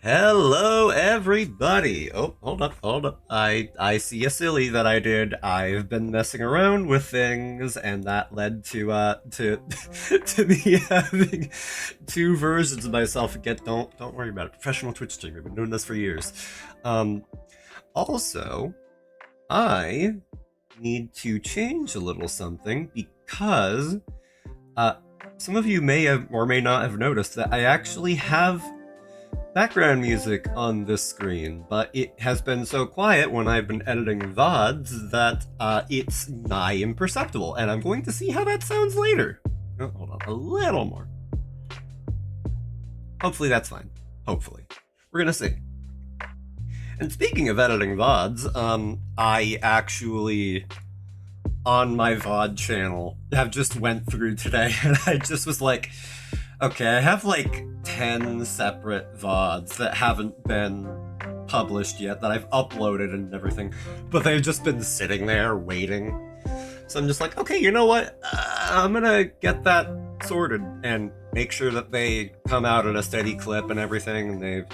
Hello, everybody. Oh, hold up, hold up. I see a silly that I did. I've been messing around with things, and that led to to me having two versions of myself. Again, don't worry about it. Professional Twitch streamer. I've been doing this for years. Um, Also, I need to change a little something because uh, some of you may have or may not have noticed that I actually have background music on this screen, but it has been so quiet when I've been editing VODs that it's nigh imperceptible, and I'm going to see how that sounds later. Oh, hold on, a little more. Hopefully that's fine. Hopefully. We're gonna see. And speaking of editing VODs, I actually, on my VOD channel, have just went through today, and I just was like, okay, I have like 10 separate VODs that haven't been published yet that I've uploaded and everything, but they've just been sitting there waiting. So I'm just like, okay, you know what? I'm gonna get that sorted and make sure that they come out at a steady clip and everything. And they,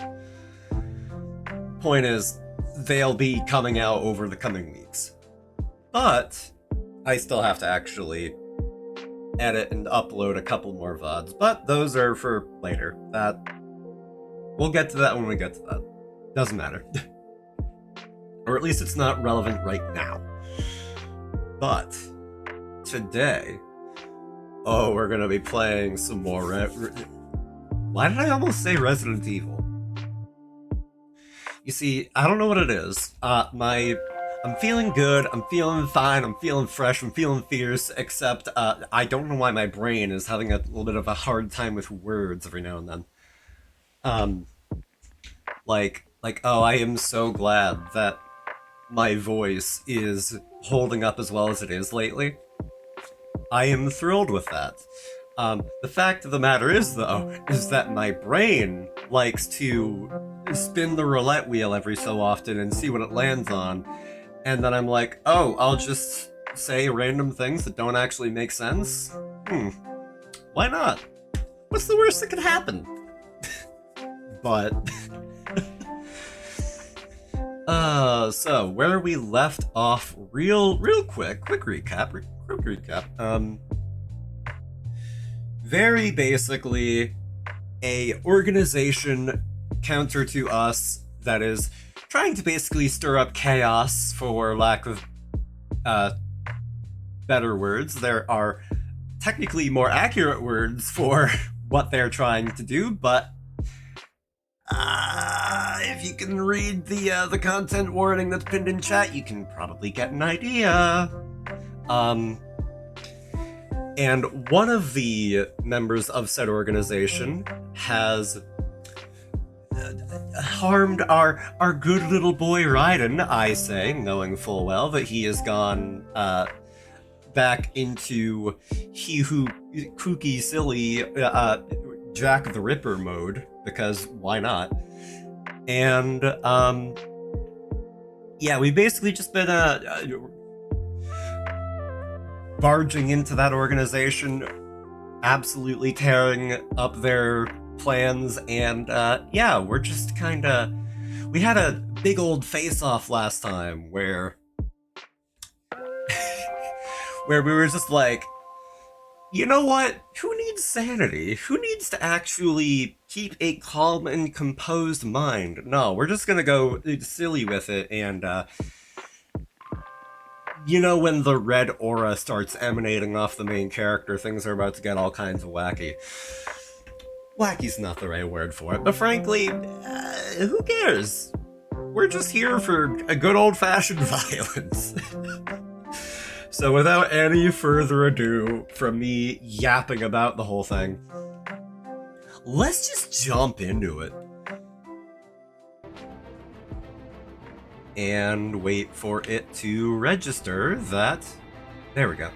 point is, they'll be coming out over the coming weeks. But I still have to actually edit and upload a couple more VODs, but those are for later. We'll get to that when we get to that. Doesn't matter. Or at least it's not relevant right now. But today, we're gonna be playing some more why did I almost say Resident Evil? You see, I don't know what it is. I'm feeling good, I'm feeling fine, I'm feeling fresh, I'm feeling fierce, except I don't know why my brain is having a little bit of a hard time with words every now and then. Oh, I am so glad that my voice is holding up as well as it is lately. I am thrilled with that. The fact of the matter is, though, is that my brain likes to spin the roulette wheel every so often and see what it lands on. And then I'm like, oh, I'll just say random things that don't actually make sense? Why not? What's the worst that could happen? But... so, where we left off real quick recap. Very basically, a organization counter to us that is trying to basically stir up chaos, for lack of better words. There are technically more accurate words for what they're trying to do, but if you can read the content warning that's pinned in chat, you can probably get an idea. And one of the members of said organization has harmed our good little boy Raiden, I say, knowing full well that he has gone back into he who kooky silly Jack the Ripper mode, because why not? And yeah, we've basically just been barging into that organization, absolutely tearing up their plans, and yeah, we're just kinda... We had a big old face-off last time where where we were just like, you know what? Who needs sanity? Who needs to actually keep a calm and composed mind? No, we're just gonna go silly with it, and you know, when the red aura starts emanating off the main character, things are about to get all kinds of wacky. Wacky's not the right word for it, but frankly, who cares? We're just here for a good old-fashioned violence. So without any further ado from me yapping about the whole thing, let's just jump into it. And wait for it to register that... There we go.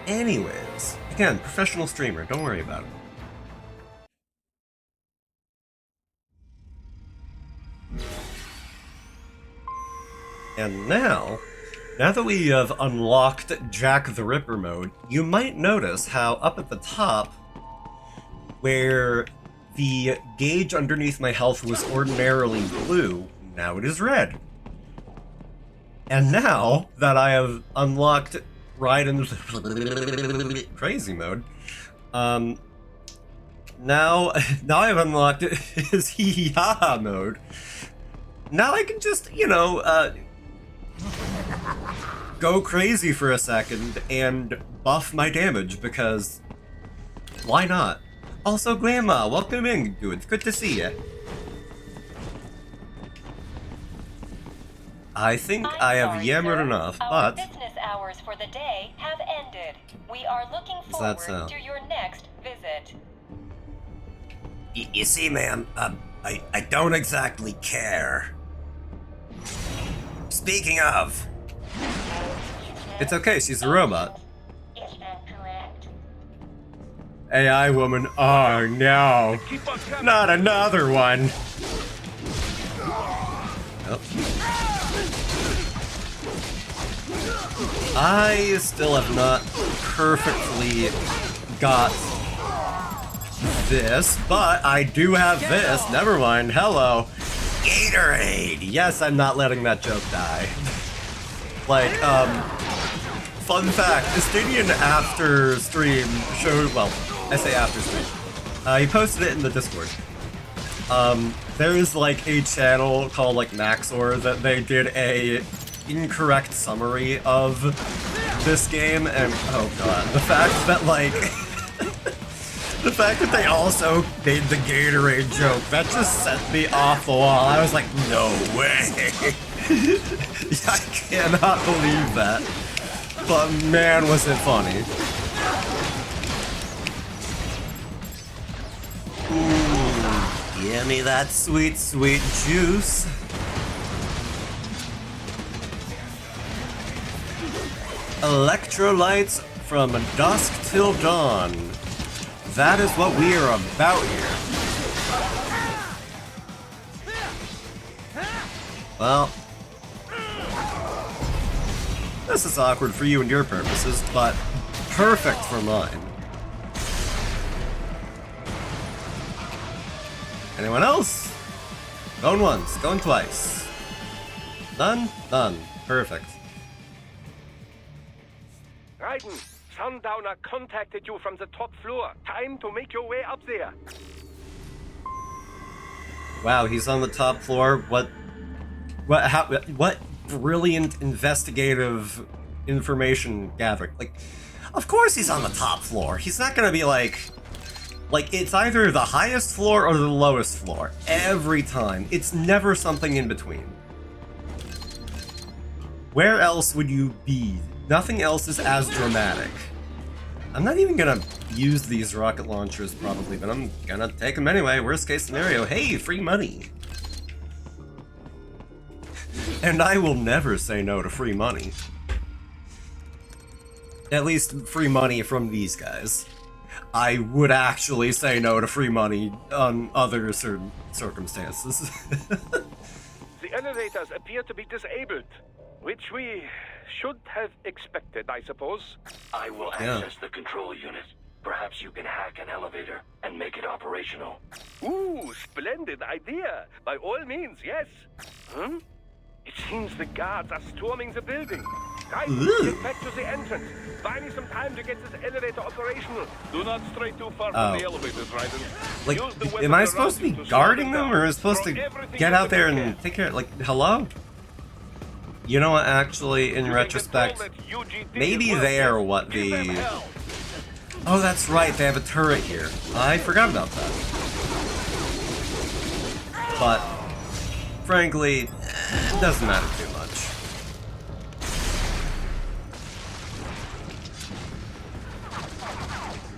Anyways, again, professional streamer, don't worry about it. And now that we have unlocked Jack the Ripper mode, you might notice how up at the top, where the gauge underneath my health was ordinarily blue, now it is red. And now that I have unlocked Raiden's crazy mode, now I have unlocked his hee-hee-ha-ha mode. Now I can just, you know, go crazy for a second and buff my damage, because why not? Also, Grandma, welcome in, dude. It's good to see you. I think I have yammered enough, Our but business hours for the day have ended. We are looking forward so? to your next visit. You see, ma'am, I don't exactly care. Speaking of, it's okay, she's a robot. Is that correct? AI woman, oh no, not another one. Oh. I still have not perfectly got this, but I do have this. Never mind. Hello. Gatorade! Yes, I'm not letting that joke die. Like, fun fact, Estadian after stream showed, well, I say after stream. He posted it in the Discord. There is like a channel called like Maxor that they did a incorrect summary of this game, and oh god, the fact that like the fact that they also made the Gatorade joke, that just set me off the wall. I was like, no way. I cannot believe that. But man, was it funny. Ooh, give me that sweet, sweet juice. Electrolytes from dusk till dawn. That is what we are about here. Well, this is awkward for you and your purposes, but perfect for mine. Anyone else? Going once, going twice. None? None. Perfect. Raiden, Sundowner contacted you from the top floor. Time to make your way up there. Wow, he's on the top floor. What brilliant investigative information gathering. Like, of course he's on the top floor. He's not gonna be like, it's either the highest floor or the lowest floor. Every time. It's never something in between. Where else would you be? Nothing else is as dramatic. I'm not even gonna use these rocket launchers probably, but I'm gonna take them anyway. Worst case scenario, hey, free money. And I will never say no to free money. At least free money from these guys. I would actually say no to free money on other certain circumstances. The elevators appear to be disabled, which we should have expected, I suppose. I will access the control unit. Perhaps you can hack an elevator and make it operational. Ooh, splendid idea. By all means, yes. Hmm? It seems the guards are storming the building. Right, get back to the entrance. Buy me some time to get this elevator operational. Do not stray too far from the elevators, Raiden. Like, am I supposed to be guarding them, or am I supposed to get out there and take care of, like, hello? You know what, actually, in retrospect, maybe they are what the... Oh, that's right, they have a turret here. I forgot about that. But, frankly, it doesn't matter too much.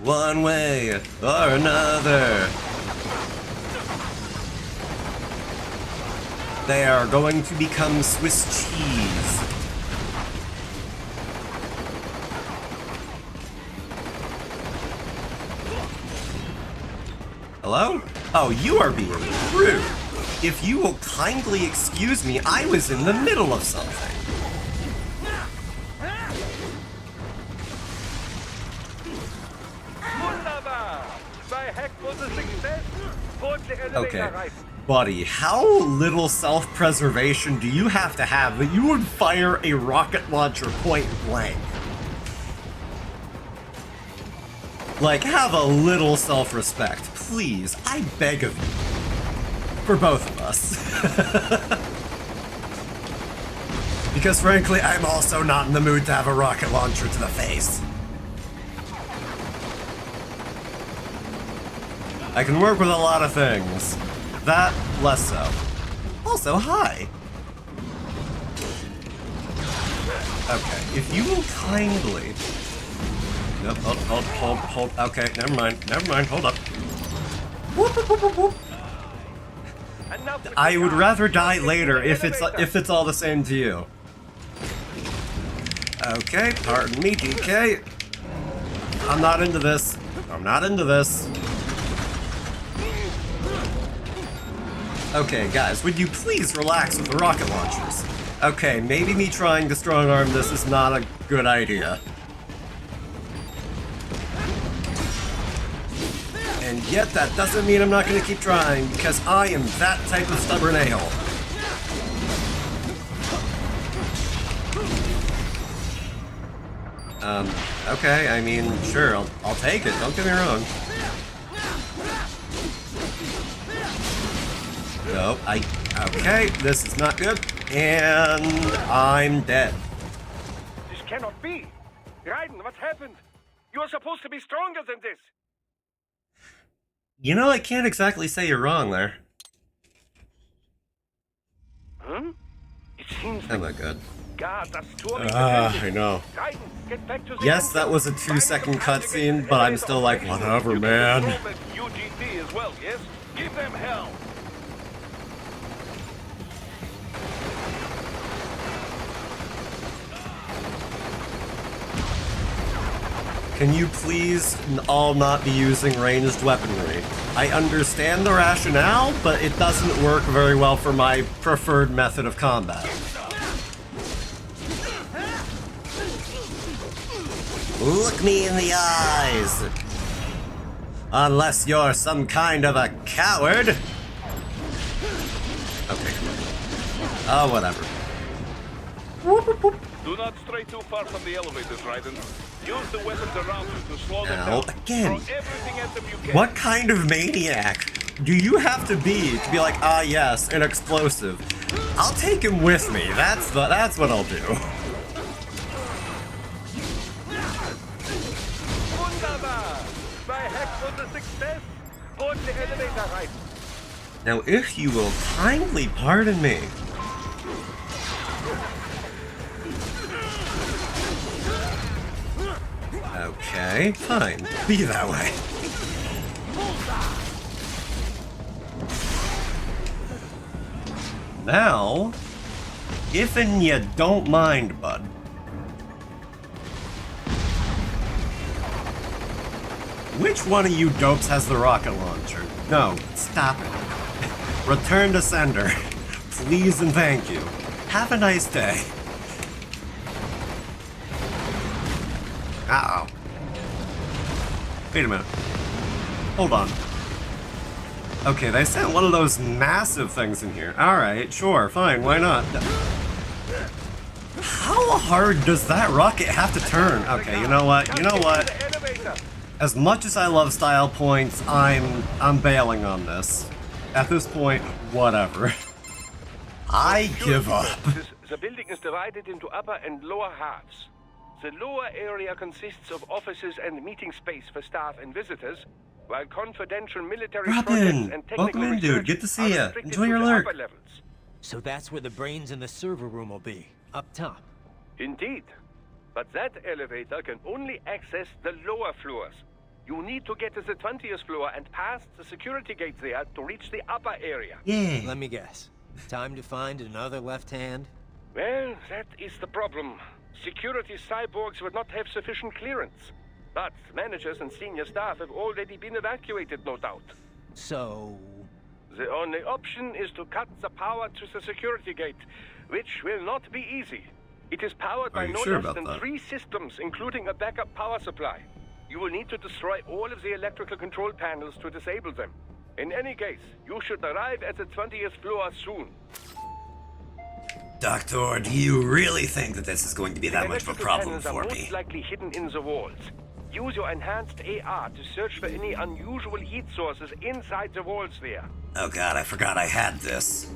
One way or another. They are going to become Swiss cheese. Hello? Oh, you are being rude. If you will kindly excuse me, I was in the middle of something. Wunderbar! My hack was a success. the elevator Okay. right. Buddy, how little self-preservation do you have that you would fire a rocket launcher point blank? Like, have a little self-respect, please. I beg of you. For both of us. Because frankly, I'm also not in the mood to have a rocket launcher to the face. I can work with a lot of things. That, less so. Also, hi. Okay, if you will kindly... Nope, hold. Okay, never mind, hold up. Whoop, whoop, whoop, whoop, whoop. Enough with I the would guards. rather die Get later to the elevator. if it's all the same to you. Okay, pardon me, DK. I'm not into this. I'm not into this. Okay, guys, would you please relax with the rocket launchers? Okay, maybe me trying to strong-arm this is not a good idea. And yet, that doesn't mean I'm not going to keep trying, because I am that type of stubborn a-hole. Okay, I mean, sure, I'll take it, don't get me wrong. Nope, okay, this is not good, and I'm dead. This cannot be. Raiden, what happened? You are supposed to be stronger than this. You know, I can't exactly say you're wrong there. Huh? It seems Oh the my god. guards are storming the I building. know. Raiden, get back to the Yes, that was a entrance. 2-second Find some time to get cutscene, the but I'm elevator still like, operational. whatever, You man. can control the UGT as well, yes? Give them hell. Can you please all not be using ranged weaponry? I understand the rationale, but it doesn't work very well for my preferred method of combat. Look me in the eyes! Unless you're some kind of a coward! Okay. Oh, whatever. Do not stray too far from the elevators, Raiden. Use the weapons around you to slow them Now, down. again, Throw everything at them you can. what kind of maniac do you have to be like, ah yes, an explosive? I'll take him with me. That's what I'll do. Wunderbar! My hack was a success. Board the elevator, Raiden. Now, if you will kindly pardon me. Okay, fine. Be that way. Now, if and you don't mind, bud. Which one of you dopes has the rocket launcher? No, stop it. Return to sender. Please and thank you. Have a nice day. Uh-oh. Wait a minute. Hold on. Okay, they sent one of those massive things in here. Alright, sure, fine, why not? How hard does that rocket have to turn? Okay, you know what? The elevator. As much as I love style points, I'm bailing on this. At this point, whatever. I give up. The building is divided into upper and lower halves. The lower area consists of offices and meeting space for staff and visitors, while confidential military Robin, projects and technical welcome in, dude. research Good to see are ya. restricted Enjoy to your the lurk. upper levels. So that's where the brains in the server room will be, up top. Indeed. But that elevator can only access the lower floors. You need to get to the 20th floor and past the security gate there to reach the upper area. Yeah. Let me guess. Time to find another left hand? Well, that is the problem. Security cyborgs would not have sufficient clearance. But managers and senior staff have already been evacuated, no doubt. So... The only option is to cut the power to the security gate, which will not be easy. It is powered by you no sure less about than that? 3 systems, including a backup power supply. You will need to destroy all of the electrical control panels to disable them. In any case, you should arrive at the 20th floor soon. Doctor, do you really think that this is going to be that much of a Electrical problem panels are for most me? likely hidden in the walls. Use your enhanced AR to search for any unusual heat sources inside the walls there. Oh god, I forgot I had this.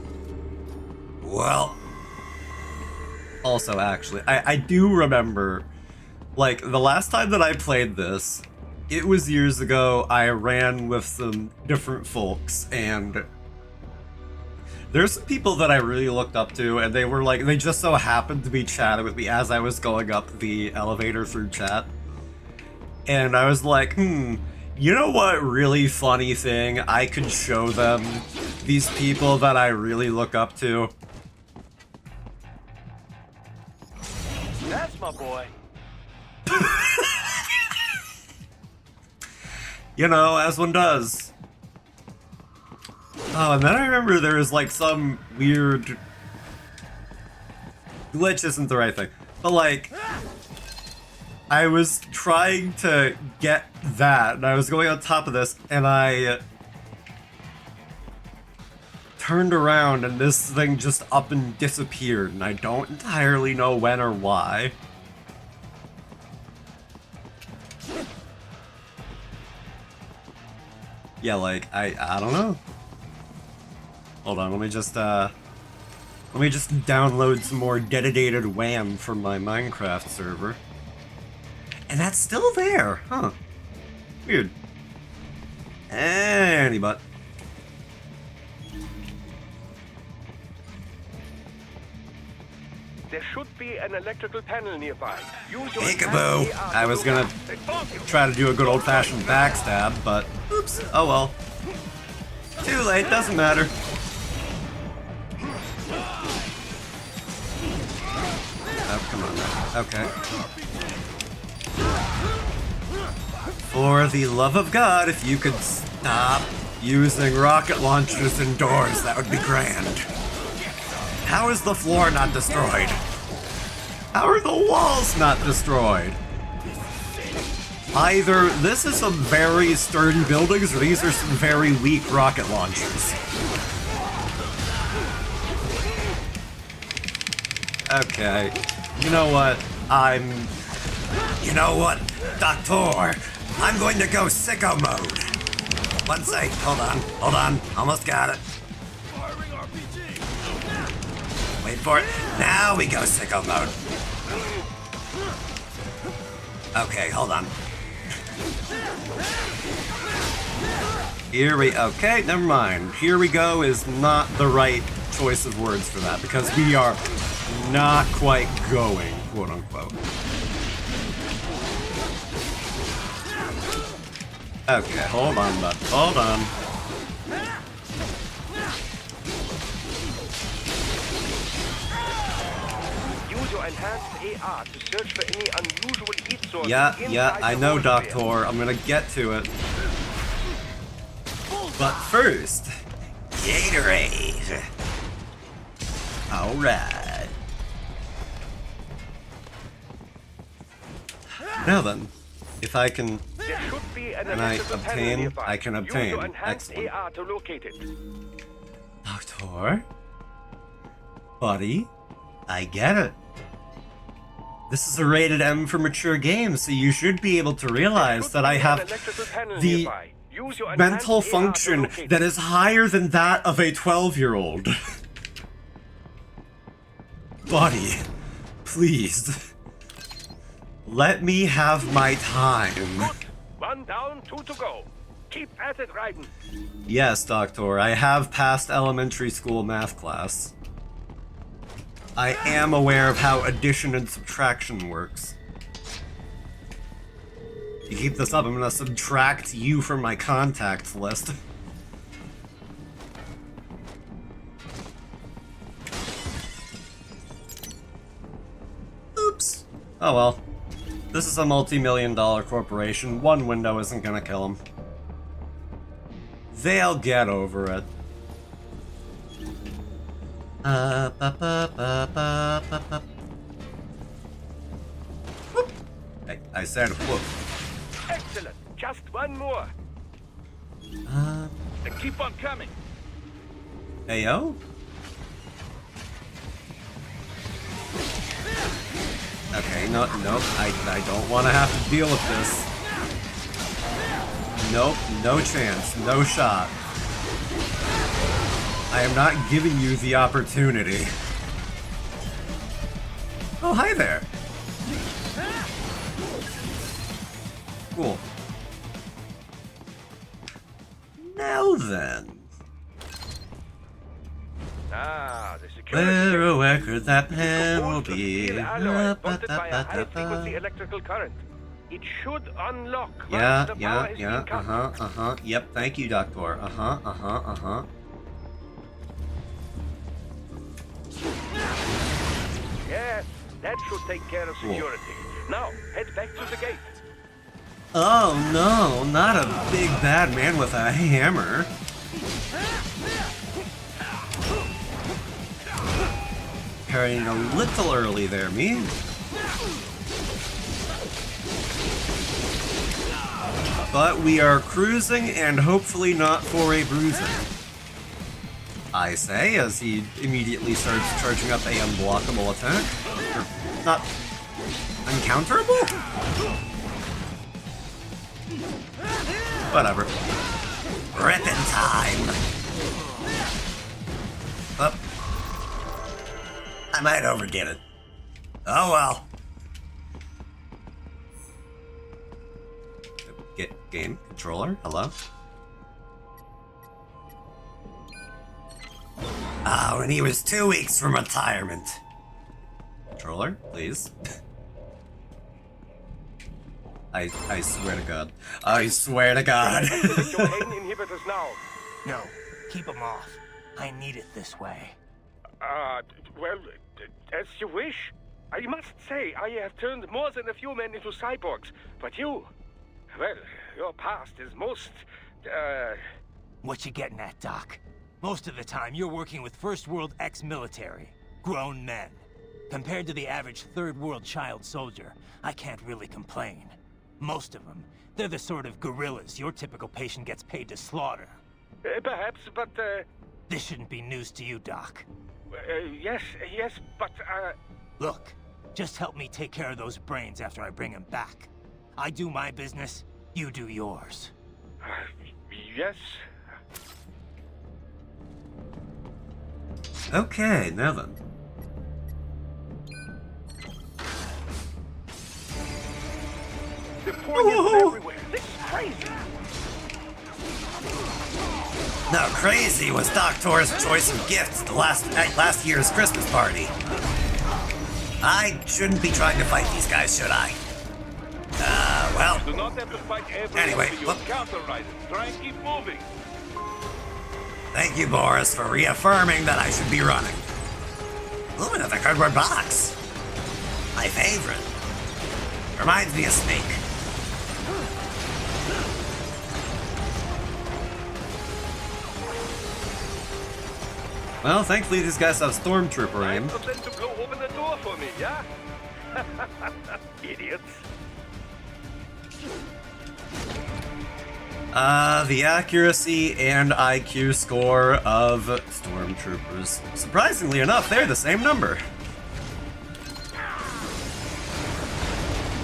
Well... Also, actually, I do remember, like, the last time that I played this, it was years ago. I ran with some different folks, and there's some people that I really looked up to, and they were like, they just so happened to be chatting with me as I was going up the elevator through chat. And I was like, you know what really funny thing I could show them? These people that I really look up to. That's my boy. You know, as one does. Oh, and then I remember there was like some weird... Glitch isn't the right thing. But like... I was trying to get that, and I was going on top of this, and I... turned around, and this thing just up and disappeared, and I don't entirely know when or why. Yeah, like, I don't know. Hold on, let me just download some more dedicated WAM from my Minecraft server. And that's still there, huh? Weird. Any but. There should be an electrical panel nearby. Use your Peekaboo! enhanced AR I to was look gonna up. try to do a good old-fashioned backstab, but oops, oh well. Too late, doesn't matter. Oh, come on now. Okay. For the love of God, if you could stop using rocket launchers indoors, that would be grand. How is the floor not destroyed? How are the walls not destroyed? Either this is some very sturdy buildings, or these are some very weak rocket launchers. Okay. You know what? You know what, Doctor? I'm going to go sicko mode. One sec. Hold on. Almost got it. Wait for it. Now we go sicko mode. Okay, hold on. Okay, never mind. Here we go is not the right choice of words for that, because we are not quite going, quote unquote. Okay, hold on, bud. Hold on. Use your enhanced AR to search for any unusual heat sources. Yeah, inside I the know, walls Doctor. there. I'm gonna get to it. But first, Gatorade. Alright. Now then, if I can... There should be an Can I electrical panel obtain? nearby. I can Use obtain. your enhanced Excellent. AR to locate it. Doctor? Buddy? I get it. This is a rated M for mature games, so you should be able to realize that I have the mental function that is higher than that of a 12-year-old. Buddy, please. Let me have my time. One down, two to go. Keep at it, Raiden. Yes, Doctor, I have passed elementary school math class. I am aware of how addition and subtraction works. If you keep this up, I'm gonna subtract you from my contacts list. Oops. Oh well. This is a multi-million-dollar corporation. One window isn't gonna kill them. They'll get over it. Whoop. I said whoop. Excellent. Just one more. Keep on coming. Hey, yo? Okay, no, I don't want to have to deal with this. Nope, no chance, no shot. I am not giving you the opportunity. Oh, hi there. Cool. Now then. Ah, the security. Where, oh, where could that pen will be? Alloy bonded by a high-frequency electrical current. It should unlock once Yeah, the power yeah, has yeah, been cut. Yep, thank you, Doctor. Yes, that should take care of security. Now, head back to the gate. Oh no, not a big bad man with a hammer. Parrying a little early there, me. But we are cruising and hopefully not for a bruiser. I say, as he immediately starts charging up a unblockable attack. Or, not uncounterable? Whatever. Rippin' time! Oh. I might overdid it. Oh well. Get game controller, hello? Oh, and he was 2 weeks from retirement. Controller, please. I swear to God. I swear to God. Activate your pain inhibitors now. No, keep them off. I need it this way. Well, as you wish. I must say, I have turned more than a few men into cyborgs, but you... Well, your past is most, What you getting at, Doc? Most of the time, you're working with First World ex-military. Grown men. Compared to the average Third World child soldier, I can't really complain. Most of them, they're the sort of guerrillas your typical patient gets paid to slaughter. perhaps, but, This shouldn't be news to you, Doc. yes, but, Look, just help me take care of those brains after I bring them back. I do my business, you do yours. yes. Okay, now then. They're pouring in everywhere. This is crazy. No, crazy was Doctor's choice of gifts at last year's Christmas party. I shouldn't be trying to fight these guys, should I? Well. Do not have to fight everyone Anyway, to use look. counter riders. Try and keep moving. Thank you, Boris, for reaffirming that I should be running. Ooh, another cardboard box. My favorite. Reminds me of Snake. Well, thankfully these guys have Stormtrooper aim. Time for them to blow open the door for me, yeah? Idiots. The accuracy and IQ score of Stormtroopers. Surprisingly enough, they're the same number.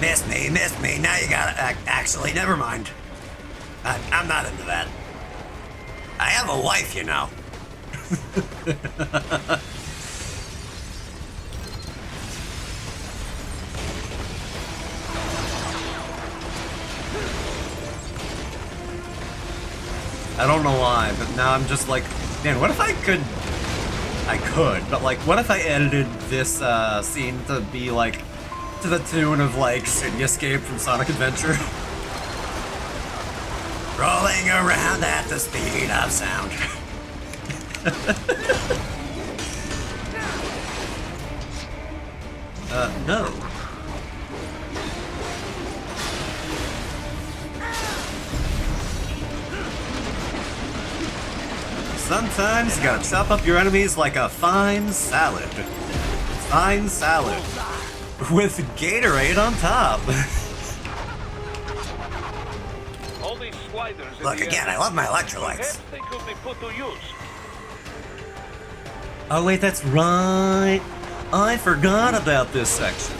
Missed me, now you gotta actually, never mind. I'm not into that. I have a wife, you know. I don't know why, but now I'm just like, man, what if I could... I could, but like, what if I edited this scene to be like, to the tune of like City Escape from Sonic Adventure? Rolling around at the speed of sound. No. Sometimes you gotta chop up your enemies like a fine salad. Fine salad. With Gatorade on top. All these gliders in Look the again, air. I love my Perhaps electrolytes. they could be put to use. Oh wait, that's right. I forgot about this section.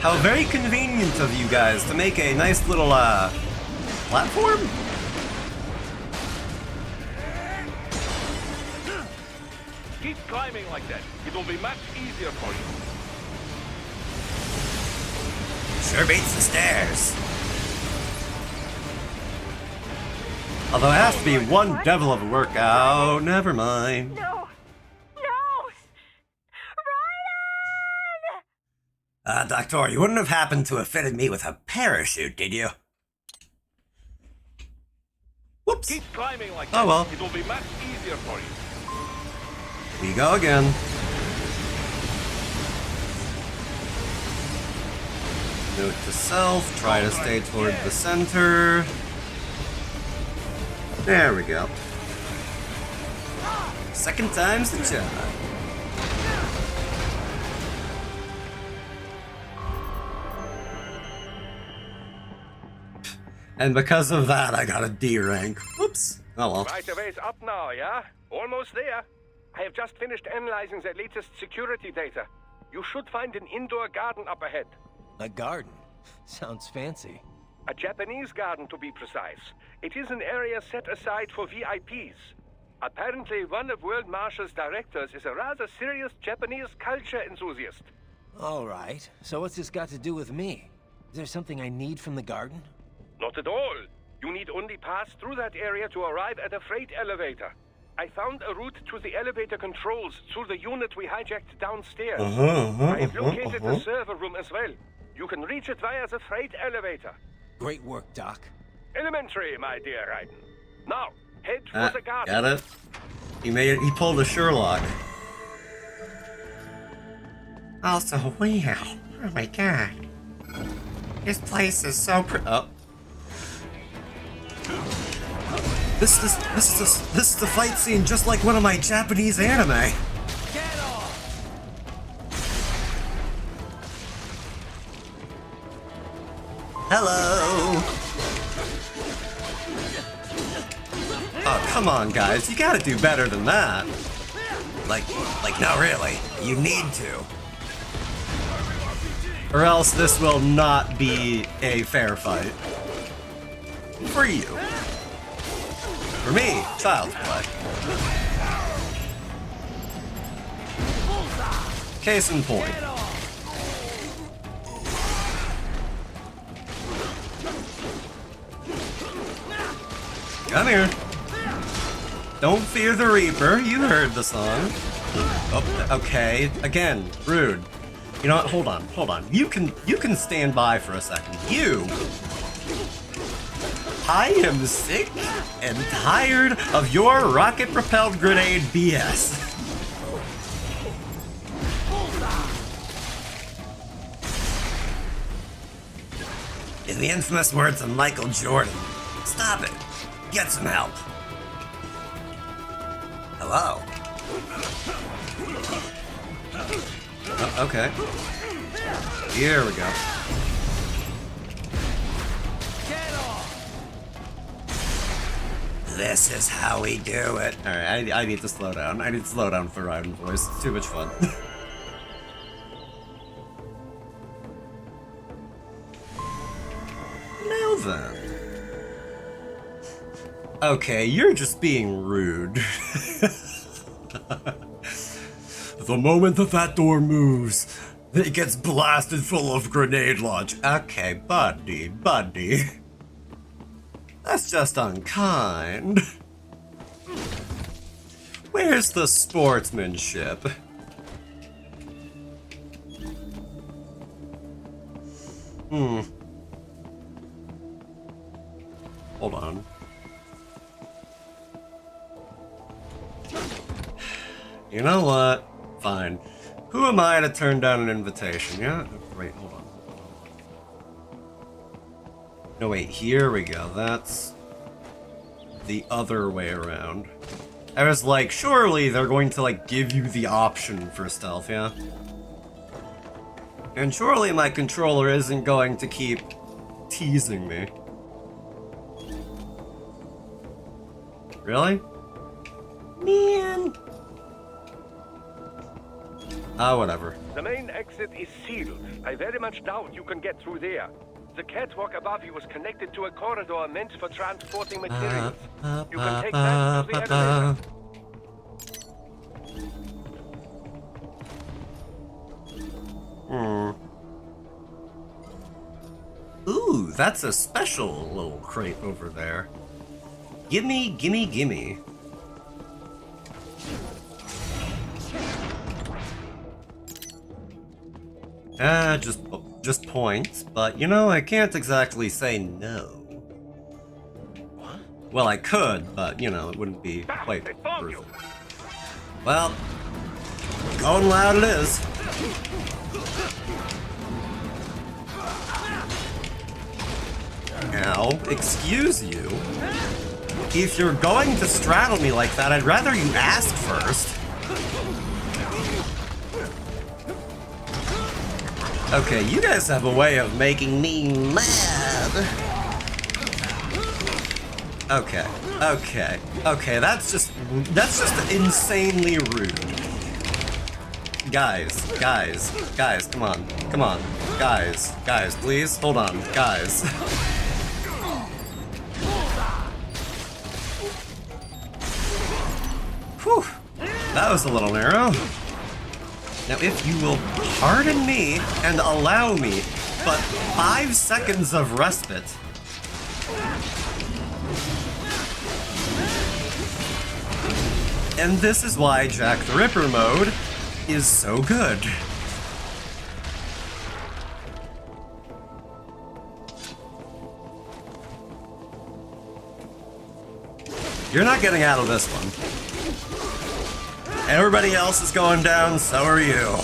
How very convenient of you guys to make a nice little, platform? Keep climbing like that. It will be much easier for you. Sure beats the stairs. Although it has to be one devil of a workout, never mind. No! No! Ryan! Doctor, you wouldn't have happened to have fitted me with a parachute, did you? Whoops. Keep climbing like Oh, that. well. It will be much easier for you. We go again. Note to self, try to stay toward the center. There we go. Second time's the charm. And because of that, I got a D rank. Whoops. Oh well. Right away is up now, yeah? Almost there. I have just finished analyzing the latest security data. You should find an indoor garden up ahead. A garden? Sounds fancy. A Japanese garden, to be precise. It is an area set aside for VIPs. Apparently, one of World Marshall's directors is a rather serious Japanese culture enthusiast. All right. So what's this got to do with me? Is there something I need from the garden? Not at all. You need only pass through that area to arrive at a freight elevator. I found a route to the elevator controls through the unit we hijacked downstairs. I have located the server room as well. You can reach it via the freight elevator. Great work, Doc. Elementary, my dear Raiden. Now, head for the garden. Got it. He pulled a Sherlock. Also, wow. Oh my god. This place is so oh. This is the fight scene just like one of my Japanese anime. Hello. Oh, come on, guys. You gotta do better than that. Like, not really. You need to. Or else this will not be a fair fight. For you. For me, child's play. Case in point. Come here. Don't fear the Reaper. You heard the song. Oh, okay. Again, rude. You know what? Hold on. You can stand by for a second. I am sick and tired of your rocket-propelled grenade BS. In the infamous words of Michael Jordan, stop it. Get some help. Hello. Oh, okay. Here we go. This is how we do it. Alright, I need to slow down. I need to slow down for Raiden voice. It's too much fun. Now then. Okay, you're just being rude. The moment that door moves, it gets blasted full of grenade launch. Okay, buddy. That's just unkind. Where's the sportsmanship? Hold on. You know what? Fine. Who am I to turn down an invitation? Yeah? Wait, hold on. No, wait, here we go. That's the other way around. I was like, surely they're going to, like, give you the option for stealth, yeah? And surely my controller isn't going to keep teasing me. Really? Man. Ah, whatever. The main exit is sealed. I very much doubt you can get through there. The catwalk above you is connected to a corridor meant for transporting materials. You can take that to the elevator. Ooh, that's a special little crate over there. Gimme, gimme, gimme. Just points, but you know, I can't exactly say no. Well, I could, but you know, it wouldn't be quite perfect. Well, going loud it is. Now, excuse you. If you're going to straddle me like that, I'd rather you ask first. Okay, you guys have a way of making me mad. Okay, that's just insanely rude. Guys, come on, guys, please, hold on, guys. Whew, that was a little narrow. Now, if you will pardon me and allow me but 5 seconds of respite. And this is why Jack the Ripper mode is so good. You're not getting out of this one. Everybody else is going down, so are you.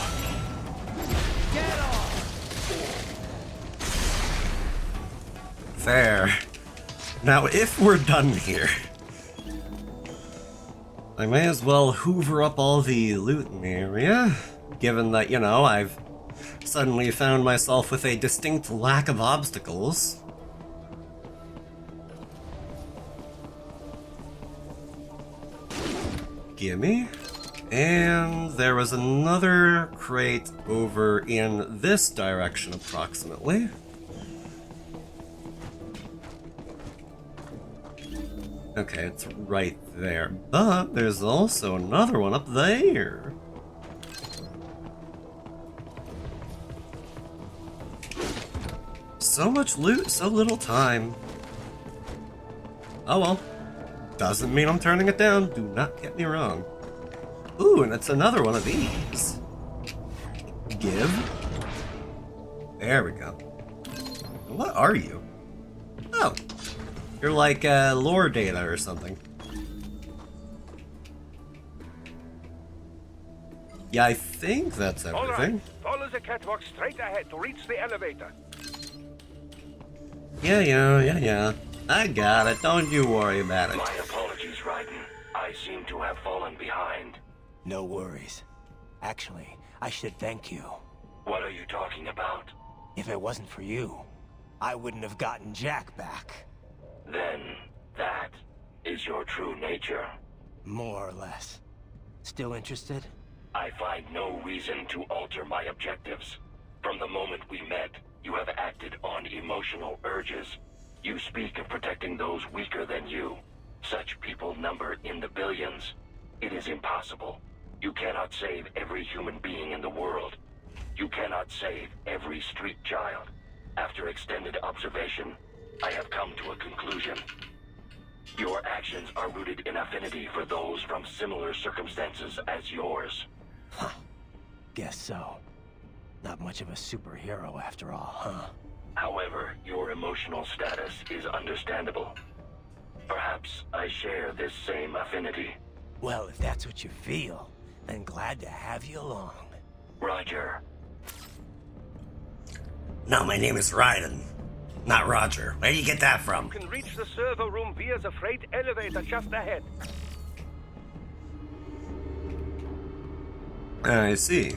There. Now, if we're done here, I may as well hoover up all the loot in the area, given that, you know, I've suddenly found myself with a distinct lack of obstacles. Gimme. And there was another crate over in this direction, approximately. Okay, it's right there. But there's also another one up there. So much loot, so little time. Oh well. Doesn't mean I'm turning it down, do not get me wrong. Ooh, and it's another one of these. Give. There we go. What are you? Oh. You're like lore data or something. Yeah, I think that's everything. All right. Follow the catwalk straight ahead to reach the elevator. Yeah. I got it. Don't you worry about it. My apologies, Raiden. I seem to have fallen behind. No worries. Actually, I should thank you. What are you talking about? If it wasn't for you, I wouldn't have gotten Jack back. Then, that is your true nature. More or less. Still interested? I find no reason to alter my objectives. From the moment we met, you have acted on emotional urges. You speak of protecting those weaker than you. Such people number in the billions. It is impossible. You cannot save every human being in the world. You cannot save every street child. After extended observation, I have come to a conclusion. Your actions are rooted in affinity for those from similar circumstances as yours. Huh. Guess so. Not much of a superhero after all, huh? However, your emotional status is understandable. Perhaps I share this same affinity. Well, if that's what you feel, then glad to have you along. Roger. No, my name is Raiden, not Roger. Where do you get that from? You can reach the server room via the freight elevator just ahead. I see.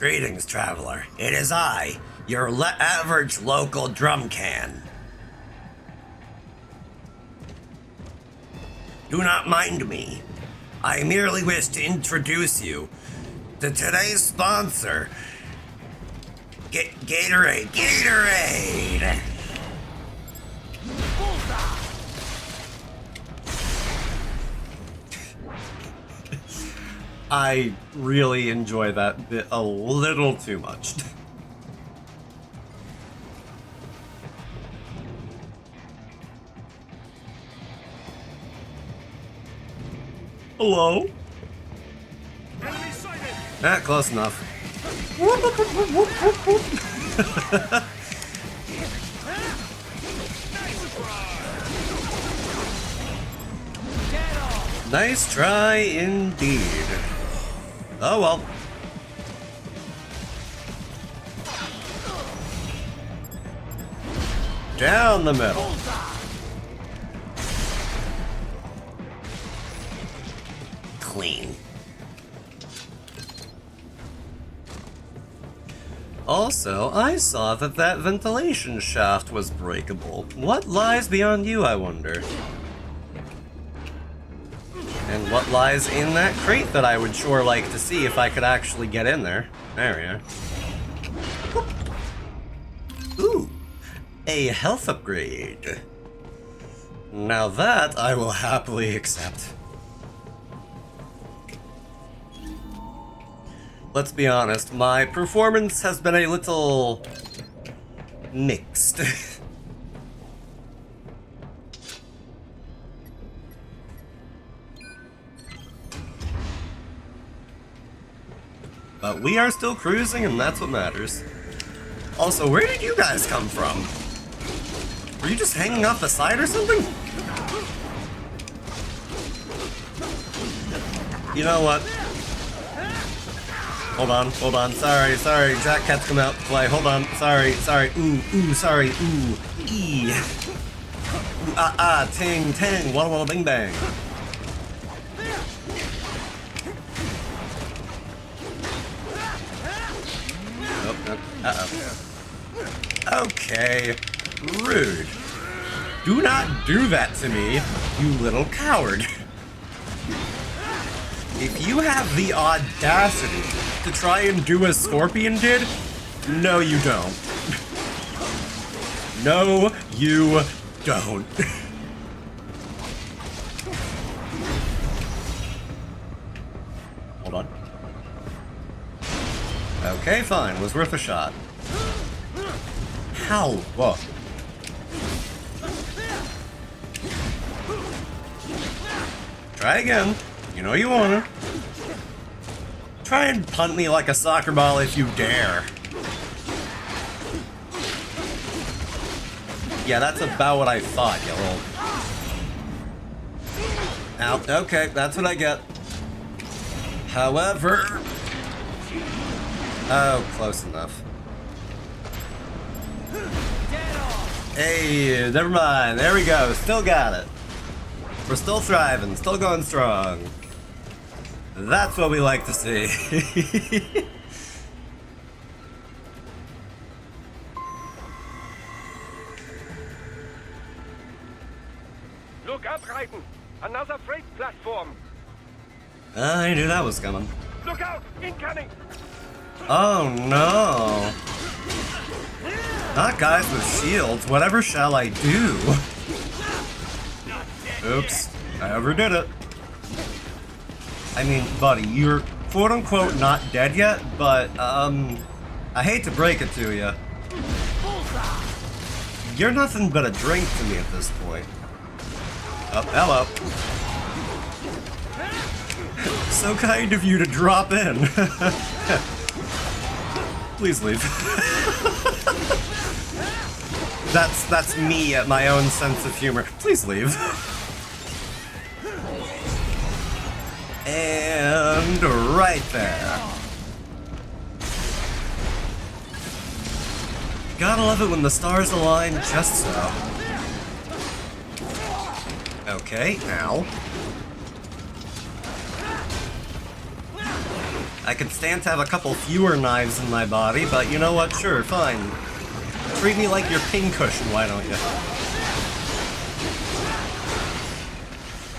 Greetings, traveler. It is I, your average local drum can. Do not mind me. I merely wish to introduce you to today's sponsor, Gatorade. Gatorade! I really enjoy that bit a little too much. Hello? Ah, close enough. Nice try indeed. Oh well. Down the middle. Clean. Also, I saw that ventilation shaft was breakable. What lies beyond you, I wonder? And what lies in that crate that I would sure like to see if I could actually get in there. There we are. Ooh, a health upgrade. Now that I will happily accept. Let's be honest, my performance has been a little mixed. But we are still cruising, and that's what matters. Also, where did you guys come from? Were you just hanging off the side or something? You know what? Hold on, sorry, Jack Cat's come out to play, hold on, sorry, ooh, sorry, ooh, ee. Ooh, ting, tang, walla walla bing bang. Uh-oh. Okay, rude. Do not do that to me, you little coward. If you have the audacity to try and do as Scorpion did, no you don't. No, you don't. Hold on. Okay, fine, was worth a shot. How? Whoa. Try again. You know you wanna. Try and punt me like a soccer ball if you dare. Yeah, that's about what I thought, you little... Ow, okay, that's what I get. However... Oh, close enough. Hey, never mind, there we go, still got it. We're still thriving, still going strong. That's what we like to see. Look up, Raiden! Another freight platform! I knew that was coming. Look out! Incoming! Oh no! Not guys with shields, whatever shall I do? Oops, I overdid it. I mean, buddy, you're quote-unquote not dead yet, but, I hate to break it to you. You're nothing but a drink to me at this point. Oh, hello. So kind of you to drop in. Please leave. That's me at my own sense of humor. Please leave. And right there. Gotta love it when the stars align just so. Okay, now. I could stand to have a couple fewer knives in my body, but you know what? Sure, fine. Treat me like your pincushion, why don't you?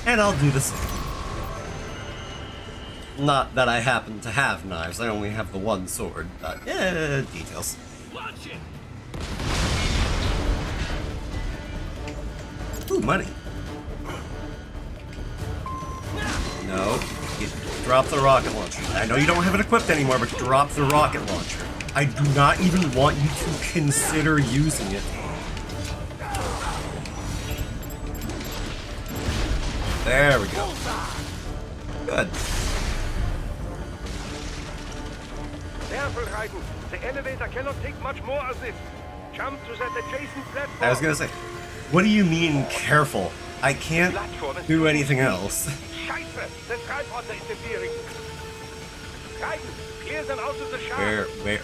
And I'll do the same. Not that I happen to have knives, I only have the one sword, but yeah, details. Ooh, money. No, you drop the rocket launcher. I know you don't have it equipped anymore, but drop the rocket launcher. I do not even want you to consider using it. There we go. Good. Careful, Raiden. The elevator cannot take much more of this. Jump to that adjacent platform. I was gonna say, what do you mean careful? I can't do anything else. Scheiße! The tripods are interfering. Raiden, clear them out of the shaft. Where?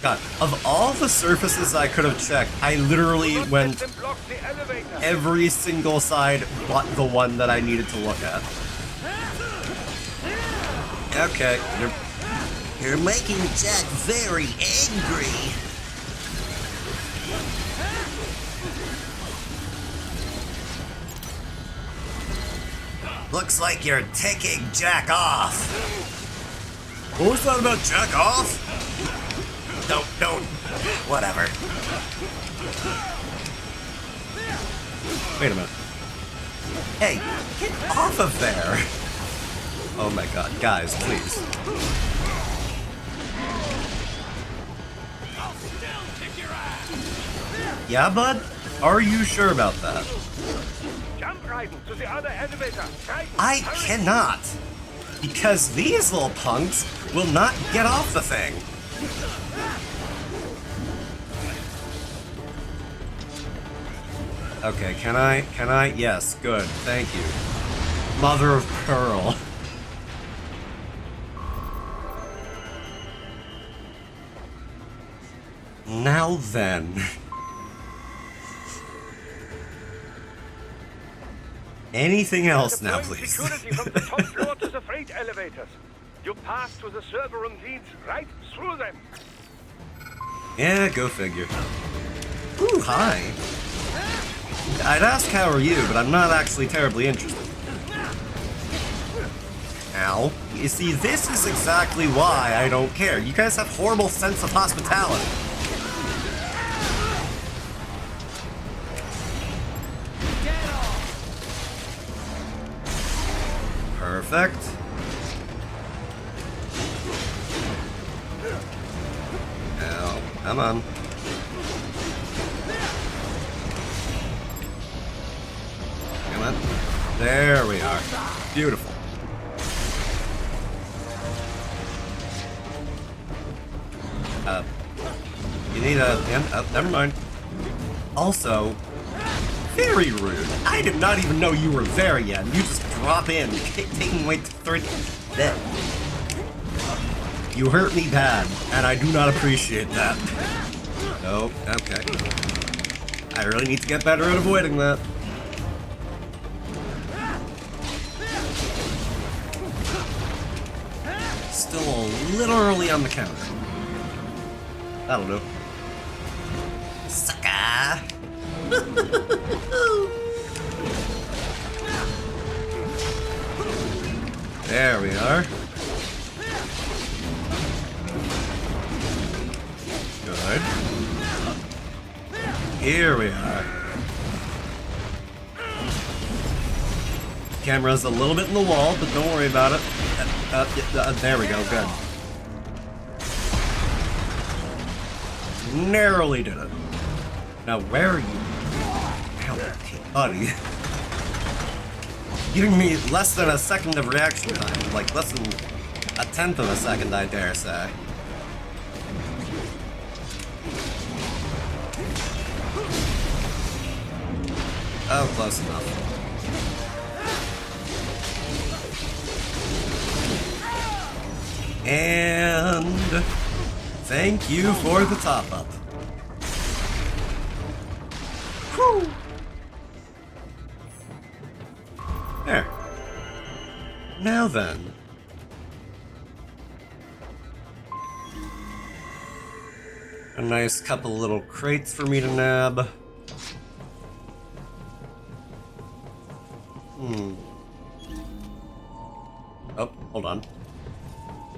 God, of all the surfaces I could have checked, I literally went Let them block the elevator. every single side but the one that I needed to look at. Okay, you're making Jack very angry. Looks like you're ticking Jack off. What was that about Jack off? Don't. Whatever. Wait a minute. Hey, get off of there. Oh my god, guys, please. Yeah, bud? Are you sure about that? Jump, Raiden, to the other elevator. Raiden, I hurry. cannot! Because these little punks will not get off the thing. Okay, can I? Yes, good, thank you. Mother of Pearl. Now then. Anything else now, Deploying please? security from the top floor to the freight elevators. Your path to the server room leads right through them. Yeah, go figure. Ooh, hi. I'd ask how are you, but I'm not actually terribly interested. Ow. You see, this is exactly why I don't care. You guys have horrible sense of hospitality. Perfect. Now, come on. Come on. There we are. Beautiful. You need a... Oh, never mind. Also, very rude. I did not even know you were there yet. You just drop in, taking away 30... Dead. You hurt me bad, and I do not appreciate that. Oh, okay. I really need to get better at avoiding that. Still a little early on the counter. That'll do. Sucker! There we are. Good. Here we are. Camera's a little bit in the wall, but don't worry about it. There we go, good. Narrowly did it. Now, where are you? Ow, buddy. Giving me less than a second of reaction time. Like, less than a tenth of a second, I dare say. Oh, close enough. And thank you for the top up. Whew. There. Now then. nice couple little crates for me to nab. Oh, hold on.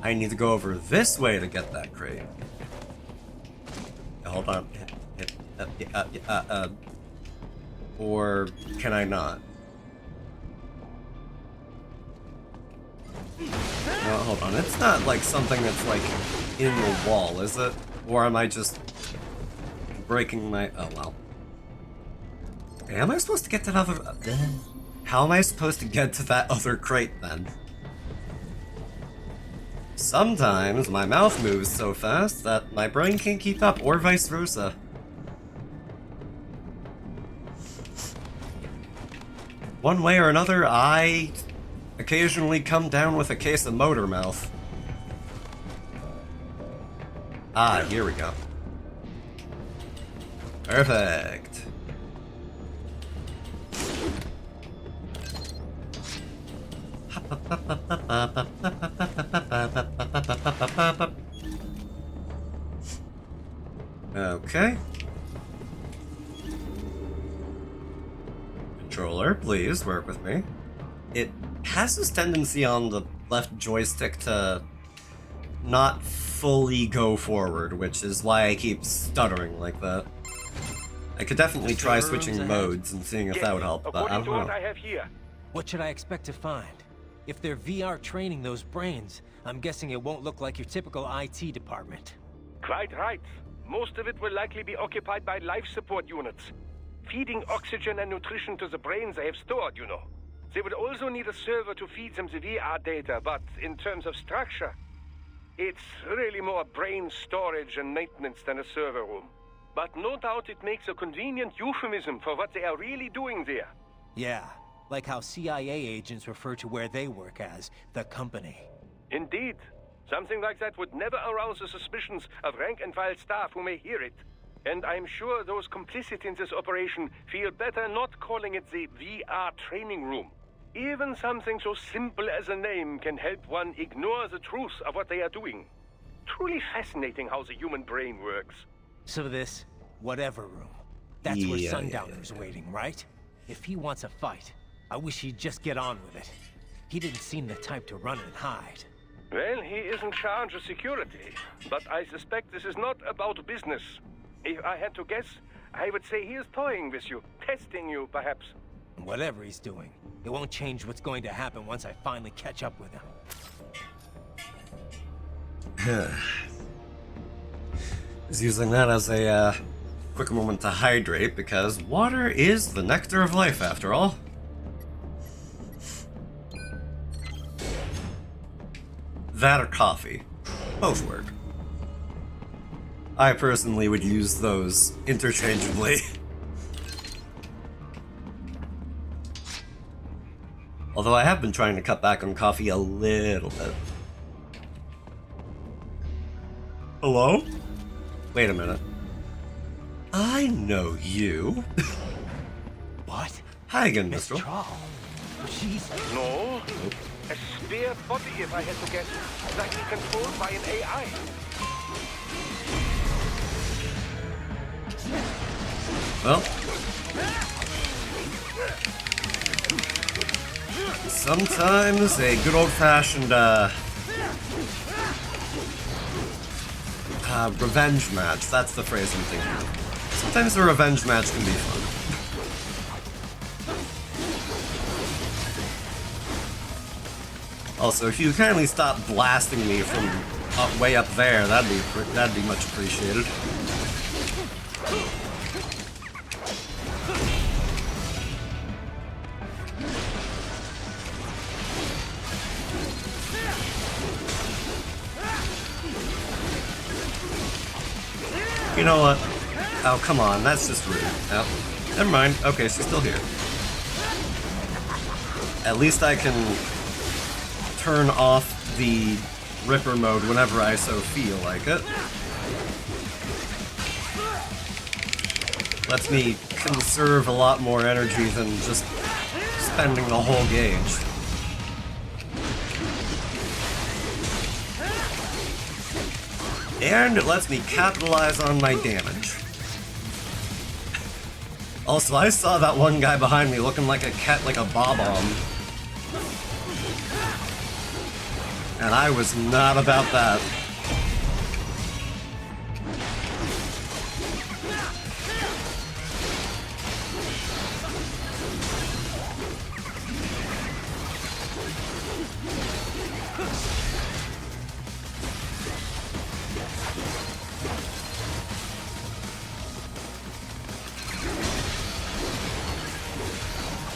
I need to go over this way to get that crate. Hold on. Or can I not? No, hold on. It's not like something that's like in the wall, is it? Or am I just breaking my... Oh, well. Okay, how am I supposed to get to that other... How am I supposed to get to that other crate, then? Sometimes my mouth moves so fast that my brain can't keep up, or vice versa. One way or another, I occasionally come down with a case of motor mouth. Ah, here we go. Perfect. Okay. Controller, please work with me. It has this tendency on the left joystick to not fully go forward, which is why I keep stuttering like that. I could definitely try switching modes and seeing if that would help, but I According don't to what know. I have here. What should I expect to find? If they're VR training those brains, I'm guessing it won't look like your typical IT department. Quite right. Most of it will likely be occupied by life support units. Feeding oxygen and nutrition to the brains they have stored, you know. They would also need a server to feed them the VR data, but in terms of structure, it's really more brain storage and maintenance than a server room. But no doubt it makes a convenient euphemism for what they are really doing there. Yeah, like how CIA agents refer to where they work as the company. Indeed. Something like that would never arouse the suspicions of rank-and-file staff who may hear it. And I'm sure those complicit in this operation feel better not calling it the VR training room. Even something so simple as a name can help one ignore the truth of what they are doing. Truly fascinating how the human brain works. So this, whatever room, that's where Yeah, Sundowner's waiting, right? If he wants a fight, I wish he'd just get on with it. He didn't seem the type to run and hide. Well, he is in charge of security, but I suspect this is not about business. If I had to guess, I would say he is toying with you, testing you, perhaps. Whatever he's doing, it won't change what's going to happen once I finally catch up with him. Is using that as a quick moment to hydrate, because water is the nectar of life, after all. That or coffee. Both work. I personally would use those interchangeably. Although I have been trying to cut back on coffee a little bit. Hello? Wait a minute. I know you. What? Hi again, Miss Mr. Troll. She's... No? A spare body, if I had to guess, likely controlled by an AI. Well. Sometimes a good old-fashioned, revenge match. That's the phrase I'm thinking of. Sometimes a revenge match can be fun. Also, if you kindly stop blasting me from way up there, that'd be much appreciated. You know what? Oh, come on, that's just rude. Oh, never mind. Okay, she's still here. At least I can turn off the Ripper mode whenever I so feel like it. Lets me conserve a lot more energy than just spending the whole gauge. And it lets me capitalize on my damage. Also, I saw that one guy behind me looking like a cat, like a bob-omb. And I was not about that.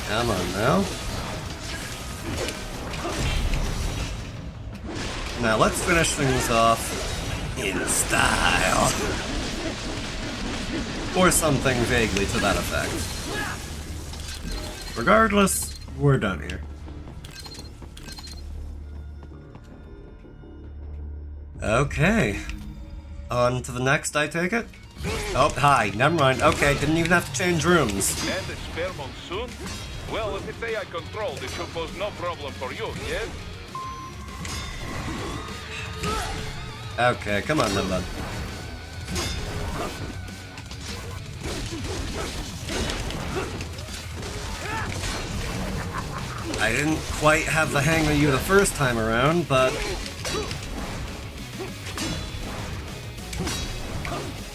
Come on now. Now let's finish things off in style. Or something vaguely to that effect. Regardless, we're done here. Okay. On to the next, I take it? Oh, hi. Never mind. Okay, didn't even have to change rooms. And a spare monsoon? Well, if it's AI controlled, it should pose no problem for you, yes? Okay, come on then, bud. I didn't quite have the hang of you the first time around, but...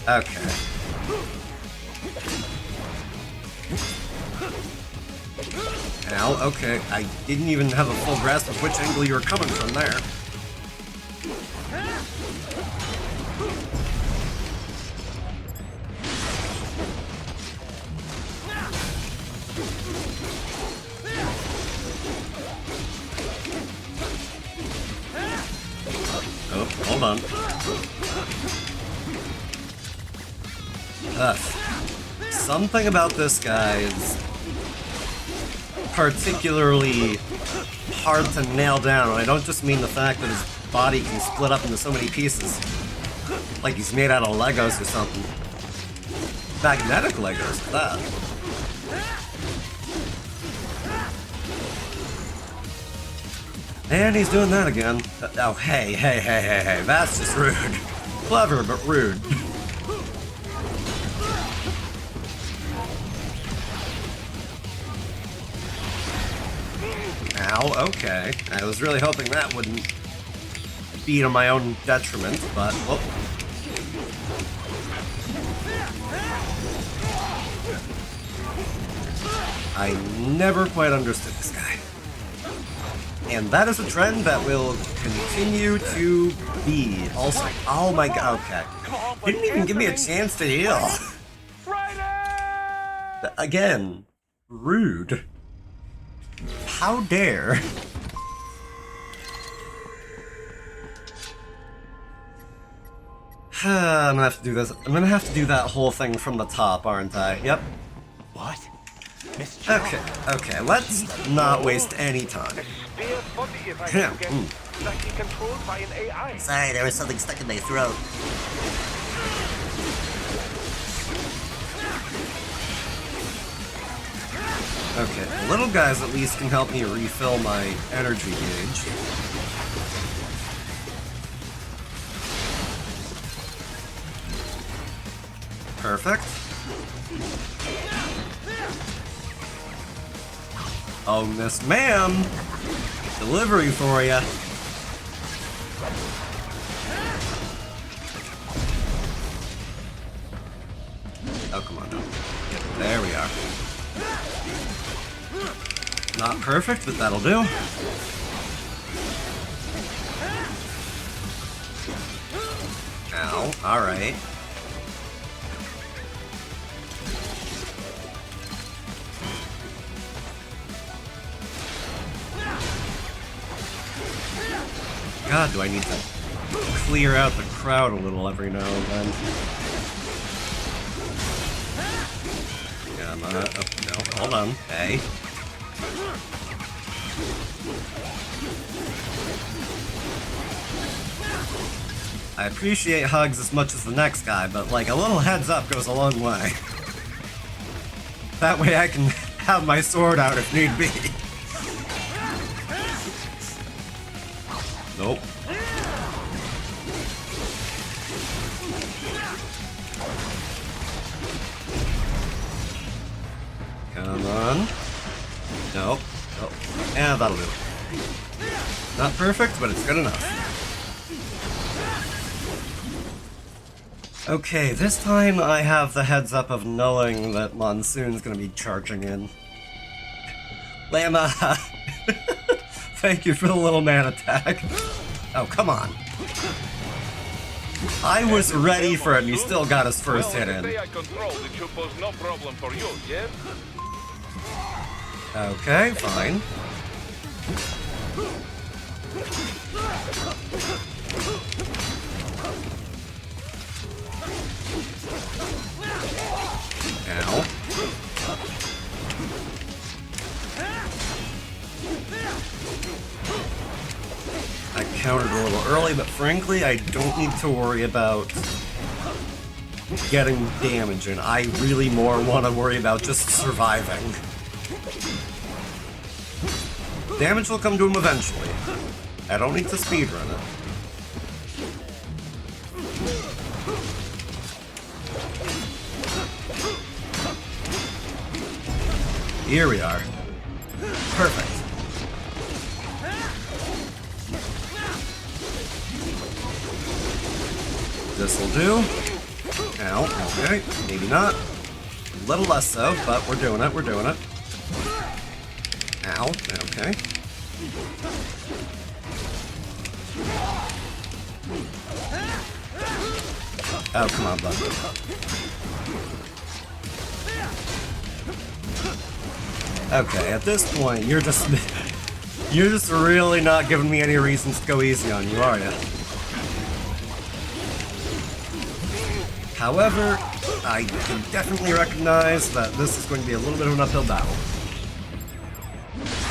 Okay. Ow, okay. I didn't even have a full grasp of which angle you were coming from there. Oh, hold on. Something about this guy is particularly hard to nail down, and I don't just mean the fact that his body can split up into so many pieces. Like he's made out of Legos or something. Magnetic Legos, that. And he's doing that again. Oh, hey, that's just rude. Clever, but rude. Ow, okay. I was really hoping that wouldn't be to my own detriment, but, whoop. I never quite understood this guy. And that is a trend that will continue to be. Also, oh my god, okay. Didn't even give me a chance to heal. Again, rude. How dare? I'm gonna have to do this. I'm gonna have to do that whole thing from the top, aren't I? Yep. What? Miss Okay, let's not waste any time. Spare body, if I can get, likely controlled by an AI. Sorry, there was something stuck in my throat. Okay, the little guys at least can help me refill my energy gauge. Perfect. Oh, Miss Ma'am! Delivery for ya. Oh, come on now. There we are. Not perfect, but that'll do. Ow, alright. God, do I need to clear out the crowd a little every now and then. Come on. Oh, no, hold on. Hey. I appreciate hugs as much as the next guy, but like a little heads up goes a long way. That way I can have my sword out if need be. Nope. one. Nope. Oh. Yeah, that'll do. Not perfect, but it's good enough. Okay, this time I have the heads up of knowing that Monsoon's gonna be charging in. Llama! Thank you for the little man attack. Oh, come on. I was ready for it and he still got his first hit in. I control, it should pose no problem for you, yes? Okay, fine. Ow. I countered a little early, but frankly, I don't need to worry about getting damage in. I really more want to worry about just surviving. Damage will come to him eventually. I don't need to speedrun it. Here we are. Perfect. This'll do. Ow, okay, maybe not. A little less so, but we're doing it, we're doing it. Ow, okay. Oh, come on, bud. Okay, at this point, you're just really not giving me any reasons to go easy on you, are you? However, I can definitely recognize that this is going to be a little bit of an uphill battle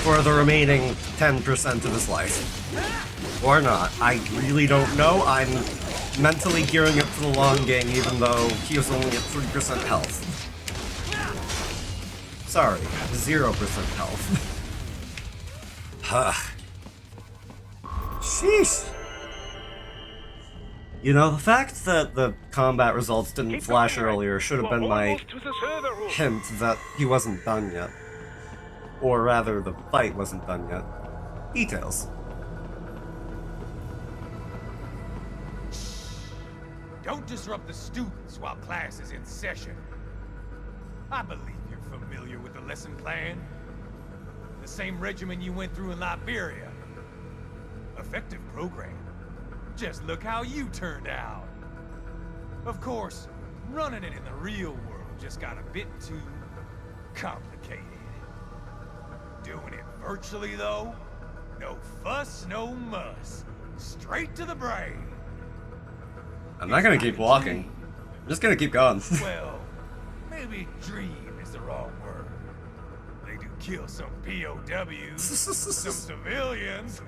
for the remaining 10% of his life. Or not. I really don't know. I'm mentally gearing up for the long game, even though he was only at 3% health. Sorry, 0% health. Huh. Sheesh. You know, the fact that the combat results didn't flash earlier should have been my hint that he wasn't done yet. Or rather, the fight wasn't done yet. Details. Don't disrupt the students while class is in session. I believe you're familiar with the lesson plan. The same regimen you went through in Liberia. Effective program. Just look how you turned out. Of course, running it in the real world just got a bit too complicated. Doing it virtually, though, no fuss, no muss. Straight to the brain. I'm not gonna keep walking. I'm just gonna keep going. Well, maybe dream is the wrong word. They do kill some POWs, some civilians.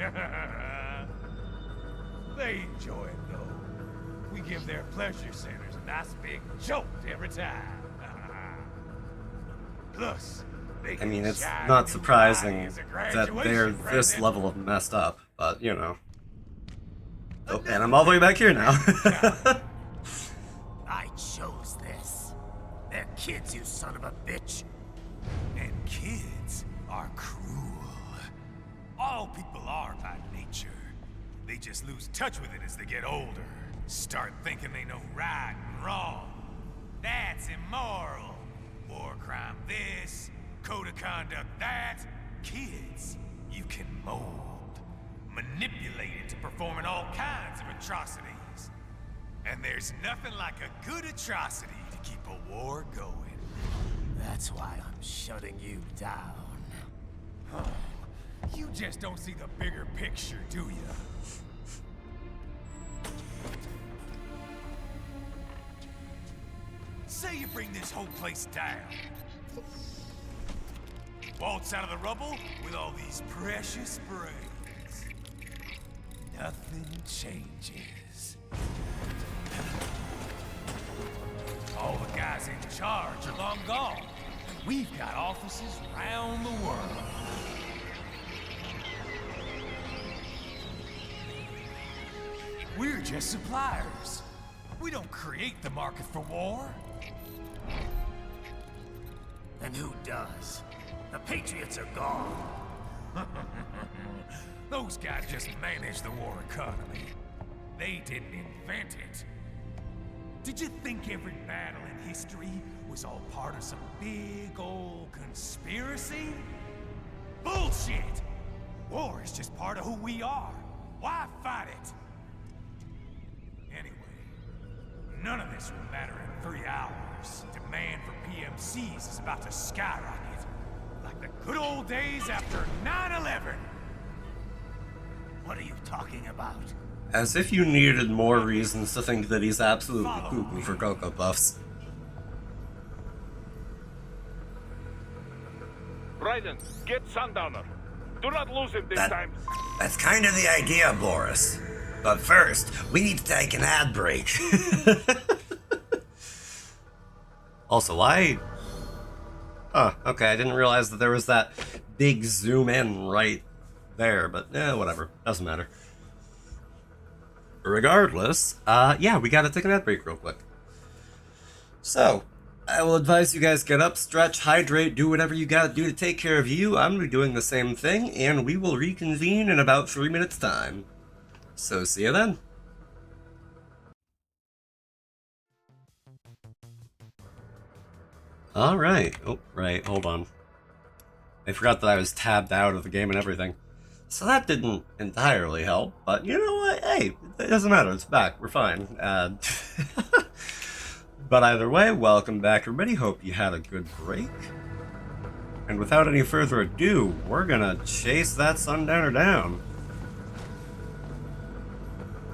They enjoy it, though. We give their pleasure centers a nice big jolt every time. Plus, they I mean, can it's shine not new surprising bodies at that they're graduation this present. level of messed up, but you know. Oh, and I'm all the way back here now. I chose this. They're kids, you son of a bitch. And kids are cruel. All people are by nature. They just lose touch with it as they get older. Start thinking they know right and wrong. That's immoral. War crime this, code of conduct that. Kids, you can mold, manipulate into performing all kinds of atrocities. And there's nothing like a good atrocity to keep a war going. That's why I'm shutting you down. You just don't see the bigger picture, do you? Say you bring this whole place down. Waltz out of the rubble with all these precious brains. Nothing changes. All the guys in charge are long gone. And we've got offices around the world. We're just suppliers. We don't create the market for war. And who does? The Patriots are gone. Those guys just manage the war economy. They didn't invent it. Did you think every battle in history was all part of some big old conspiracy? Bullshit! War is just part of who we are. Why fight it? Anyway, none of this will matter in 3 hours. Demand for PMCs is about to skyrocket. Like the good old days after 9/11. What are you talking about? As if you needed more reasons to think that he's absolutely cuckoo for Cocoa Puffs. Raiden, get Sundowner. Do not lose him this time. That's kind of the idea, Boris. But first, we need to take an ad break. Also, why? Oh, okay, I didn't realize that there was that big zoom in right there, but whatever. Doesn't matter. Regardless, yeah, we gotta take an ad break real quick. So, I will advise you guys get up, stretch, hydrate, do whatever you gotta do to take care of you. I'm gonna be doing the same thing, and we will reconvene in about 3 minutes' time. So, see you then. Alright. Oh, right, hold on. I forgot that I was tabbed out of the game and everything. So that didn't entirely help, but you know what? Hey, it doesn't matter. It's back. We're fine. But either way, welcome back, everybody. Hope you had a good break. And without any further ado, we're gonna chase that Sundowner down.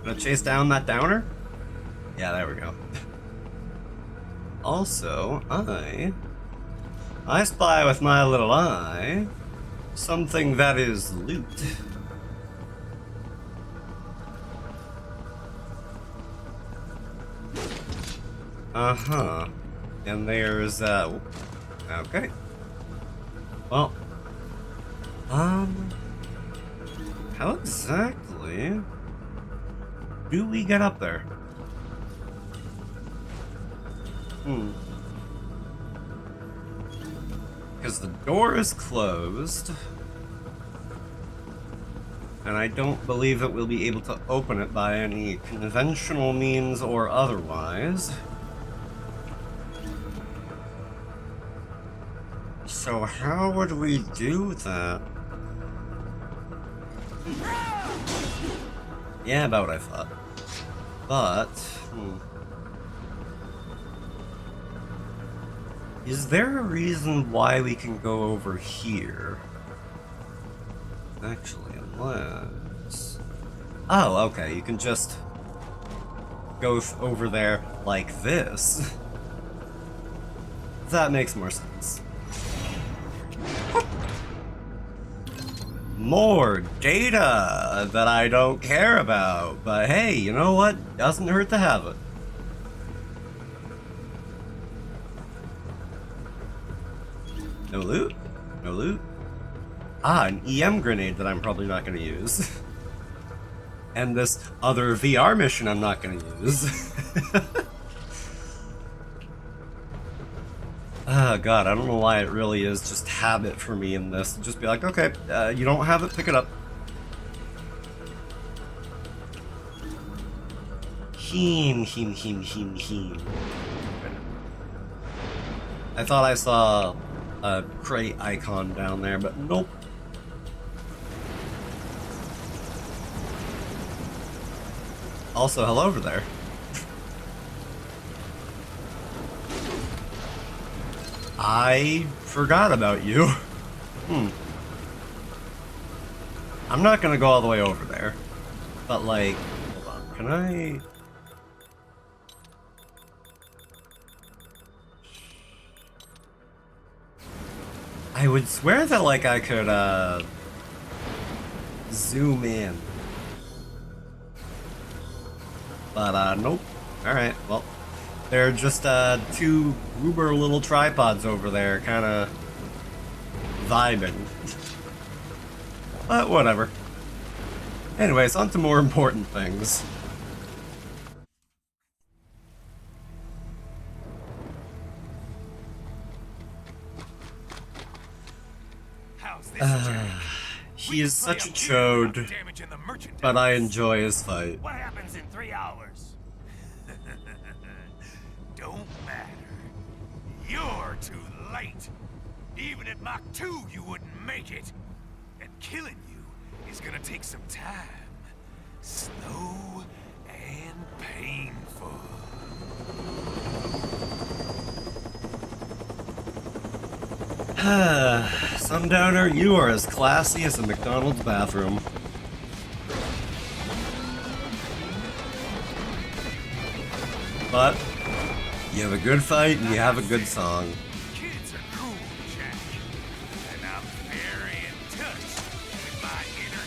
Gonna chase down that downer? Yeah, there we go. Also, I spy with my little eye something that is loot. Uh-huh. And there's, okay. Well, how exactly do we get up there? Because the door is closed, and I don't believe that we'll be able to open it by any conventional means or otherwise. So how would we do that? Yeah, about what I thought. But, is there a reason why we can go over here? Actually, unless... Oh, okay, you can just go over there like this. That makes more sense. More data that I don't care about, but hey, you know what? Doesn't hurt to have it. No loot? No loot? Ah, an EM grenade that I'm probably not going to use. And this other VR mission I'm not going to use. Oh god, I don't know why it really is just habit for me in this. Just be like, okay, you don't have it, pick it up. Heem. I thought I saw a crate icon down there, but nope. Also, hello over there. I forgot about you. I'm not gonna go all the way over there. But like, hold on, can I... I would swear that like I could zoom in. But nope. Alright, well. They're just two uber little tripods over there, kind of vibing. But whatever. Anyways, on to more important things. How's this, Jack? He is such a chode, Damaging the merchandise. but I enjoy his fight. What happens in 3 hours? Don't matter. You're too late. Even at Mach 2, you wouldn't make it. And killing you is gonna take some time. Slow and painful. Sundowner, you are as classy as a McDonald's bathroom. But you have a good fight and you have a good song. Kids are cool, Jack. And I'm very in touch with my inner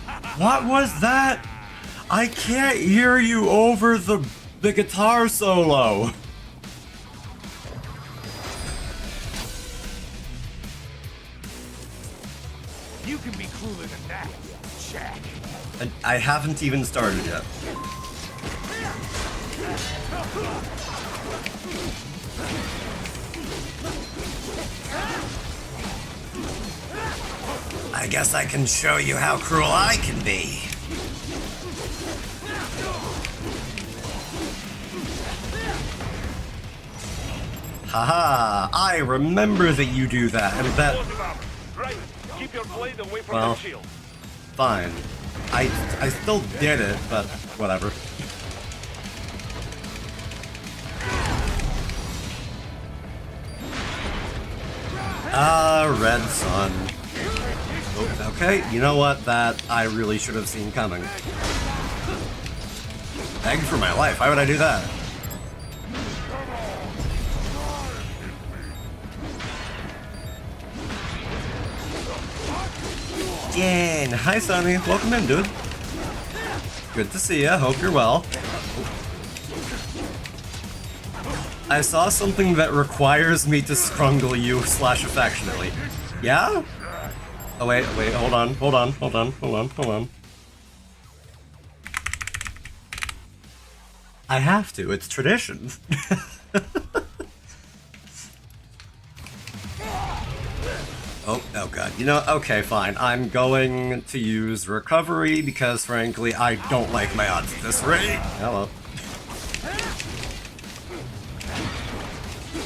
child. What was that? I can't hear you over the guitar solo. You can be cooler than that, Jack. And I haven't even started yet. I guess I can show you how cruel I can be. Haha, I remember that you do that, and that... Right. Keep your blade away from Well. the shield. Fine. I still did it, but whatever. Red Sun. Oh, okay, you know what? That I really should have seen coming. Begged for my life. Why would I do that? Jen! Hi, Sonny. Welcome in, dude. Good to see ya. Hope you're well. I saw something that requires me to strungle you / affectionately. Yeah? Oh, wait, hold on. I have to. It's tradition. Oh god. You know, okay, fine. I'm going to use recovery because, frankly, I don't like my odds at this rate. Hello.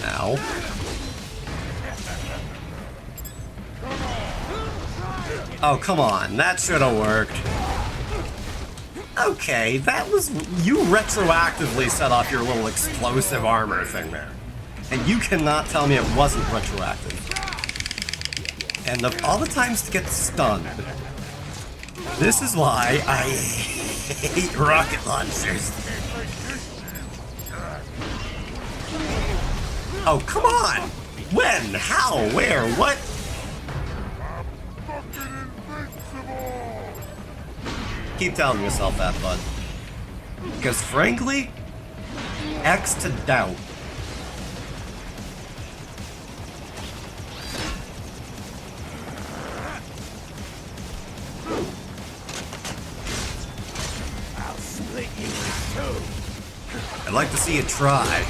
Ow. Oh, come on. That should have worked. Okay, that was... You retroactively set off your little explosive armor thing there. And you cannot tell me it wasn't retroactive. And of all the times to get stunned, this is why I hate rocket launchers. Oh, come on! When? How? Where? What? Keep telling yourself that, bud. Because frankly, X to doubt. I'd like to see you try.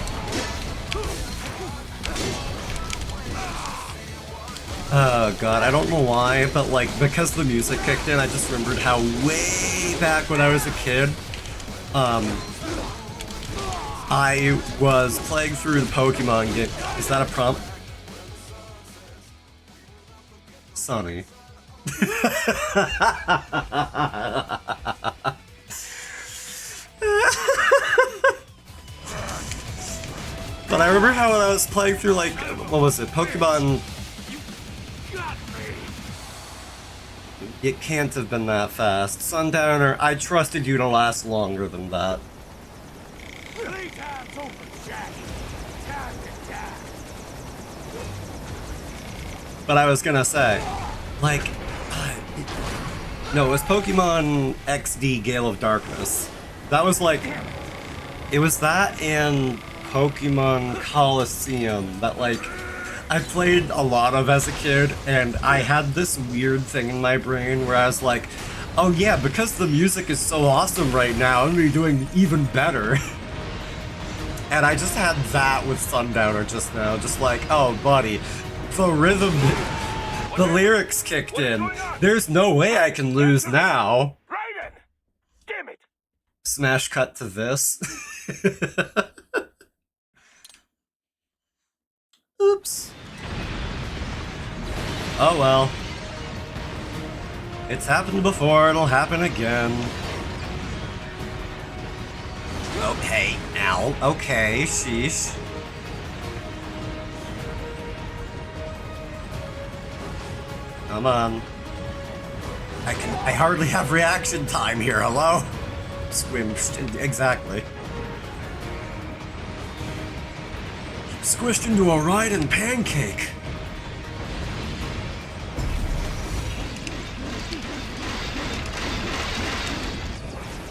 Oh god, I don't know why, but like, because the music kicked in, I just remembered how way back when I was a kid, I was playing through the Pokemon game. Is that a prompt? Sonny. But I remember how when I was playing through, like, what was it, Pokemon... It can't have been that fast. Sundowner, I trusted you to last longer than that. Playtime's over, Jack. Time to die. But I was gonna say, like... no, it was Pokemon XD Gale of Darkness. That was like... It was that and Pokemon Coliseum that, like, I played a lot of as a kid, and I had this weird thing in my brain where I was like, oh yeah, because the music is so awesome right now, I'm gonna be doing even better. And I just had that with Sundowner just now, just like, oh buddy, The rhythm, the lyrics kicked in. There's no way I can lose now. Raiden! Damn it! Smash cut to this. Oops. Oh well. It's happened before, it'll happen again. Okay, Ow. Okay, sheesh. Come on. I hardly have reaction time here, hello? Squished, exactly. Squished into a Raiden pancake.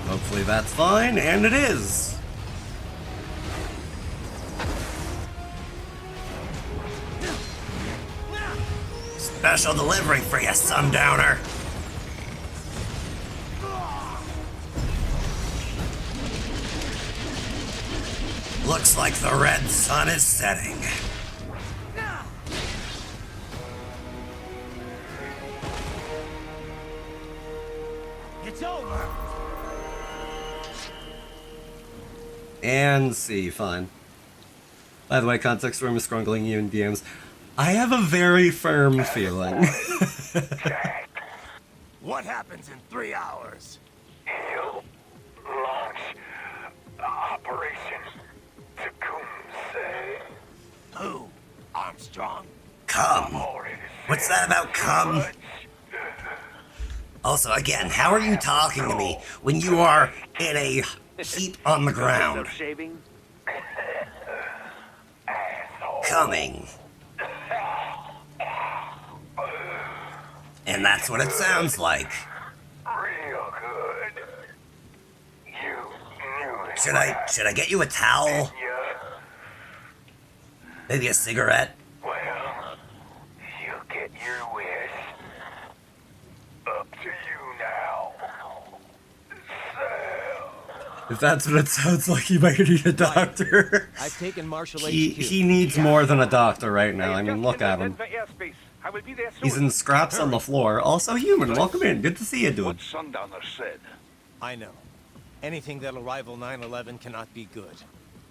Hopefully that's fine, and it is. special delivery for you, Sundowner. Looks like the red sun is setting. It's over. And C, fine. By the way, context room is scrungling you in DMs. I have a very firm feeling. What happens in 3 hours? He'll launch Operation Tecumseh. Who? Armstrong? Come. What's that about come? Also, again, how are you talking to me when you are in a heap on the ground? Shaving? Coming. And that's what it sounds like. Real good. You knew it. Should I get you a towel? Yeah. Maybe a cigarette? Well, you get your wish. Up to you now. Sam. If that's what it sounds like, you might need a doctor. I've taken Marshall HQ. He needs more than a doctor right now. I mean, look at him. I will be there soon. He's in scraps on the floor. Also human. Welcome in. Good to see you, dude. What Sundowner said. I know. Anything that'll rival 9/11 cannot be good.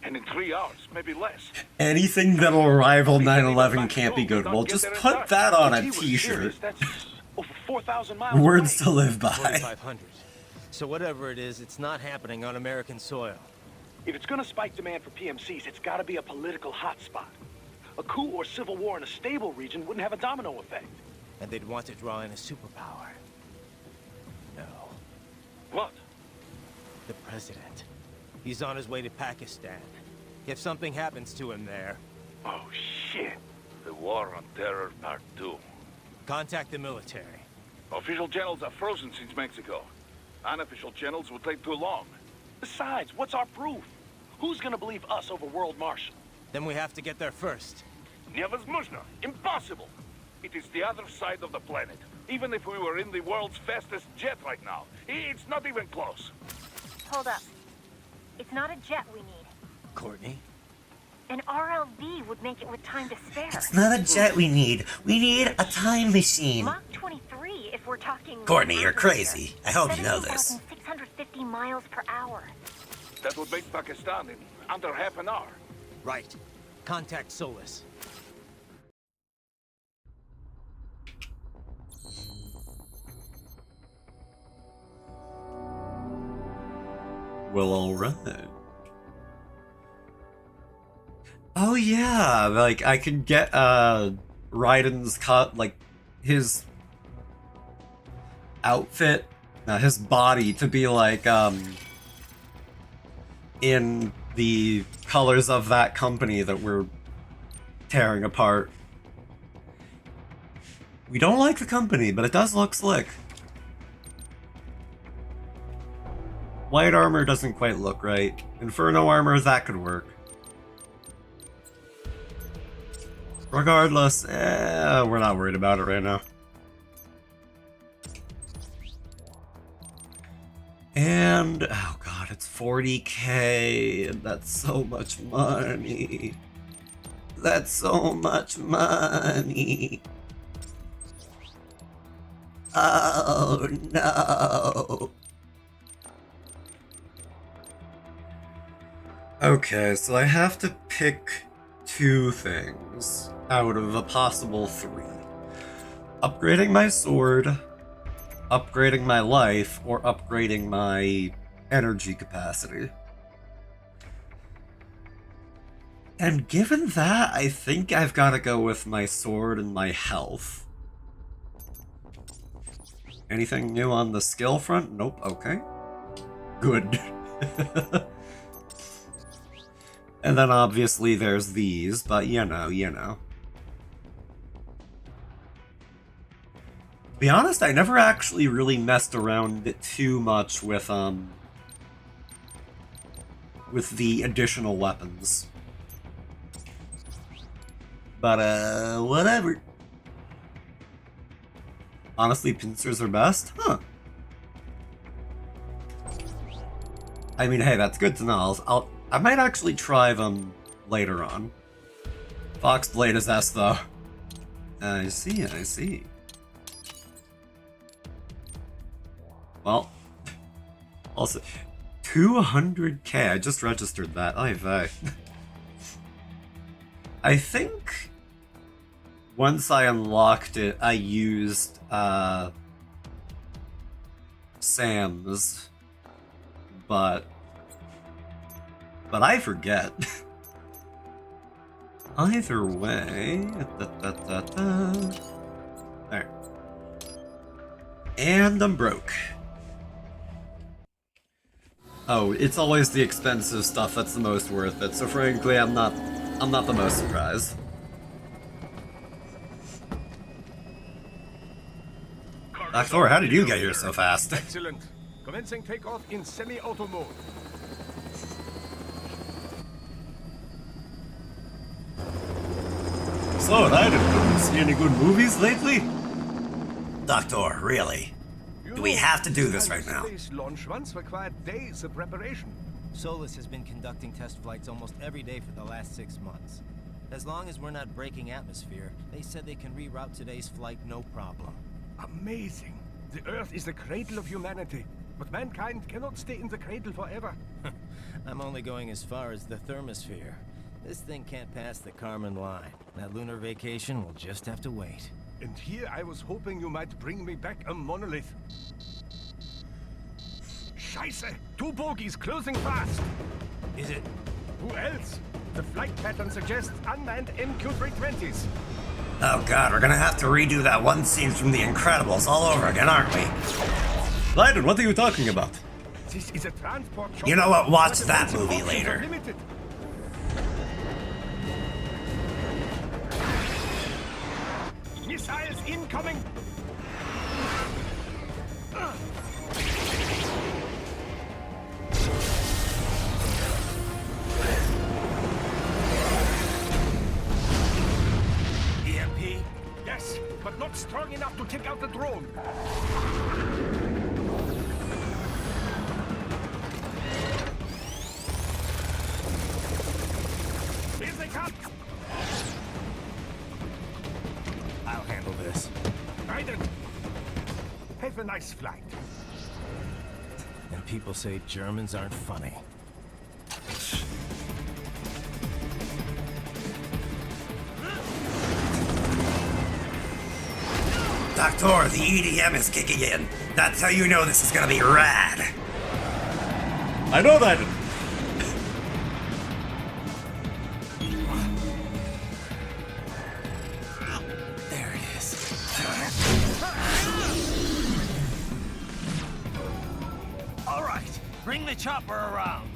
And in 3 hours, maybe less. Anything that'll rival 9/11 can't be good. Well, just put that on a t-shirt. That's over 4,000 miles Words away. to live by. 4,500. So whatever it is, it's not happening on American soil. If it's gonna spike demand for PMCs, it's gotta be a political hotspot. A coup or civil war in a stable region wouldn't have a domino effect. And they'd want to draw in a superpower. No. What? The president. He's on his way to Pakistan. If something happens to him there, Oh, shit. The War on Terror Part 2. contact the military. Official channels are frozen since Mexico. Unofficial channels will take too long. Besides, what's our proof? Who's gonna believe us over World Marshal? Then we have to get there first. Невозможно. Impossible. It is the other side of the planet. Even if we were in the world's fastest jet right now, it's not even close. Hold up. It's not a jet we need. Courtney? An RLV would make it with time to spare. It's not a jet we need. We need a time machine. Mach 23 if we're talking... Courtney, you're atmosphere. crazy. I hope you know this. 17,650 miles per hour. That would make Pakistan in under half an hour. Right. Contact Solus. Well, alright. Oh yeah, like I could get Raiden's cut, like his outfit, his body to be like in the colors of that company that we're tearing apart. We don't like the company, but it does look slick. White armor doesn't quite look right. Inferno armor, that could work. Regardless, we're not worried about it right now. And, oh god, it's 40k, and that's so much money. That's so much money. Oh no. Okay, so I have to pick 2 things out of a possible 3. Upgrading my sword, upgrading my life, or upgrading my energy capacity. And given that, I think I've got to go with my sword and my health. Anything new on the skill front? Nope, okay. Good. And then obviously there's these, but you know. To be honest, I never actually really messed around too much with the additional weapons. But, whatever. Honestly, pincers are best? Huh. I mean, hey, that's good to know. I might actually try them later on. Foxblade is S, though. I see. Well, also, 200k, I just registered that. Oy vey. I think once I unlocked it, I used Sam's, but I forget. Either way, there. And I'm broke. Oh, it's always the expensive stuff that's the most worth it. So frankly, I'm not the most surprised. Thor, how did you get here so fast? Excellent. Commencing takeoff in semi-auto mode. So, didn't see any good movies lately? Doctor, really? Do we have to do this right now? Space launch once required days of preparation. Solus has been conducting test flights almost every day for the last 6 months. As long as we're not breaking atmosphere, they said they can reroute today's flight no problem. Amazing. The Earth is the cradle of humanity, but mankind cannot stay in the cradle forever. I'm only going as far as the thermosphere. This thing can't pass the Kármán line. That lunar vacation will just have to wait. And here I was hoping you might bring me back a monolith. Scheiße! 2 bogies closing fast! Is it? Who else? The flight pattern suggests unmanned MQ-320s. Oh god, we're gonna have to redo that one scene from The Incredibles all over again, aren't we? Leiden, what are you talking about? This is a transport shuttle. You know what? Watch But that the movie options are later. limited. Missiles incoming! EMP? Yes, but not strong enough to take out the drone. Here they come! I'll handle this. Raiden! Have a nice flight. And people say Germans aren't funny. Doctor, the EDM is kicking in. That's how you know this is gonna be rad. I know that. There it is. All right, bring the chopper around.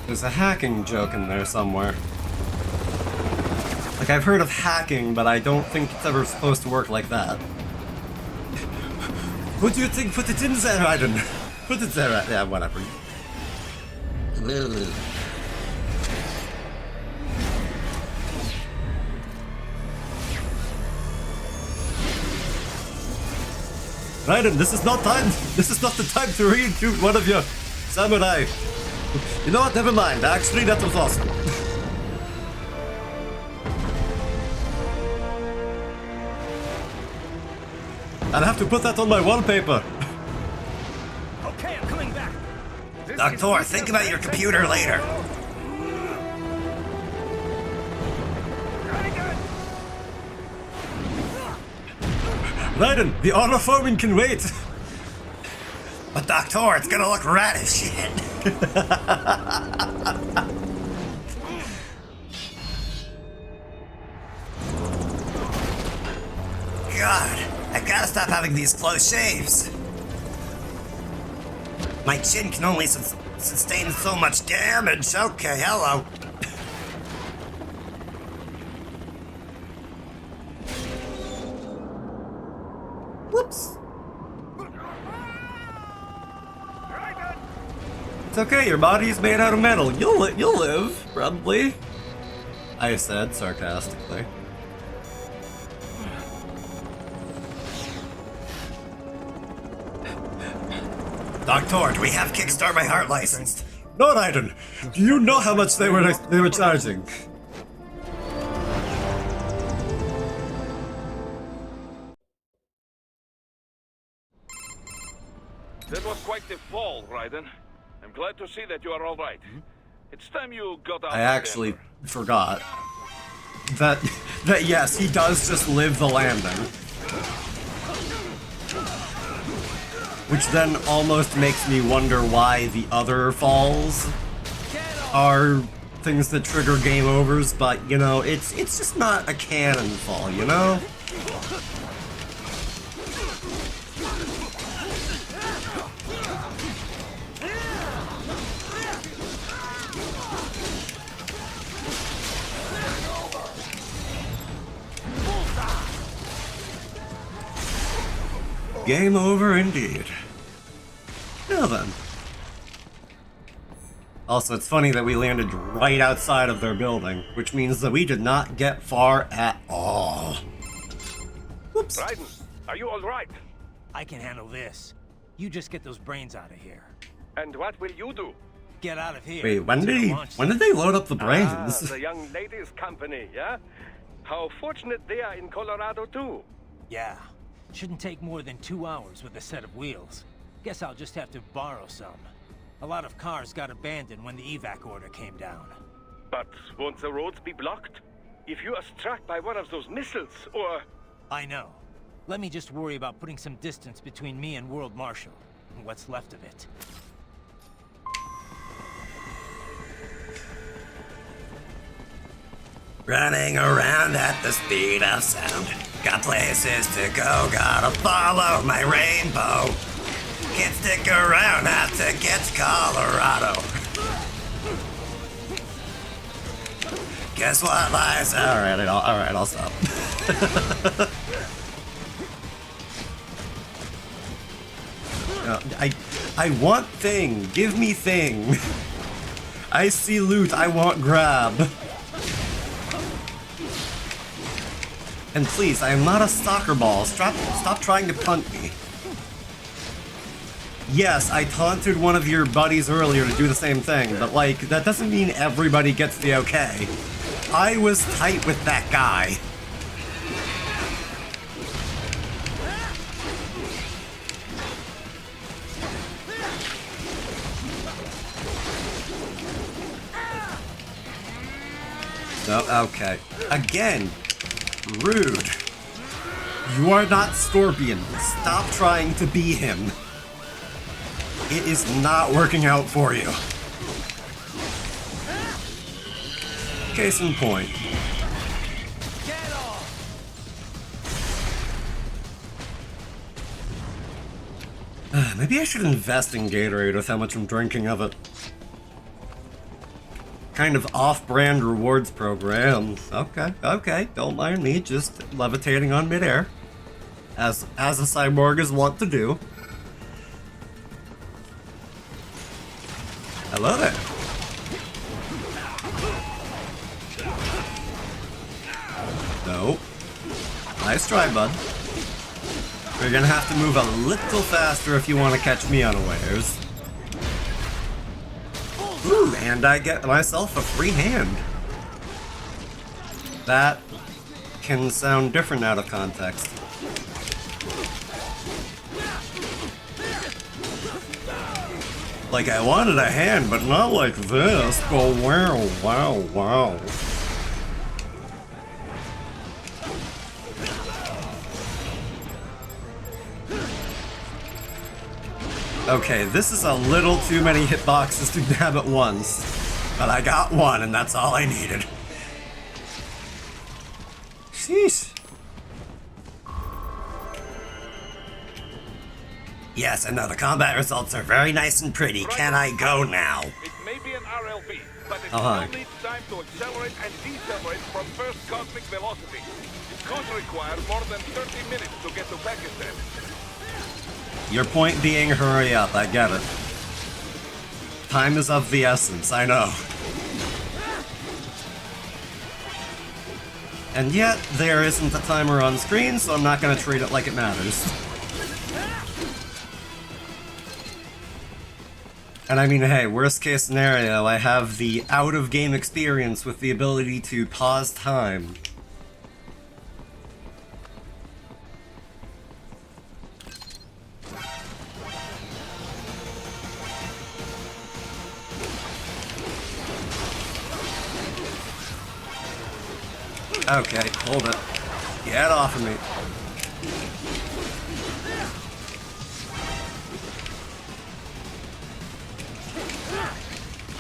There's a hacking joke in there somewhere. Like, I've heard of hacking, but I don't think it's ever supposed to work like that. What do you think? Put it in there, Raiden. Put it there. Yeah, whatever. Raiden, this is not time. This is not the time to re-recruit one of your samurai. You know what? Never mind. Actually, that was awesome. I'll have to put that on my wallpaper. Okay, I'm coming back. Doctor, think about your computer later. Raiden, the auto forming can wait. But Doctor, it's gonna look rad as shit. God, I gotta stop having these close shaves. My chin can only sustain so much damage. Okay, hello. Whoops. It's okay, your body's made out of metal. You'll live, probably. I said sarcastically. Doctor, do we have Kickstart My Heart licensed? No, Raiden. Do you know how much they were charging? That was quite the fall, Raiden. I'm glad to see that you are all right. It's time you got out I of actually Denver. forgot that yes, he does just live the landing. Which then almost makes me wonder why the other falls are things that trigger game overs, but you know, it's just not a canon fall, you know? Game over indeed. Now then. Also, it's funny that we landed right outside of their building, which means that we did not get far at all. Whoops. Raiden, are you all right? I can handle this. You just get those brains out of here. And what will you do? Get out of here. Wait, when To the did launch they load up the Ah, brains? the young ladies' company, yeah? How fortunate they are in Colorado, too. Yeah. Shouldn't take more than 2 hours with a set of wheels. Guess I'll just have to borrow some. A lot of cars got abandoned when the evac order came down. But won't the roads be blocked? If you are struck by one of those missiles, or... I know. Let me just worry about putting some distance between me and World Marshal, and what's left of it. Running around at the speed of sound. Got places to go, gotta follow my rainbow. Can't stick around, have to get to Colorado. Guess what lies up? Alright, I'll stop. I want thing. Give me thing. I see loot, I want grab. And please, I am not a soccer ball. Stop trying to punt me. Yes, I taunted one of your buddies earlier to do the same thing, but like, that doesn't mean everybody gets the okay. I was tight with that guy. No, okay. Again. Rude. You are not Scorpion. Stop trying to be him. It is not working out for you. Case in point. Maybe I should invest in Gatorade with how much I'm drinking of it. Kind of off-brand rewards program. Okay, don't mind me, just levitating on midair. As a cyborg is wont to do. Hello there. No. Nice try, bud. You're gonna have to move a little faster if you want to catch me unawares. Ooh, and I get myself a free hand. That can sound different out of context. Like, I wanted a hand, but not like this. Oh, wow, wow, wow. Okay, this is a little too many hitboxes to nab at once. But I got one, and that's all I needed. Sheesh. Yes, I know the combat results are very nice and pretty. Can I go now? It may be an RLV, but it Uh-huh. still needs time to accelerate and decelerate from first cosmic velocity. It could require more than 30 minutes to get to Pakistan. Your point being, hurry up, I get it. Time is of the essence, I know. And yet, there isn't a timer on screen, so I'm not gonna treat it like it matters. And I mean, hey, worst case scenario, I have the out-of-game experience with the ability to pause time. Okay, hold it. Get off of me.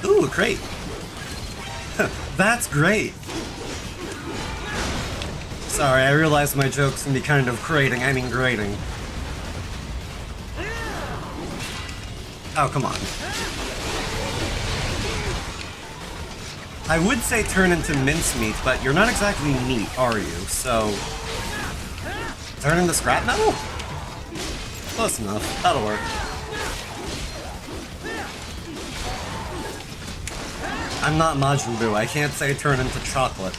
Ooh, a crate. That's great. Sorry, I realize my jokes can be kind of crating. I mean grating. Oh, come on. I would say turn into mincemeat, but you're not exactly meat, are you? So... turn into scrap metal? Close enough. That'll work. I'm not Majin Buu. I can't say turn into chocolate.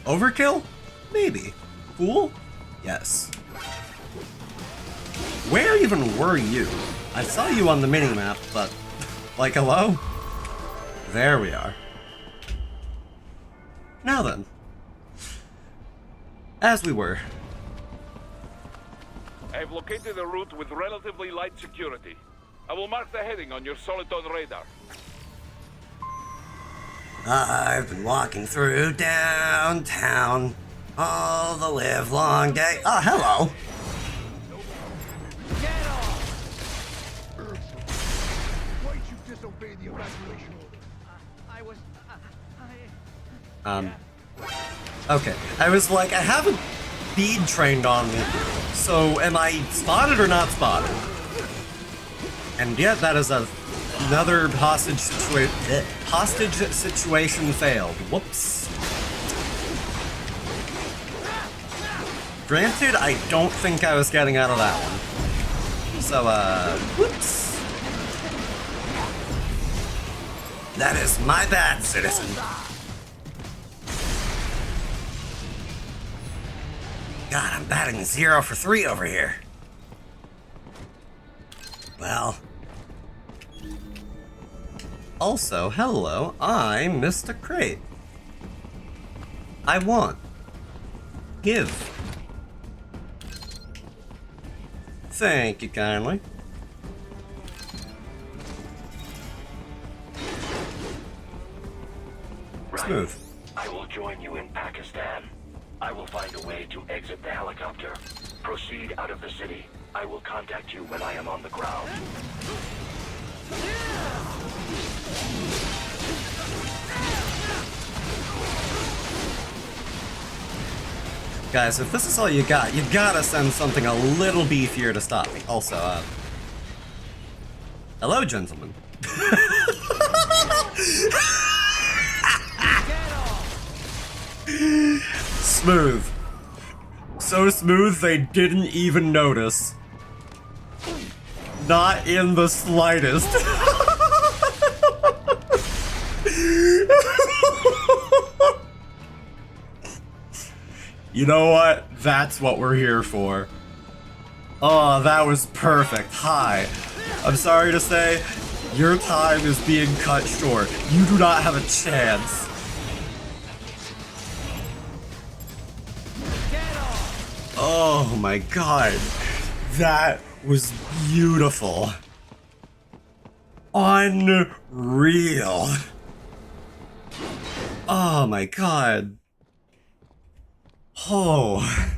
Overkill? Maybe. Cool? Yes. Where even were you? I saw you on the minimap, but... like, hello? There we are. Now then. As we were. I've located a route with relatively light security. I will mark the heading on your Soliton radar. I've been walking through downtown all the live long day. Oh, hello. Why'd you disobey the evacuation order? Okay. I was like, I haven't bead trained on me, so am I spotted or not spotted? And yet, that is another hostage situation failed. Whoops. Granted, I don't think I was getting out of that one. So, whoops. That is my bad, citizen. God, I'm batting 0 for 3 over here. Well. Also, hello, I'm Mr. Crate. I want. Give. Thank you kindly. Right. Smooth. I will join you in Pakistan. I will find a way to exit the helicopter. Proceed out of the city. I will contact you when I am on the ground. Guys, if this is all you got, you gotta send something a little beefier to stop me. Also, hello, gentlemen. Smooth. So smooth they didn't even notice. Not in the slightest. You know what? That's what we're here for. Oh, that was perfect. Hi. I'm sorry to say, your time is being cut short. You do not have a chance. Oh my god. That was beautiful. Unreal. Oh my god. Oh.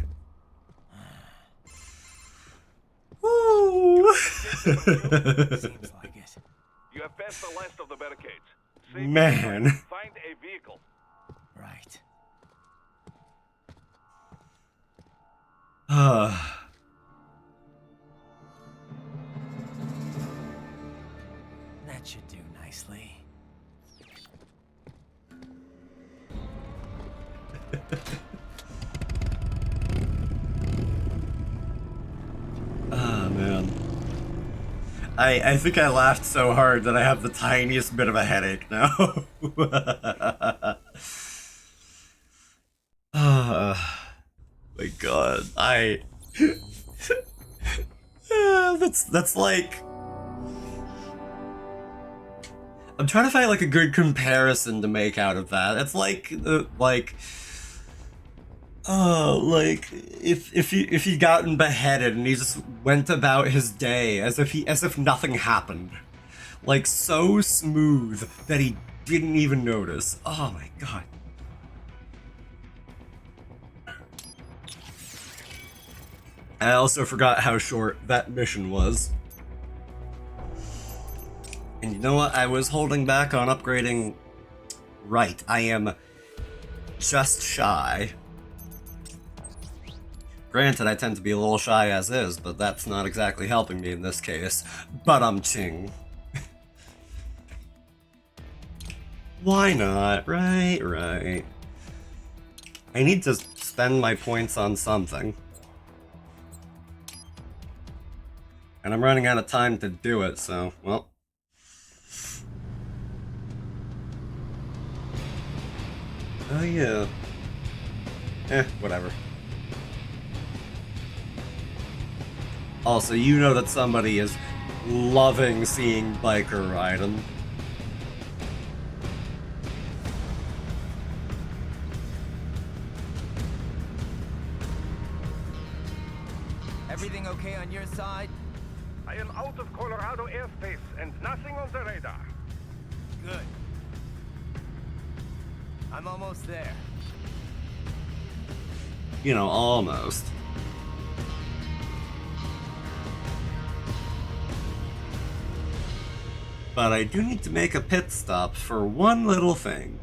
Woo. Seems like it. You have passed the last of the barricades. Save Man. your time. Find a vehicle. Right. That should do nicely. Oh man. I think I laughed so hard that I have the tiniest bit of a headache now. My god, that's like, I'm trying to find like a good comparison to make out of that. It's like if he'd gotten beheaded and he just went about his day as if nothing happened. Like so smooth that he didn't even notice. Oh my god. I also forgot how short that mission was. And you know what? I was holding back on upgrading. Right, I am just shy. Granted, I tend to be a little shy as is, but that's not exactly helping me in this case. But I'm ching. Why not? Right. I need to spend my points on something. And I'm running out of time to do it, so, well. Oh yeah. Whatever. Also, you know that somebody is loving seeing Biker Raiden. Everything okay on your side? I am out of Colorado airspace and nothing on the radar. Good. I'm almost there. You know, almost. But I do need to make a pit stop for one little thing.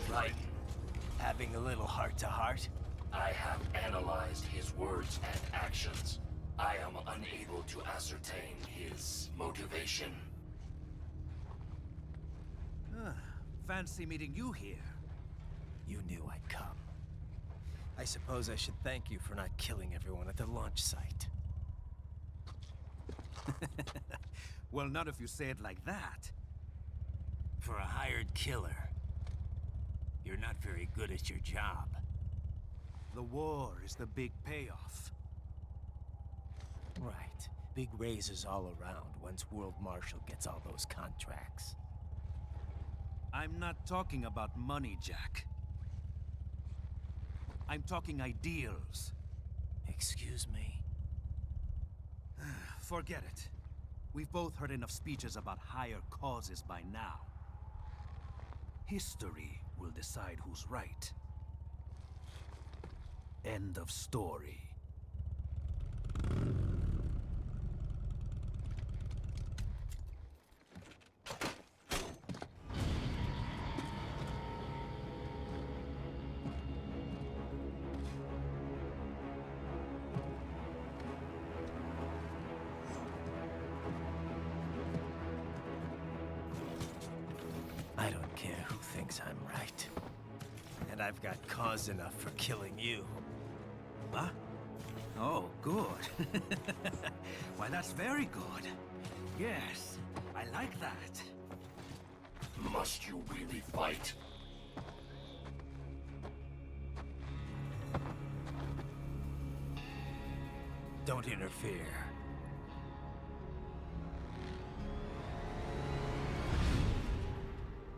Right. Having a little heart-to-heart? I have analyzed his words and actions. I am unable to ascertain his motivation. Fancy meeting you here. You knew I'd come. I suppose I should thank you for not killing everyone at the launch site. Well, not if you say it like that. For a hired killer, you're not very good at your job. The war is the big payoff. Right. Big raises all around once World Marshal gets all those contracts. I'm not talking about money, Jack. I'm talking ideals. Excuse me? Forget it. We've both heard enough speeches about higher causes by now. History will decide who's right. End of story. I Yes, I'm right. And I've got cause enough for killing you. Huh? Oh, good. Why, that's very good. Yes, I like that. Must you really fight? Don't interfere.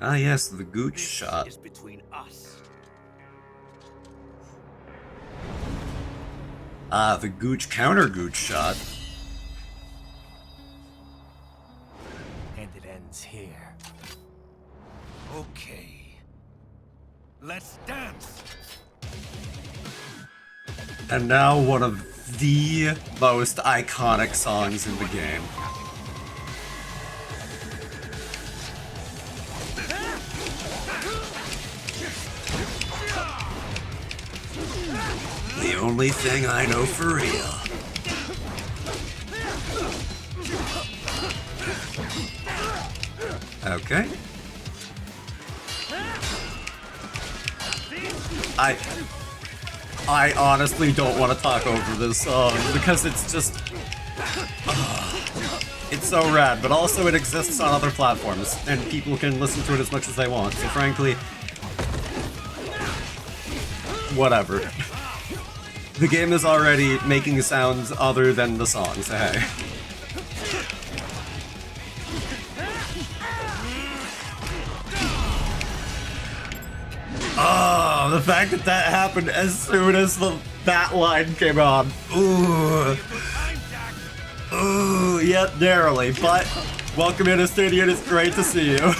Ah, yes, the gooch This shot. is between us. Ah, the gooch counter gooch shot. And it ends here. Okay. Let's dance. And now one of the most iconic songs in the game. The only thing I know for real. Okay. I honestly don't want to talk over this song because it's just it's so rad, but also it exists on other platforms and people can listen to it as much as they want. So frankly, whatever. The game is already making sounds other than the song, so hey. Oh, the fact that that happened as soon as that line came on. Ooh. Ooh, yep, narrowly. But welcome into Stadium, it's great to see you.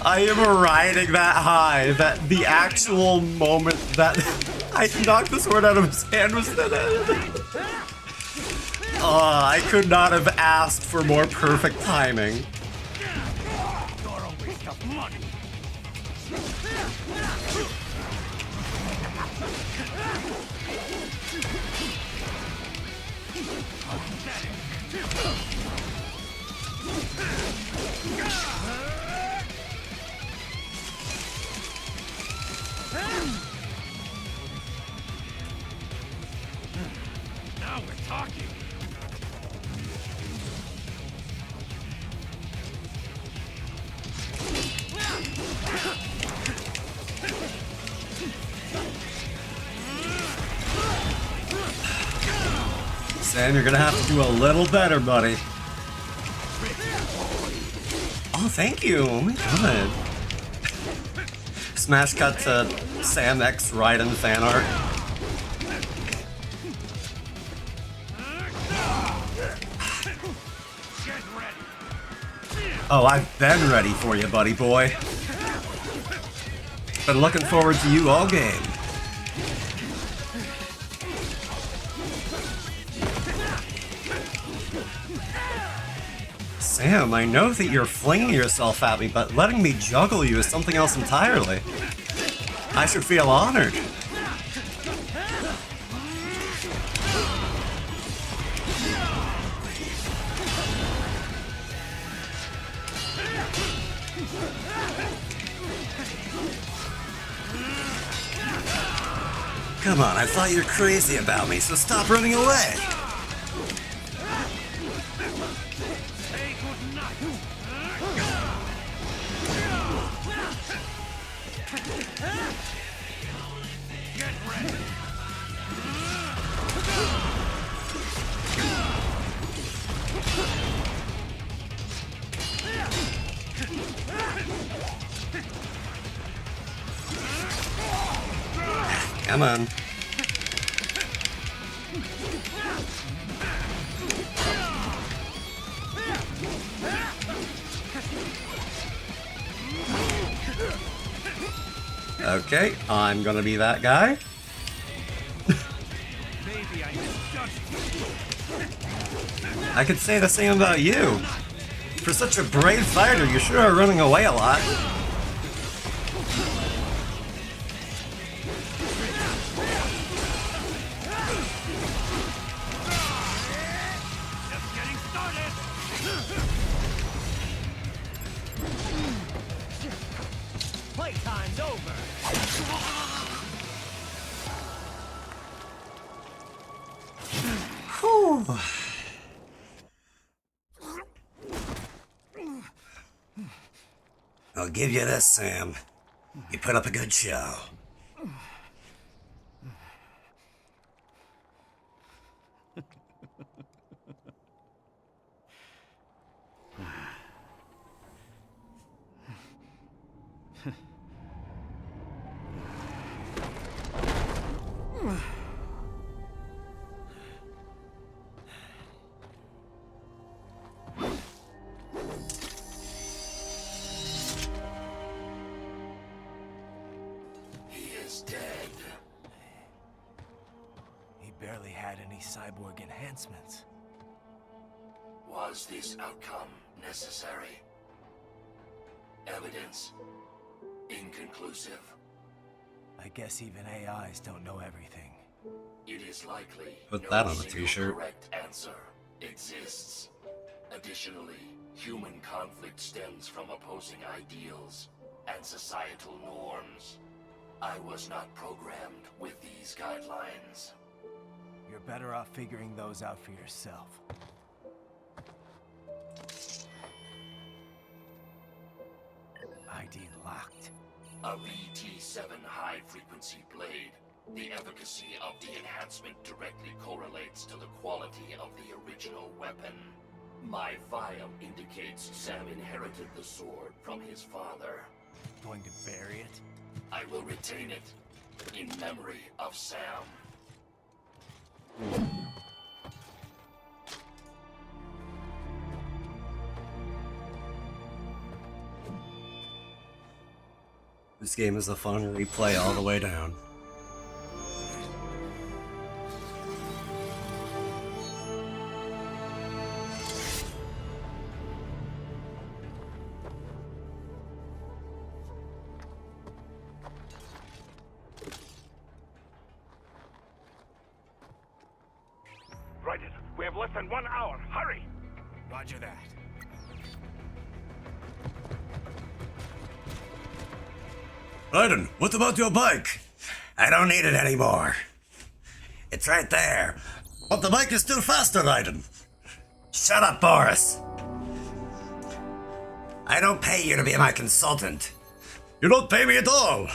I am riding that high, that the actual moment that I knocked the sword out of his hand was that. I could not have asked for more perfect timing. Now we're talking. Sam, you're gonna have to do a little better, buddy. Oh, thank you. Oh my god. Smash cut to Sam X Raiden fan art. Oh, I've been ready for you, buddy boy. Been looking forward to you all game. Sam, I know that you're flinging yourself at me, but letting me juggle you is something else entirely. I should feel honored. Come on, I thought you were crazy about me, so stop running away. Come on. Okay, I'm gonna be that guy. I could say the same about you. For such a brave fighter, you sure are running away a lot. is over. Whew. I'll give you this, Sam. You put up a good show. Barely had any cyborg enhancements. Was this outcome necessary? Evidence inconclusive. I guess even AIs don't know everything. It is likely Put no that on a single t-shirt. correct answer exists. Additionally, human conflict stems from opposing ideals and societal norms. I was not programmed with these guidelines. You're better off figuring those out for yourself. ID locked. A VT7 high-frequency blade. The efficacy of the enhancement directly correlates to the quality of the original weapon. My file indicates Sam inherited the sword from his father. Going to bury it? I will retain it in memory of Sam. This game is a fun replay all the way down. Raiden, we have less than 1 hour. Hurry! Roger that. Raiden, what about your bike? I don't need it anymore. It's right there. But the bike is still faster, Raiden. Shut up, Boris. I don't pay you to be my consultant. You don't pay me at all.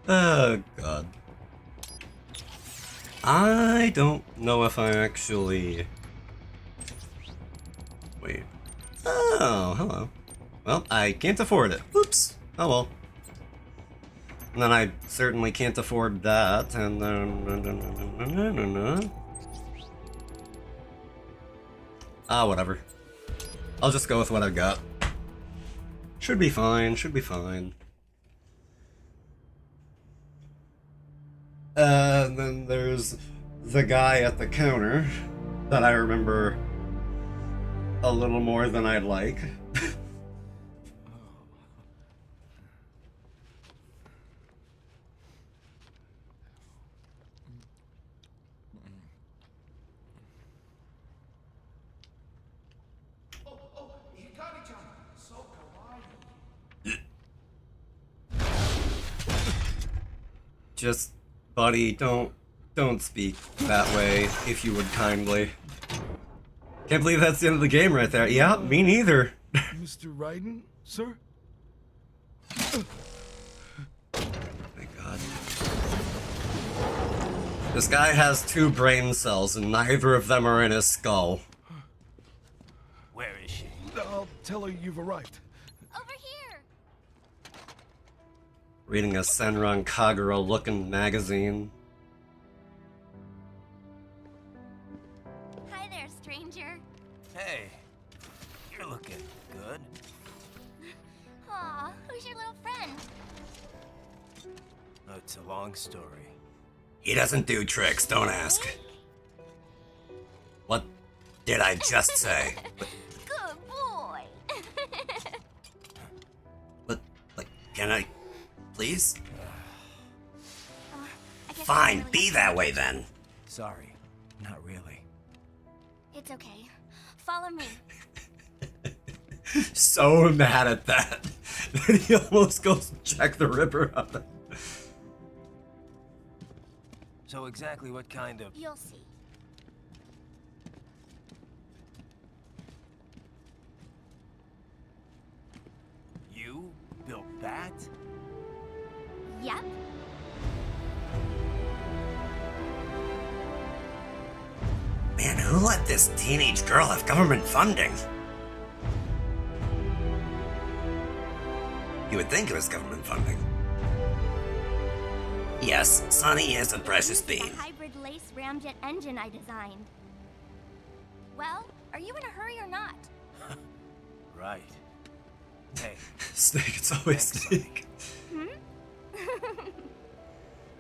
Oh, God. I don't know if I actually... Wait. Oh, hello. Well, I can't afford it. Whoops. Oh well. And then I certainly can't afford that, and then... Ah, whatever. I'll just go with what I've got. Should be fine, should be fine. And then there's the guy at the counter that I remember a little more than I'd like. Just, buddy, don't speak that way, if you would kindly. Can't believe that's the end of the game right there. Yeah, me neither. Mr. Raiden, sir? Thank God. This guy has 2 brain cells, and neither of them are in his skull. Where is she? I'll tell her you've arrived. Over here! Reading a Senran Kagura-looking magazine. Hi there, stranger. Hey, you're looking good. Aw, who's your little friend? Oh, it's a long story. He doesn't do tricks, don't ask. What did I just say? Good boy. But, like, can I... please? I guess I Fine, really be have that to- way then. Sorry, not really. It's okay. Follow me. So mad at that. That he almost goes Jack the Ripper on it. So exactly what kind of... You'll see. You built that? Yep. Man, who let this teenage girl have government funding? You would think it was government funding. Yes, Sonny is a precious This is bean. the hybrid lace ramjet engine I designed. Well, are you in a hurry or not? Right. Hey, Snake, it's always Thanks, Snake.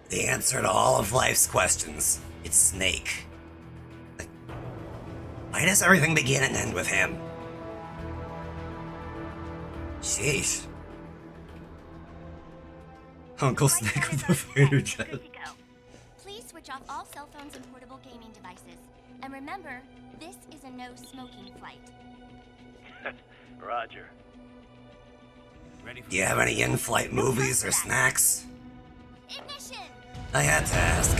The answer to all of life's questions. It's Snake. Why does everything begin and end with him? Sheesh. Uncle Snake with the fighter jet. Good to go. Please switch off all cell phones and portable gaming devices. And remember, this is a no-smoking flight. Roger. ready for... Do you have any in-flight movies or snacks? Ignition! I had to ask.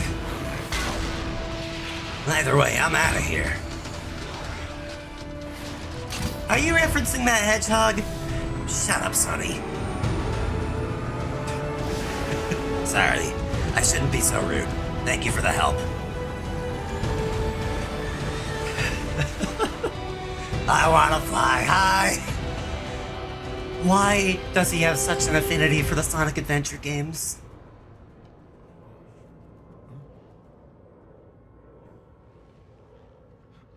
Either way, I'm out of here. Are you referencing that hedgehog? Shut up, Sonny. Sorry, I shouldn't be so rude. Thank you for the help. I wanna fly high. Why does he have such an affinity for the Sonic Adventure games?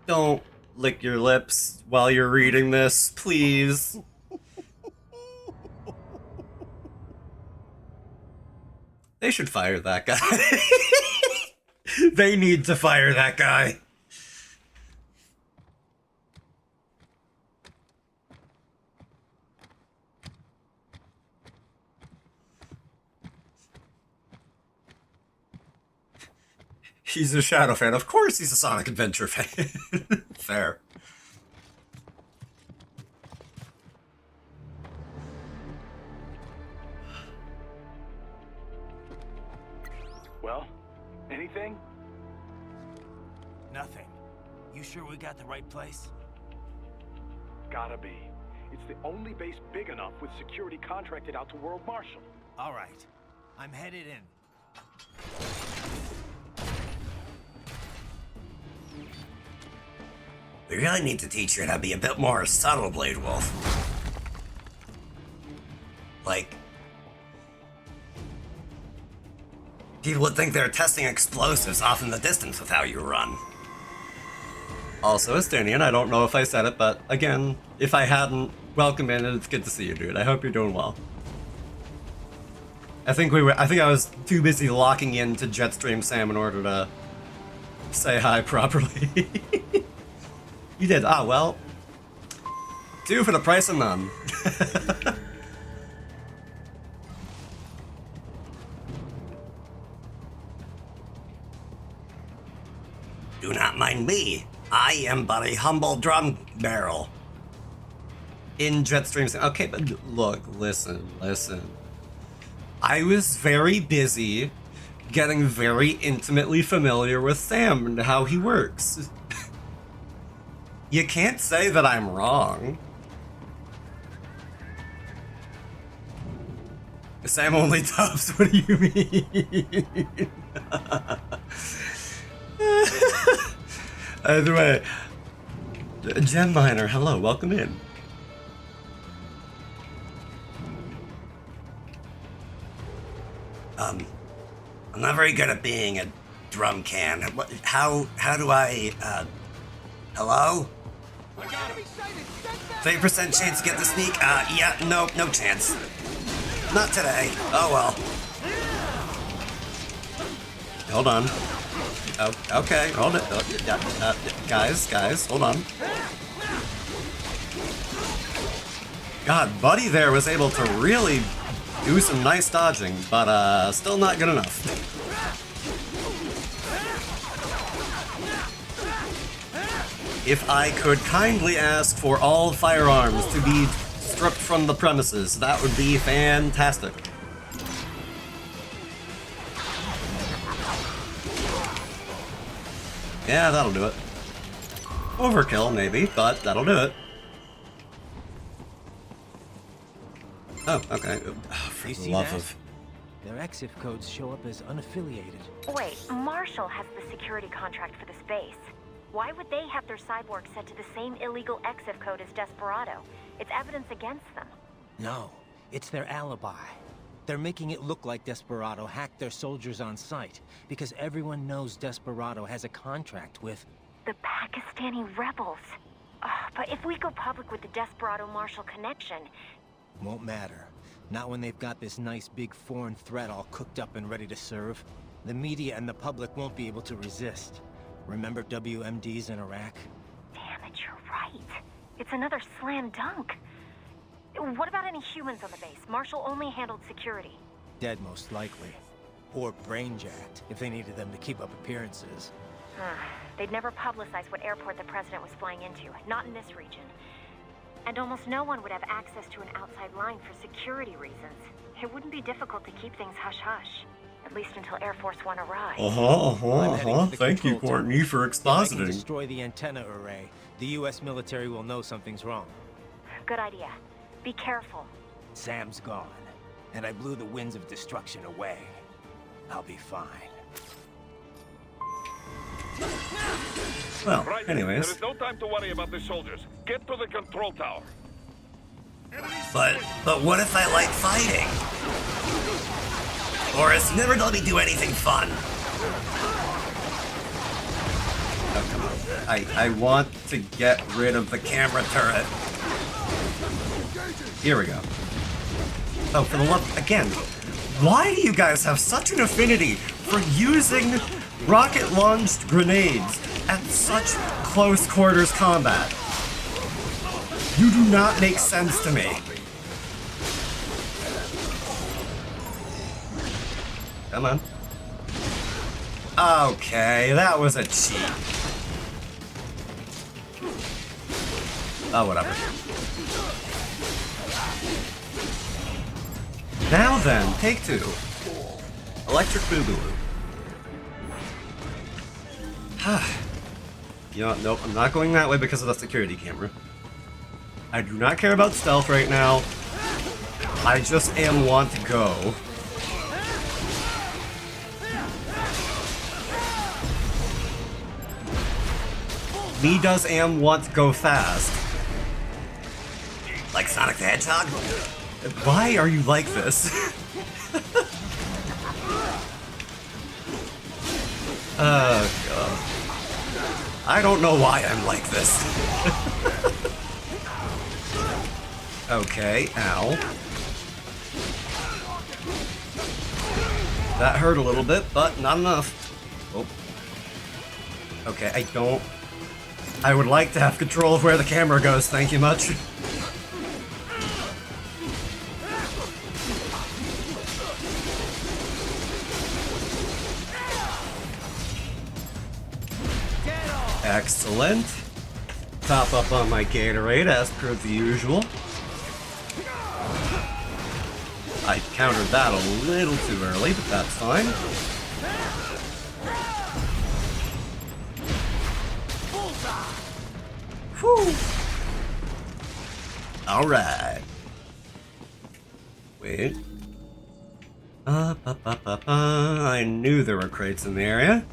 Don't lick your lips while you're reading this, please. They should fire that guy. They need to fire that guy. He's a Shadow fan. Of course he's a Sonic Adventure fan. Fair. Well, anything? Nothing. You sure we got the right place? Gotta be. It's the only base big enough with security contracted out to World Marshal. All right. I'm headed in. We really need to teach you how to be a bit more subtle, Blade Wolf. Like, people would think they're testing explosives off in the distance with how you run. Also, Estonian, I don't know if I said it, but again, if I hadn't, welcome in, and it's good to see you, dude. I hope you're doing well. I think I was too busy locking into Jetstream Sam in order to say hi properly. You did. Ah, well. 2 for the price of none. Do not mind me. I am but a humble drum barrel. In Jetstream Sam. Okay, but look, listen. I was very busy getting very intimately familiar with Sam and how he works. You can't say that I'm wrong. Sam only dubs, what do you mean? Either way, Gem Miner, hello, welcome in. I'm not very good at being a drum can. How do I, hello? 30% chance to get the sneak? Yeah, no chance. Not today. Oh well. Hold on. Oh, okay, hold it. Guys, hold on. God, Buddy there was able to really do some nice dodging, but still not good enough. if I could kindly ask for all firearms to be stripped from the premises, that would be fantastic. Yeah, that'll do it. Overkill, maybe, but that'll do it. Oh, okay. Oh, for You the see love that? of... Their EXIF codes show up as unaffiliated. Wait, Marshall has the security contract for this base. Why would they have their cyborg set to the same illegal EXIF code as Desperado? It's evidence against them. No, it's their alibi. They're making it look like Desperado hacked their soldiers on site, because everyone knows Desperado has a contract with... The Pakistani rebels. But if we go public with the Desperado-Marshall connection... Won't matter. Not when they've got this nice big foreign threat all cooked up and ready to serve. The media and the public won't be able to resist. Remember WMDs in Iraq? Damn it, you're right. It's another slam dunk. What about any humans on the base? Marshall only handled security. Dead, most likely. Or brain-jacked, if they needed them to keep up appearances. They'd never publicize what airport the president was flying into, not in this region. And almost no one would have access to an outside line for security reasons. It wouldn't be difficult to keep things hush-hush. At least until Air Force One arrives. Thank you, Courtney, for If I can expositing. destroy the antenna array, the US military will know something's wrong. Good idea. Be careful. Sam's gone, and I blew the winds of destruction away. I'll be fine. Well, Right. anyways. There is no time to worry about the soldiers. Get to the control tower. But what if I like fighting? Or it's never let me do anything fun. Oh, come on. I want to get rid of the camera turret. Here we go. Oh, for the love... Again, why do you guys have such an affinity for using rocket-launched grenades at such close quarters combat? You do not make sense to me. Come on. Okay, that was a cheat. Oh, whatever. Now then, take two. Electric Boogaloo. You know what? Nope, I'm not going that way because of the security camera. I do not care about stealth right now. I just want to go. Me does want to go fast. Like Sonic the Hedgehog? Why are you like this? Oh, God. I don't know why I'm like this. Okay, ow. That hurt a little bit, but not enough. Oh. Okay, I would like to have control of where the camera goes, thank you much. Excellent. Top up on my Gatorade as per the usual. I countered that a little too early, but that's fine. Whew. Alright. Wait. I knew there were crates in the area.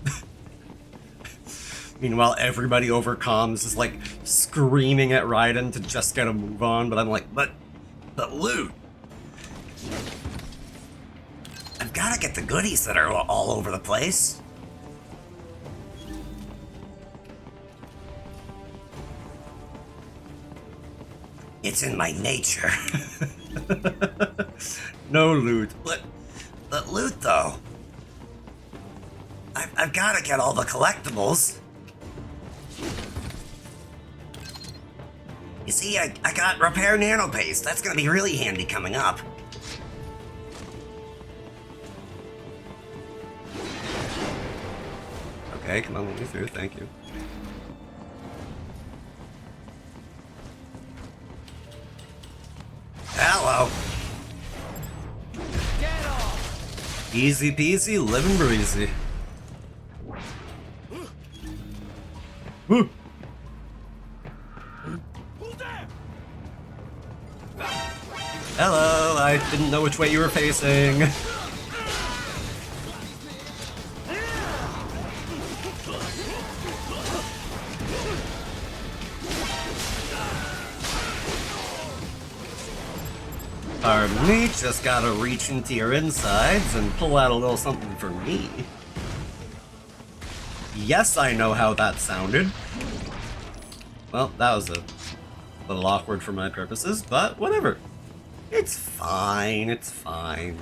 Meanwhile, everybody over comms is like screaming at Raiden to just get a move on, but I'm like, but loot. I've gotta get the goodies that are all over the place. It's in my nature. No loot. But loot, though. I've gotta get all the collectibles. You see, I got repair nano paste. That's gonna be really handy coming up. Okay, come on, let me through, thank you. Hello. Easy peasy, living breezy. Woo. Hello, I didn't know which way you were facing. Pardon me, just gotta reach into your insides and pull out a little something for me. Yes, I know how that sounded. Well, that was a little awkward for my purposes, but whatever. It's fine, it's fine.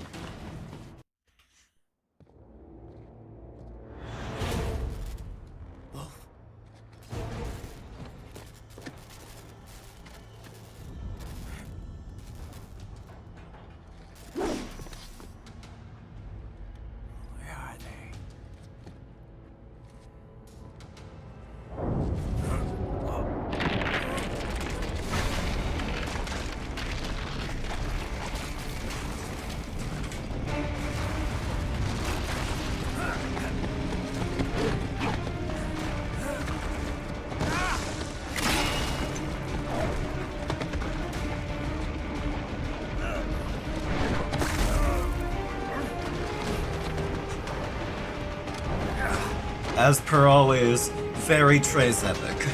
As per always, very Trace epic.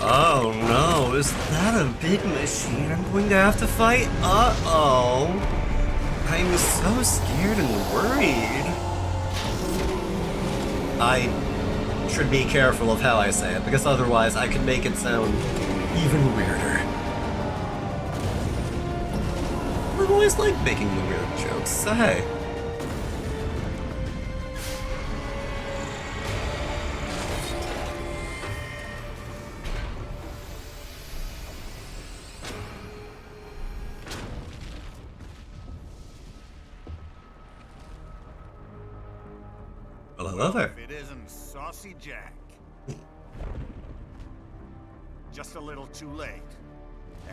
Oh no, is that a big machine I'm going to have to fight? Uh-oh. I'm so scared and worried. I should be careful of how I say it, because otherwise I could make it sound even weirder. I've always liked making the weird jokes, so hey. Well, hello there. If it isn't Saucy Jack. Just a little too late,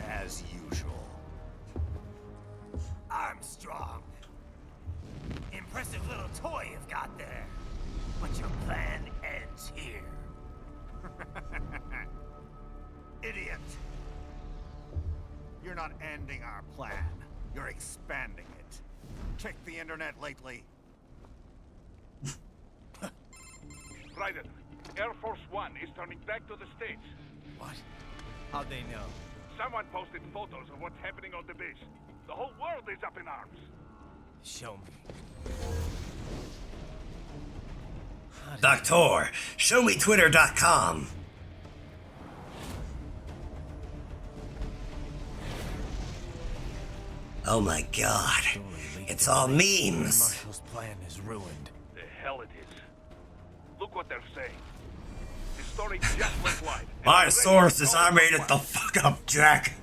as usual. Armstrong. Impressive little toy you've got there. But your plan ends here. Idiot! You're not ending our plan. You're expanding it. Check the internet lately. Raiden, Air Force One is turning back to the States. What? How'd they know? Someone posted photos of what's happening on the base. The whole world is up in arms. Show me. Doctor, show me Twitter.com. Oh my god. It's all memes. Marshall's plan is ruined. The hell it is. Look what they're saying. The story just went live. My sources, I made it the fuck up, Jack.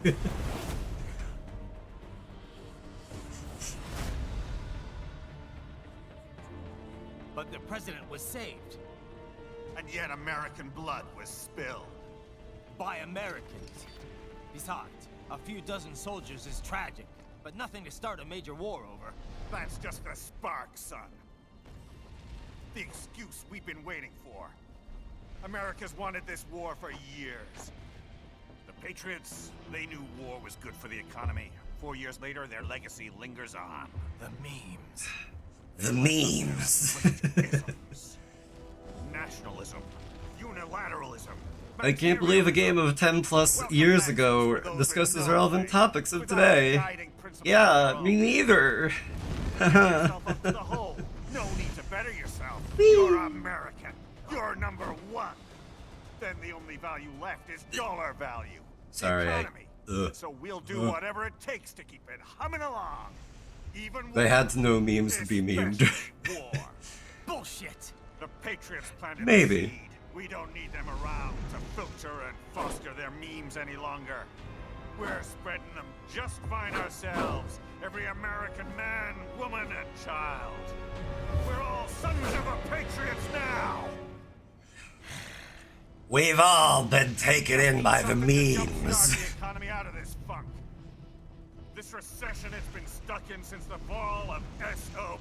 But the president was saved. And yet American blood was spilled. By Americans. Besides, a few dozen soldiers is tragic, but nothing to start a major war over. That's just a spark, son. The excuse we've been waiting for. America's wanted this war for years. The Patriots, they knew war was good for the economy. 4 years later, their legacy lingers on. The memes. The memes. Nationalism. Unilateralism. I can't believe a game of 10 plus years ago discusses relevant topics of today. Yeah, me neither. No need to better yourself. You're American. You're number one. Then the only value left is dollar value. Sorry, So we'll do whatever it takes to keep it humming along. Even they had to know memes to be memed. War. Bullshit. The Patriots planted Maybe. the seed. We don't need them around to filter and foster their memes any longer. We're spreading them just fine ourselves. Every American man, woman, and child. We're all sons of a patriots now! We've all been taken in by the Something to jumpstart memes. the economy out of this funk. This recession it's been stuck in since the fall of SOP.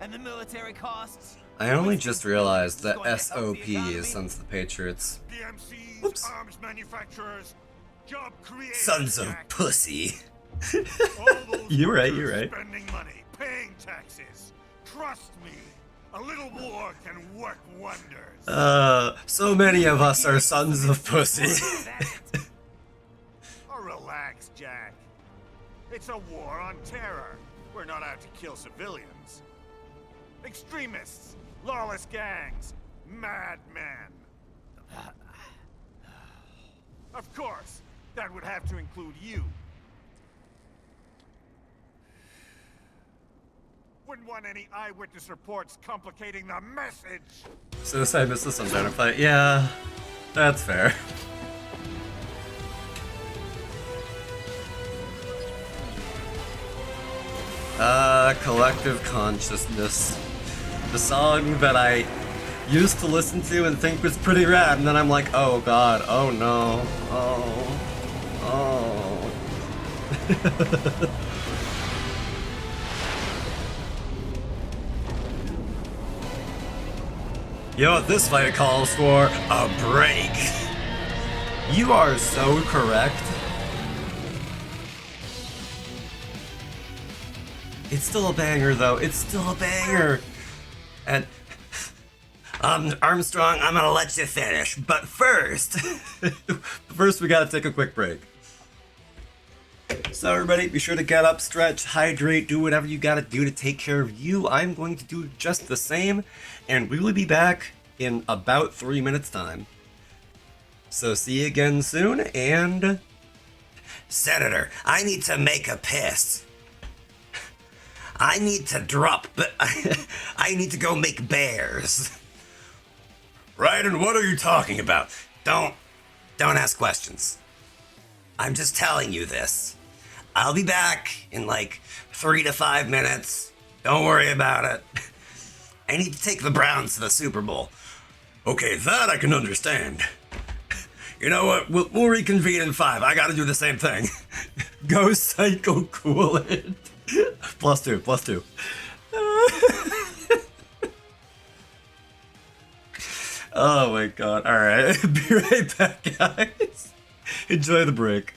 And the military costs? I only just realized that SOP is Sons of the Patriots. DMCs, Oops. arms manufacturers, job creators. Sons of Jack. pussy. All those You're right, workers you're right. Spending money, paying taxes. Trust me, a little more can work wonders. So many of us are sons of pussy. Oh, relax, Jack. It's a war on terror. We're not out to kill civilians. Extremists, lawless gangs, madmen. Of course, that would have to include you. Wouldn't want any eyewitness reports complicating the message. Suicide missed the Sundowner fight. Yeah, that's fair. Collective Consciousness. The song that I used to listen to and think was pretty rad, and then I'm like, oh god, oh no, oh. You know what this fight calls for? A break. You are so correct. It's still a banger, though. It's still a banger. And Armstrong, I'm gonna let you finish, but first, first we gotta take a quick break. So everybody, be sure to get up, stretch, hydrate, do whatever you gotta do to take care of you. I'm going to do just the same, and we will be back in about 3 minutes time. So see you again soon, and... Senator, I need to make a piss. I need to drop, but I need to go make bears. Right, and what are you talking about? Don't ask questions. I'm just telling you this. I'll be back in like 3 to 5 minutes. Don't worry about it. I need to take the Browns to the Super Bowl. Okay, that I can understand. You know what? We'll reconvene in 5. I gotta do the same thing. Go Psycho Cool-It. +2. Oh my god. Alright. Be right back, guys. Enjoy the break.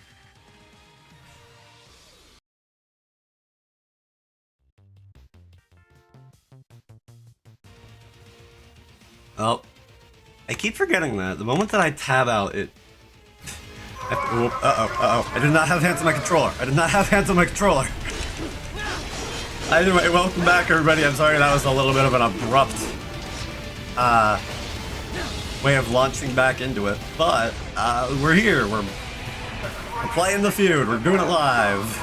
Oh. I keep forgetting that. The moment that I tab out, it... Uh-oh. I did not have hands on my controller. Anyway, welcome back, everybody. I'm sorry that was a little bit of an abrupt way of launching back into it. But, we're here. We're playing the feud. We're doing it live.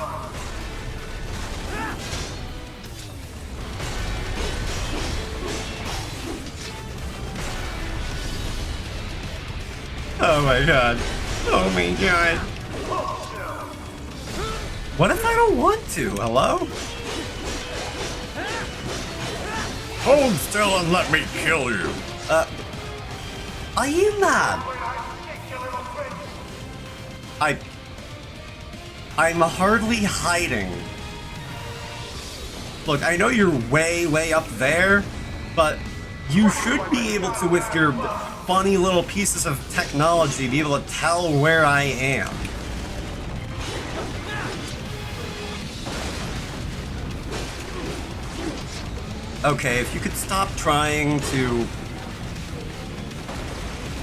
Oh my god. What if I don't want to? Hello? Hold still and let me kill you. Are you mad? I'm hardly hiding. Look, I know you're way up there, but you should be able to, with your funny little pieces of technology, be able to tell where I am. Okay, if you could stop trying to...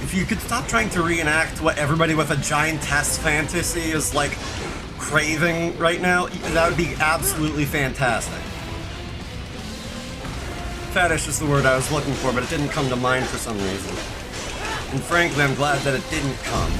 If you could stop trying to reenact what everybody with a giantess fantasy is, like, craving right now, that would be absolutely fantastic. Fetish is the word I was looking for, but it didn't come to mind for some reason. And frankly, I'm glad that it didn't come.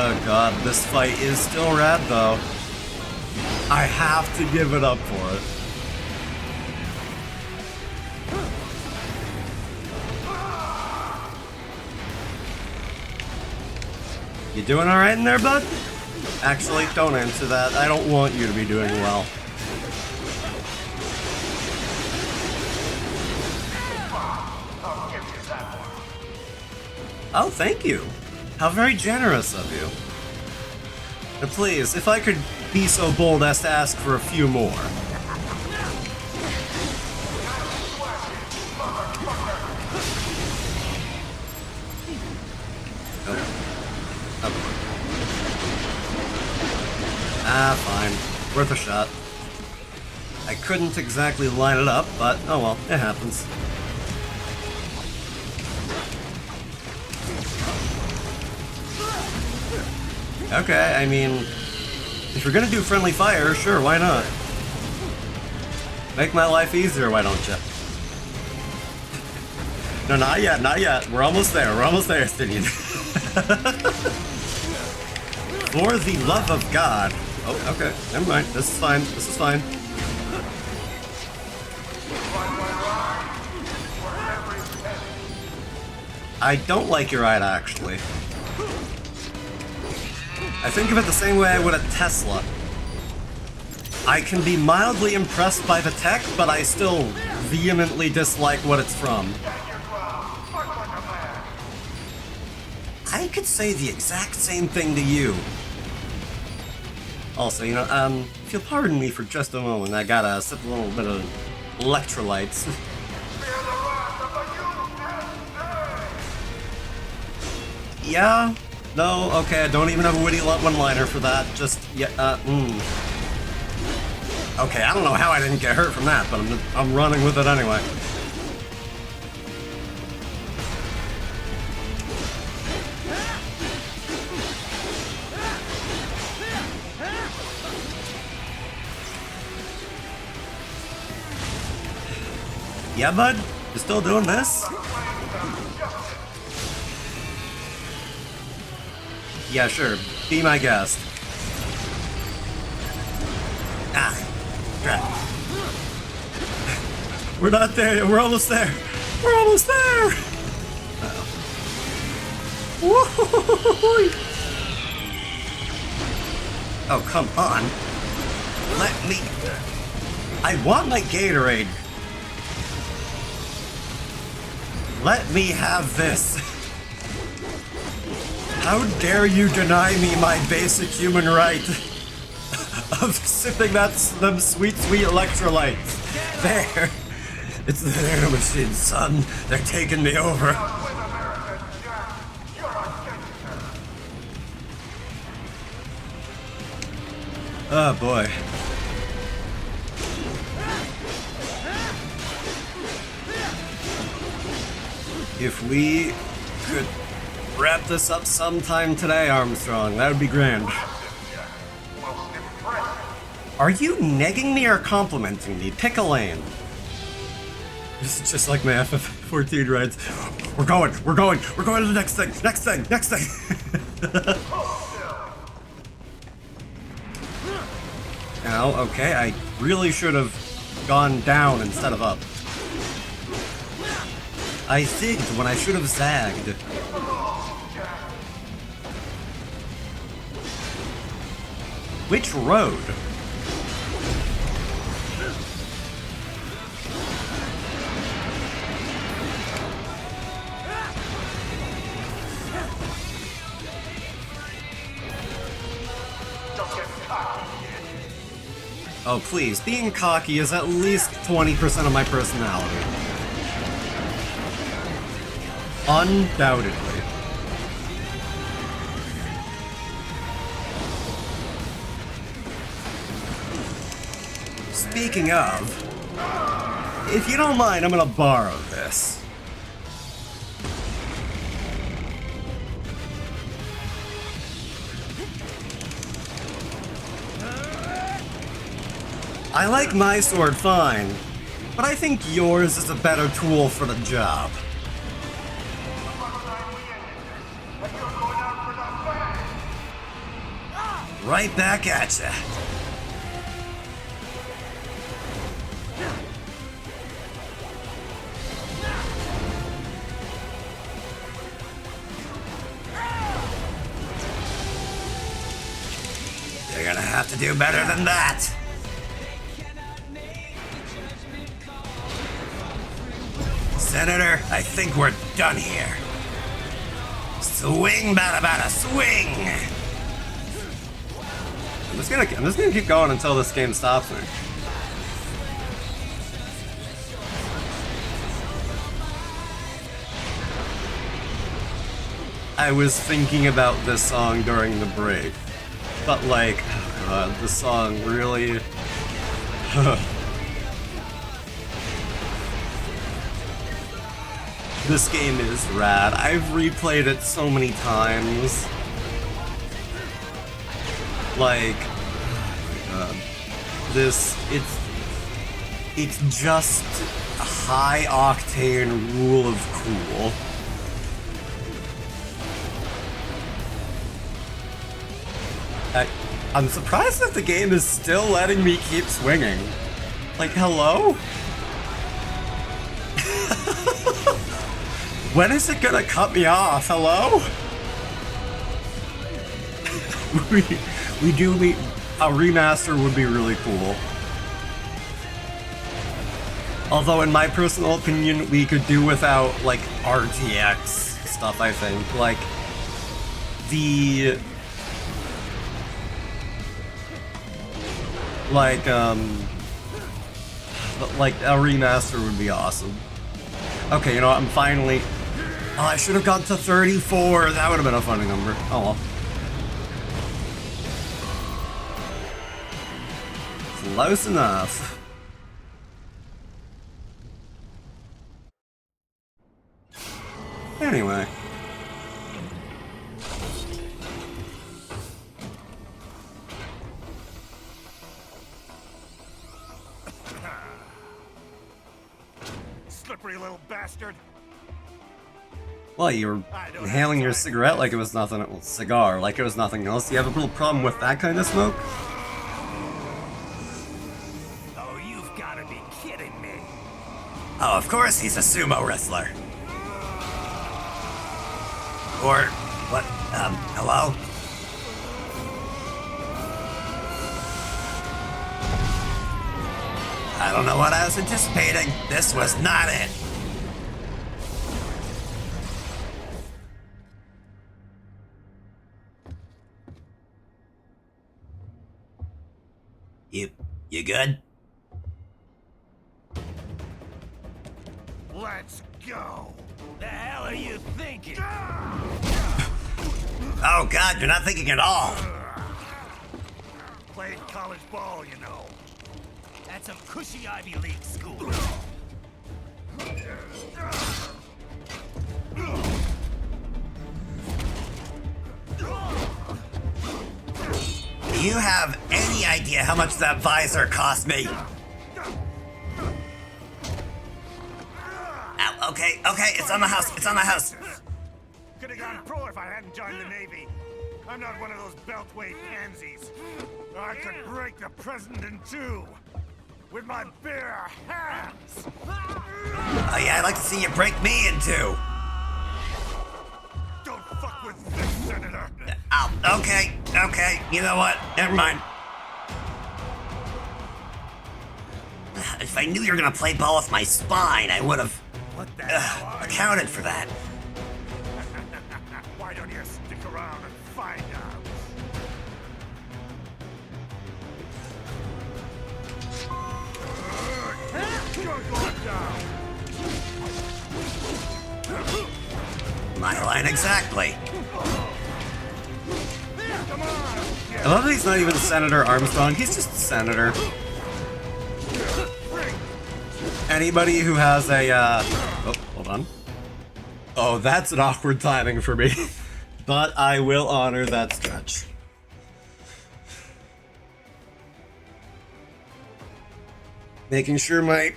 Oh god, this fight is still rad though. I have to give it up for it. You doing alright in there, bud? Actually, don't answer that. I don't want you to be doing well. Oh, thank you. How very generous of you. And please, if I could be so bold as to ask for a few more. Ah, fine. Worth a shot. I couldn't exactly line it up, but oh well, it happens. Okay, I mean, if you're gonna do friendly fire, sure, why not? Make my life easier, why don't you? No, not yet, not yet. We're almost there, Stydian. For the love of God. Oh, okay, never mind. This is fine, this is fine. I don't like your ride, actually. I think of it the same way I would a Tesla. I can be mildly impressed by the tech, but I still vehemently dislike what it's from. I could say the exact same thing to you. Also, you know, if you'll pardon me for just a moment, I gotta sip a little bit of electrolytes. Yeah? No? Okay, I don't even have a witty one-liner for that. Just, yeah, Okay, I don't know how I didn't get hurt from that, but I'm running with it anyway. Yeah, bud? You still doing this? Yeah, sure. Be my guest. Ah. Crap. We're not there yet. We're almost there. We're almost there! Uh-oh. Oh, come on. Let me... I want my Gatorade. Let me have this. How dare you deny me my basic human right of sipping them sweet, sweet electrolytes? There. It's the nanomachines, son. They're taking me over. Oh, boy. If we could wrap this up sometime today, Armstrong, that would be grand. Are you negging me or complimenting me? Pick a lane. This is just like my FF14 rides. We're going to the next thing, next thing. Now, okay, I really should have gone down instead of up. I zigged when I should have zagged. Which road? Oh, please. Being cocky is at least 20% of my personality. Undoubtedly. Speaking of, if you don't mind, I'm gonna borrow this. I like my sword fine, but I think yours is a better tool for the job. Right back at ya. You're gonna have to do better than that. Senator, I think we're done here. Swing, bada bada, swing! I'm just gonna keep going until this game stops me. I was thinking about this song during the break, but like, oh god, this song really... This game is rad. I've replayed it so many times. Like, oh my god. It's just a high octane rule of cool. I'm surprised that the game is still letting me keep swinging. Like, hello? When is it gonna cut me off? Hello? we do meet a remaster would be really cool. Although in my personal opinion, we could do without like RTX stuff, I think. Like the like a remaster would be awesome. Okay, you know what, I'm finally... Oh, I should have gone to 34. That would have been a funny number. Oh well. Close enough. Anyway. Slippery little bastard. Well, you were inhaling your cigarette like it was nothing. Well, cigar like it was nothing else. You have a real problem with that kind of smoke? Oh, you've got to be kidding me. Oh, of course he's a sumo wrestler. Or, what, hello? I don't know what I was anticipating. This was not it. You good? Let's go. The hell are you thinking? Oh god, you're not thinking at all. Played college ball, you know. That's some cushy Ivy League school. Do you have any idea how much that visor cost me? Ow, okay, it's on the house, it's on the house. Could have gone pro if I hadn't joined the Navy. I'm not one of those beltway pansies. I could break the president in two with my bare hands. Oh yeah, I'd like to see you break me in two. Don't fuck with this, Senator. Oh, okay. You know what? Never mind. If I knew you were gonna play ball with my spine, I would have accounted for that. Why don't you stick around and find out? You're going down. My line exactly. I love that he's not even Senator Armstrong, he's just Senator. Anybody who has a, oh, hold on. Oh, that's an awkward timing for me. But I will honor that stretch. Making sure my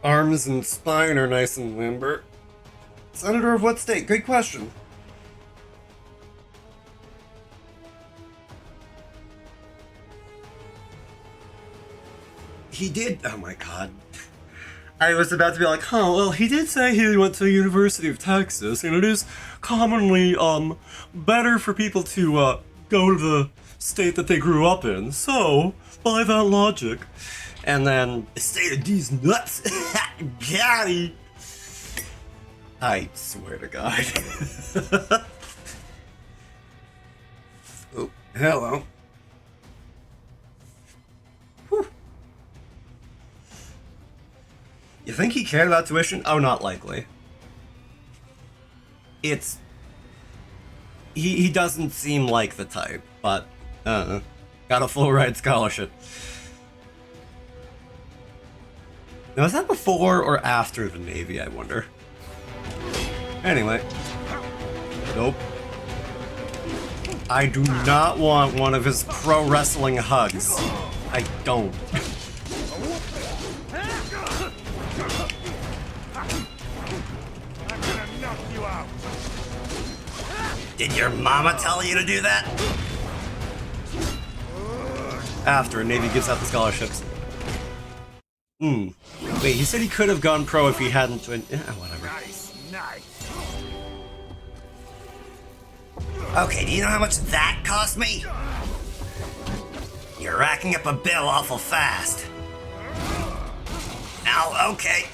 arms and spine are nice and limber. Senator of what state? Good question. he did. Oh my god. I was about to be like, oh, well, he did say he went to the University of Texas, and it is commonly, better for people to, go to the state that they grew up in. So, by that logic. And then, the state of these nuts. Got he. I swear to God. Oh, hello. Whew. You think he cared about tuition? Oh, not likely. It's... He doesn't seem like the type, but, got a full ride scholarship. Now, is that before or after the Navy, I wonder? Anyway. Nope. I do not want one of his pro wrestling hugs. I don't. I'm gonna knock you out. Did your mama tell you to do that? After Navy gives out the scholarships. Wait, he said he could have gone pro if he hadn't been... whatever. Nice. Okay, do you know how much that cost me? You're racking up a bill awful fast. Now, okay.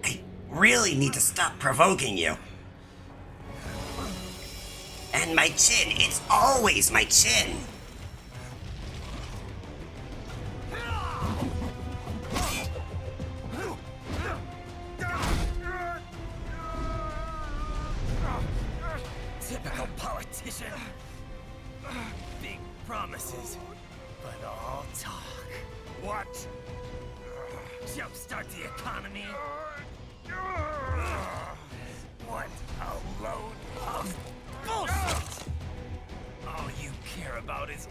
I really need to stop provoking you. And my chin, it's always my chin. Typical politician. Big promises, but all talk. What? Jumpstart the economy. What a load of bullshit! All you care about is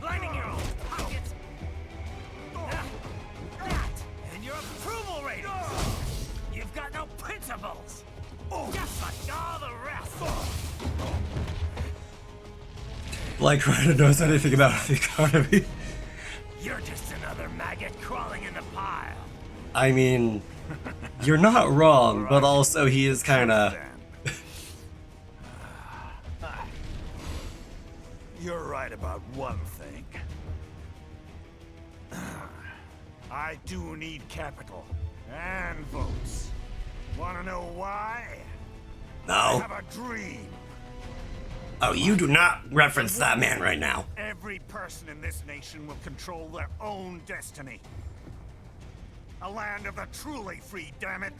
lining your own pockets. That and your approval ratings. You've got no principles. Just like all the rest. Like Ryder knows anything about the economy. You're just another maggot crawling in the pile. I mean, you're not wrong, but also he is kinda... You're right about one thing. I do need capital and votes. Wanna know why? I No. have a dream. Oh, you do not reference that man right now. Every person in this nation will control their own destiny. A land of the truly free, damn it.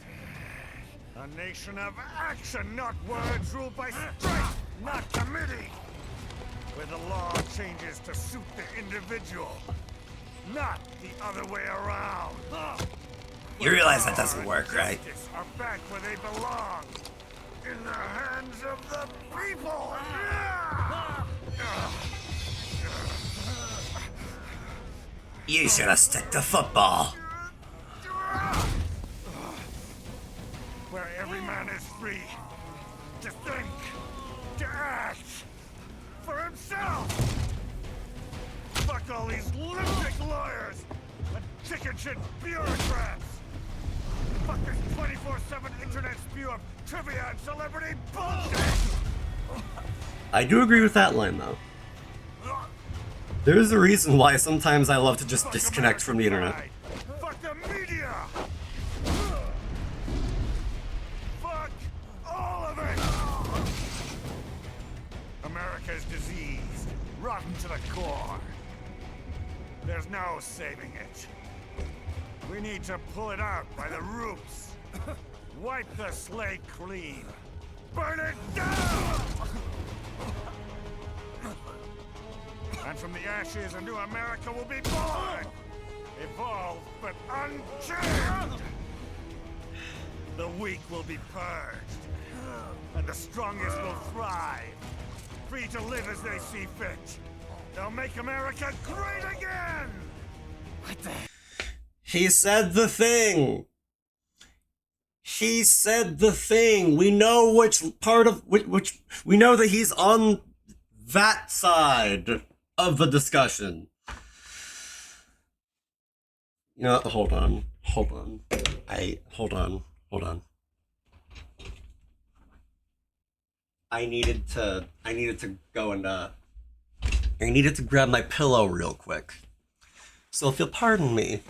A nation of action, not words, ruled by strength, not committee. Where the law changes to suit the individual, not the other way around. You realize that doesn't work, right? Justice are back where they belong. In the hands of the people. You should have stuck to football. Where every man is free to think, to act for himself. Fuck all these lunatic lawyers and chicken shit bureaucrats. Fuck this 24/7 internet spew of trivia and celebrity bullshit. I do agree with that line, though. There is a reason why sometimes I love to just disconnect from the internet. Fuck the media. Fuck all of it. America's diseased, rotten to the core. There's no saving it. We need to pull it out by the roots. Wipe the slate clean. Burn it down! And from the ashes, a new America will be born! Evolved, but unchained! The weak will be purged. And the strongest will thrive. Free to live as they see fit. They'll make America great again! What the... He said the thing! He said the thing! We know which part of... which we know that he's on that side of the discussion. You know what? Hold on. Hold on. Hold on. I needed to go and I needed to grab my pillow real quick. So if you'll pardon me.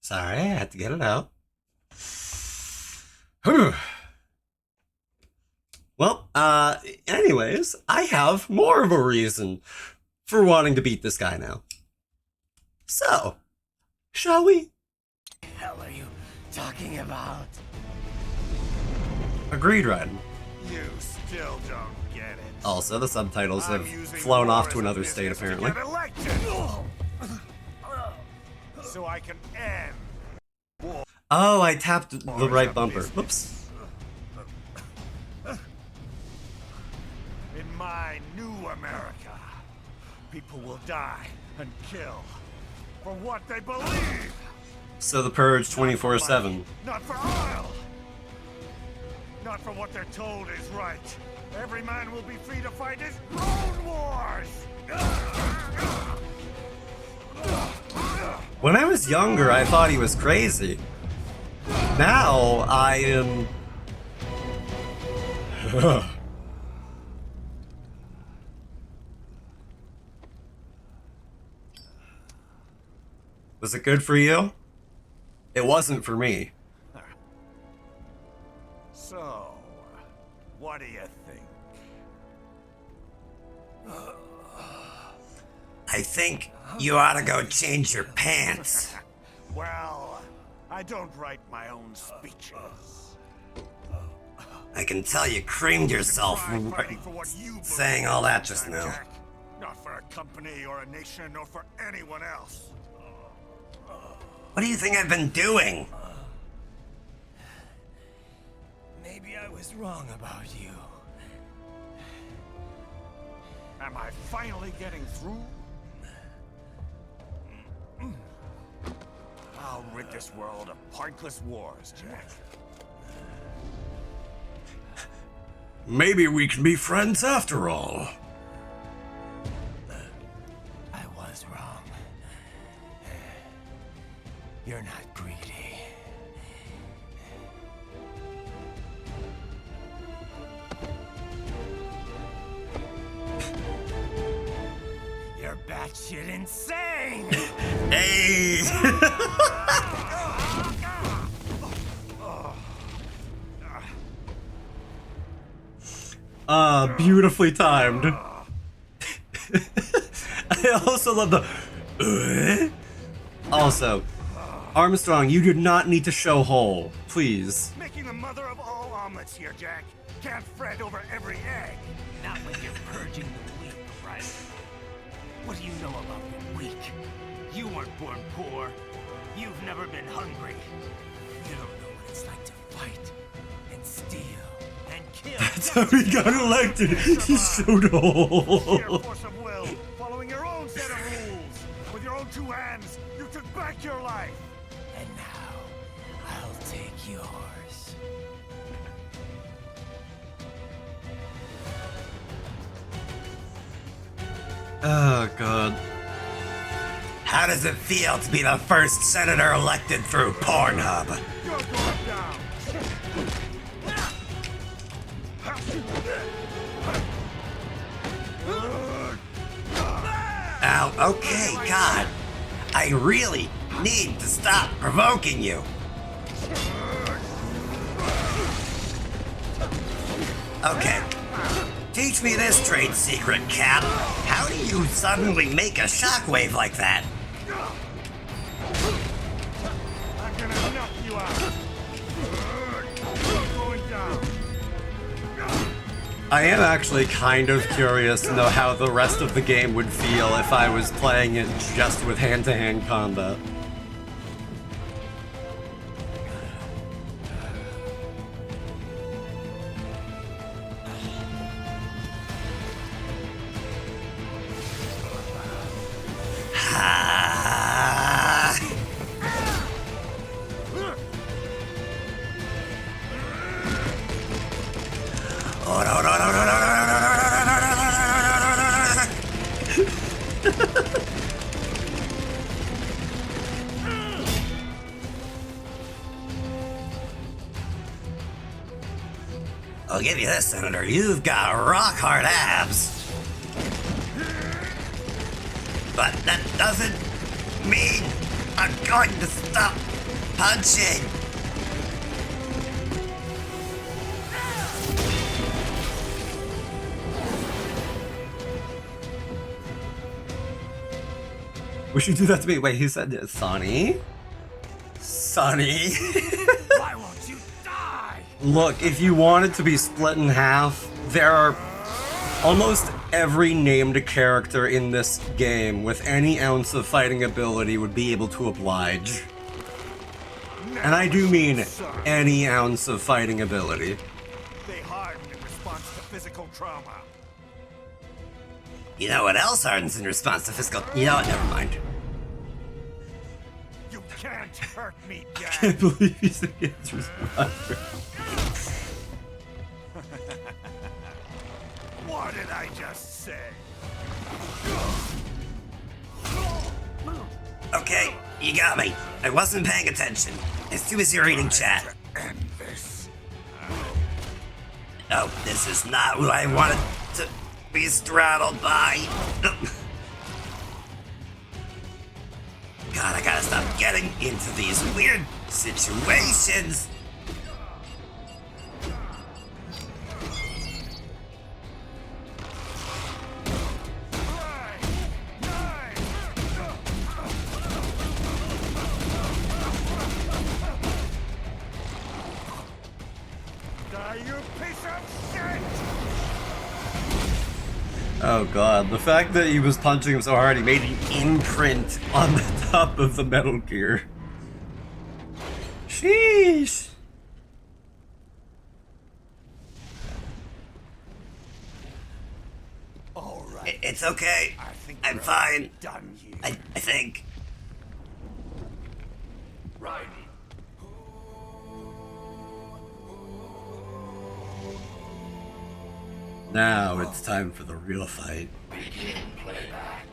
Sorry, I had to get it out. Well, anyways, I have more of a reason for wanting to beat this guy now. So, shall we? What the hell are you talking about? Agreed, Raiden. You still don't get it. Also, the subtitles I'm have using flown war off as to a another state, business to apparently. get elected. So I can end. Oh, I tapped the right bumper. Whoops. In my new America, people will die and kill for what they believe. So the Purge 24/7. Not for oil. Not for what they're told is right. Every man will be free to fight his own wars. When I was younger, I thought he was crazy. Now, I am... Was it good for you? It wasn't for me. So, what do you think? I think you ought to go change your pants. Well, I don't write my own speeches. I can tell you creamed yourself saying all that just now. Jack. Not for a company or a nation or for anyone else. What do you think I've been doing? Maybe I was wrong about you. Am I finally getting through? I'll rid this world of pointless wars, Jack. Maybe we can be friends after all. I was wrong. You're not greedy. You're batshit insane! Hey! Beautifully timed. I also love the... Also, Armstrong, you do not need to show hole, please. Making the mother of all omelets here, Jack. Can't fret over every egg. Not when you're purging the weak, right? What do you know about the weak? You weren't born poor. You've never been hungry. You don't know what it's like to fight and steal and kill. That's how he got elected. He showed Sheer hole. force of will, following your own set of rules. With your own two hands, you took back your life. And now, I'll take yours. Oh, God. How does it feel to be the first senator elected through Pornhub? You're going down. Ow, okay, God. I really need to stop provoking you. Okay. Teach me this trade secret, Cap. How do you suddenly make a shockwave like that? I'm gonna knock you out. You're going down. I am actually kind of curious to know how the rest of the game would feel if I was playing it just with hand-to-hand combat. I'll give you this, Senator. You've got rock-hard abs. But that doesn't mean I'm going to stop punching. We should do that to me. Wait, he said it. Sonny? Sonny? Why won't you die? Look, if you wanted to be split in half, there are almost every named character in this game with any ounce of fighting ability would be able to oblige. And I do mean any ounce of fighting ability. They harden in response to physical trauma. You know what else hardens in response to physical... You know what? Never mind. You can't hurt me, I Dad. can't believe he's against responder. What did I just say? Okay, you got me. I wasn't paying attention. As soon as you're reading chat. End this. Oh, this is not who I wanted to be straddled by. God, I gotta stop getting into these weird situations. You piece of shit! Oh god, the fact that he was punching him so hard he made an imprint on the top of the Metal Gear. Sheesh! All right. It's okay. I think I'm we're fine. done here. I think. Raiden, Now it's time for the real fight. begin playback.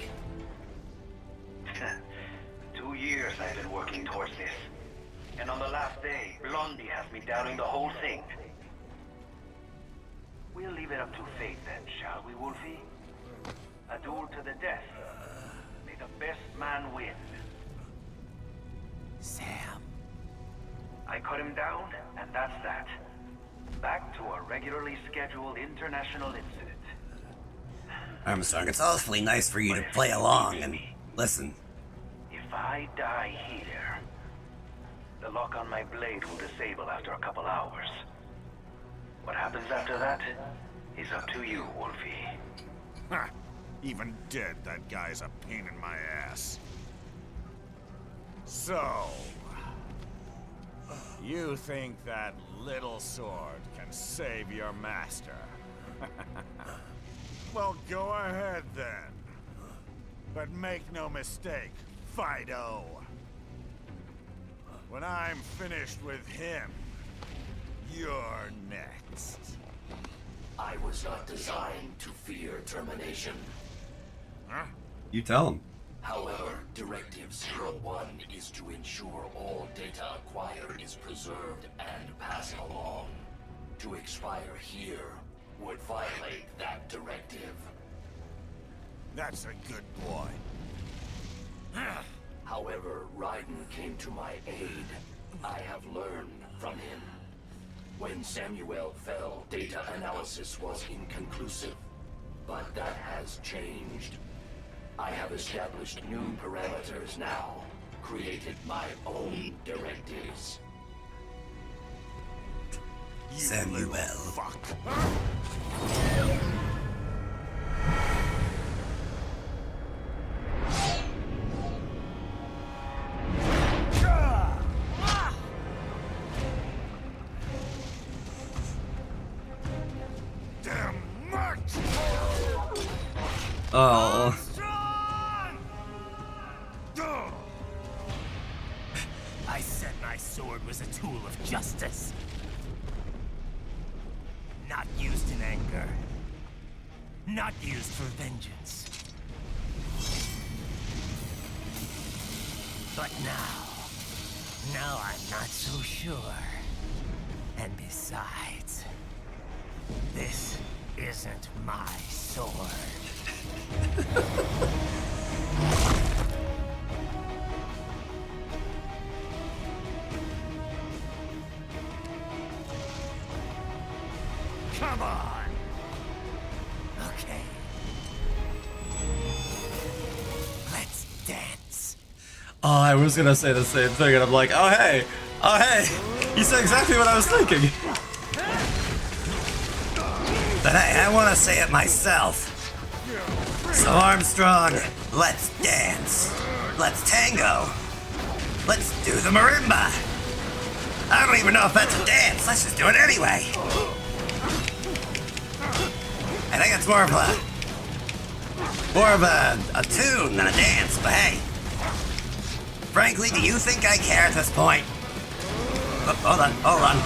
2 years I've been working towards this. And on the last day, Blondie has me doubting the whole thing. We'll leave it up to fate then, shall we, Wolfie? A duel to the death. May the best man win. Sam. I cut him down, and that's that. Back to a regularly scheduled international incident. Armstrong, it's awfully nice for you to play along and listen. If I die here, the lock on my blade will disable after a couple hours. What happens after that is up to you, Wolfie. Ha! Even dead, that guy's a pain in my ass. So... you think that little sword can save your master? Well, go ahead then. But make no mistake, Fido. When I'm finished with him, you're next. I was not designed to fear termination. Huh? You tell him. However, Directive 01 is to ensure all data acquired is preserved and passed along. To expire here would violate that directive. That's a good boy. However, Raiden came to my aid. I have learned from him. When Samuel fell, data analysis was inconclusive. But that has changed. I have established new parameters now, created my own directives. You Samuel. little fuck. Damn much! Oh. I said my sword was a tool of justice. Not used in anger. Not used for vengeance. But now... now I'm not so sure. And besides... This isn't my sword. Come on! Okay. Let's dance. Oh, I was gonna say the same thing, and I'm like, oh hey! Oh hey! You said exactly what I was thinking! But I want to say it myself. So Armstrong, let's dance. Let's tango. Let's do the marimba. I don't even know if that's a dance. Let's just do it anyway. I think it's more of a tune than a dance, but hey. Frankly, do you think I care at this point? Oh, hold on.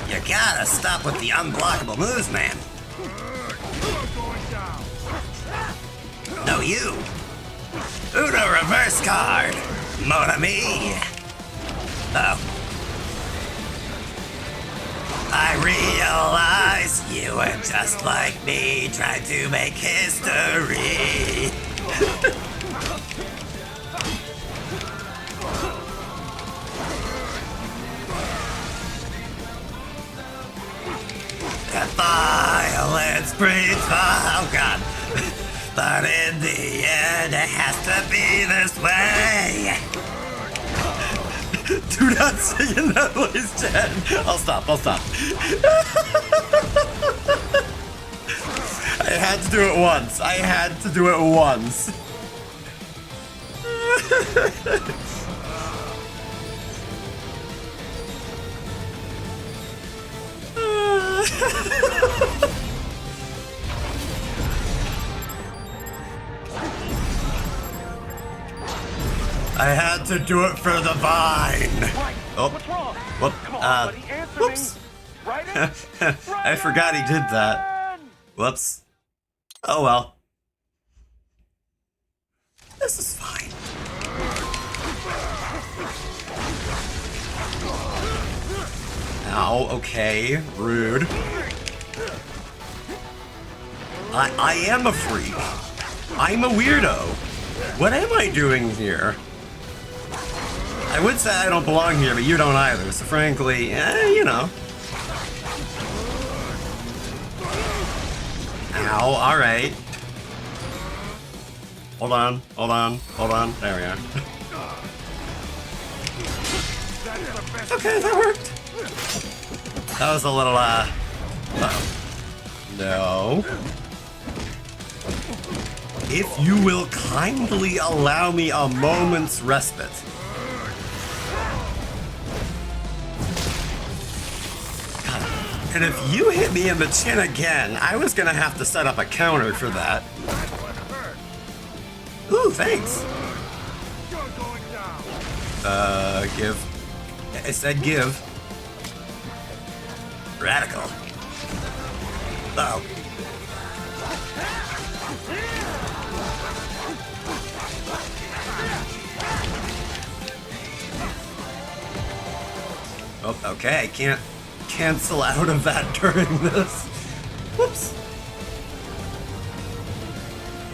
You gotta stop with the unblockable moves, man. No, you. Uno reverse card. Mon ami. Oh. I realize you were just like me, trying to make history. The violence breeds oh god. But in the end, it has to be this way. Do not sing in that voice, Chad. I'll stop. I had to do it once. I had to do it for the vine. Oh, What's wrong? whoop, Come on, buddy, answer whoops. me. Right I forgot he did that. Whoops. Oh well. This is fine. Ow, okay, rude. I am a freak. I'm a weirdo. What am I doing here? I would say I don't belong here, but you don't either, so frankly, you know. Ow, alright. Hold on. There we are. Okay, that worked. That was a little, no. If you will kindly allow me a moment's respite. God. And if you hit me in the chin again, I was gonna have to set up a counter for that. Ooh, thanks. Give. I said give. Radical. Oh. Oh, okay, I can't cancel out of that during this. Whoops.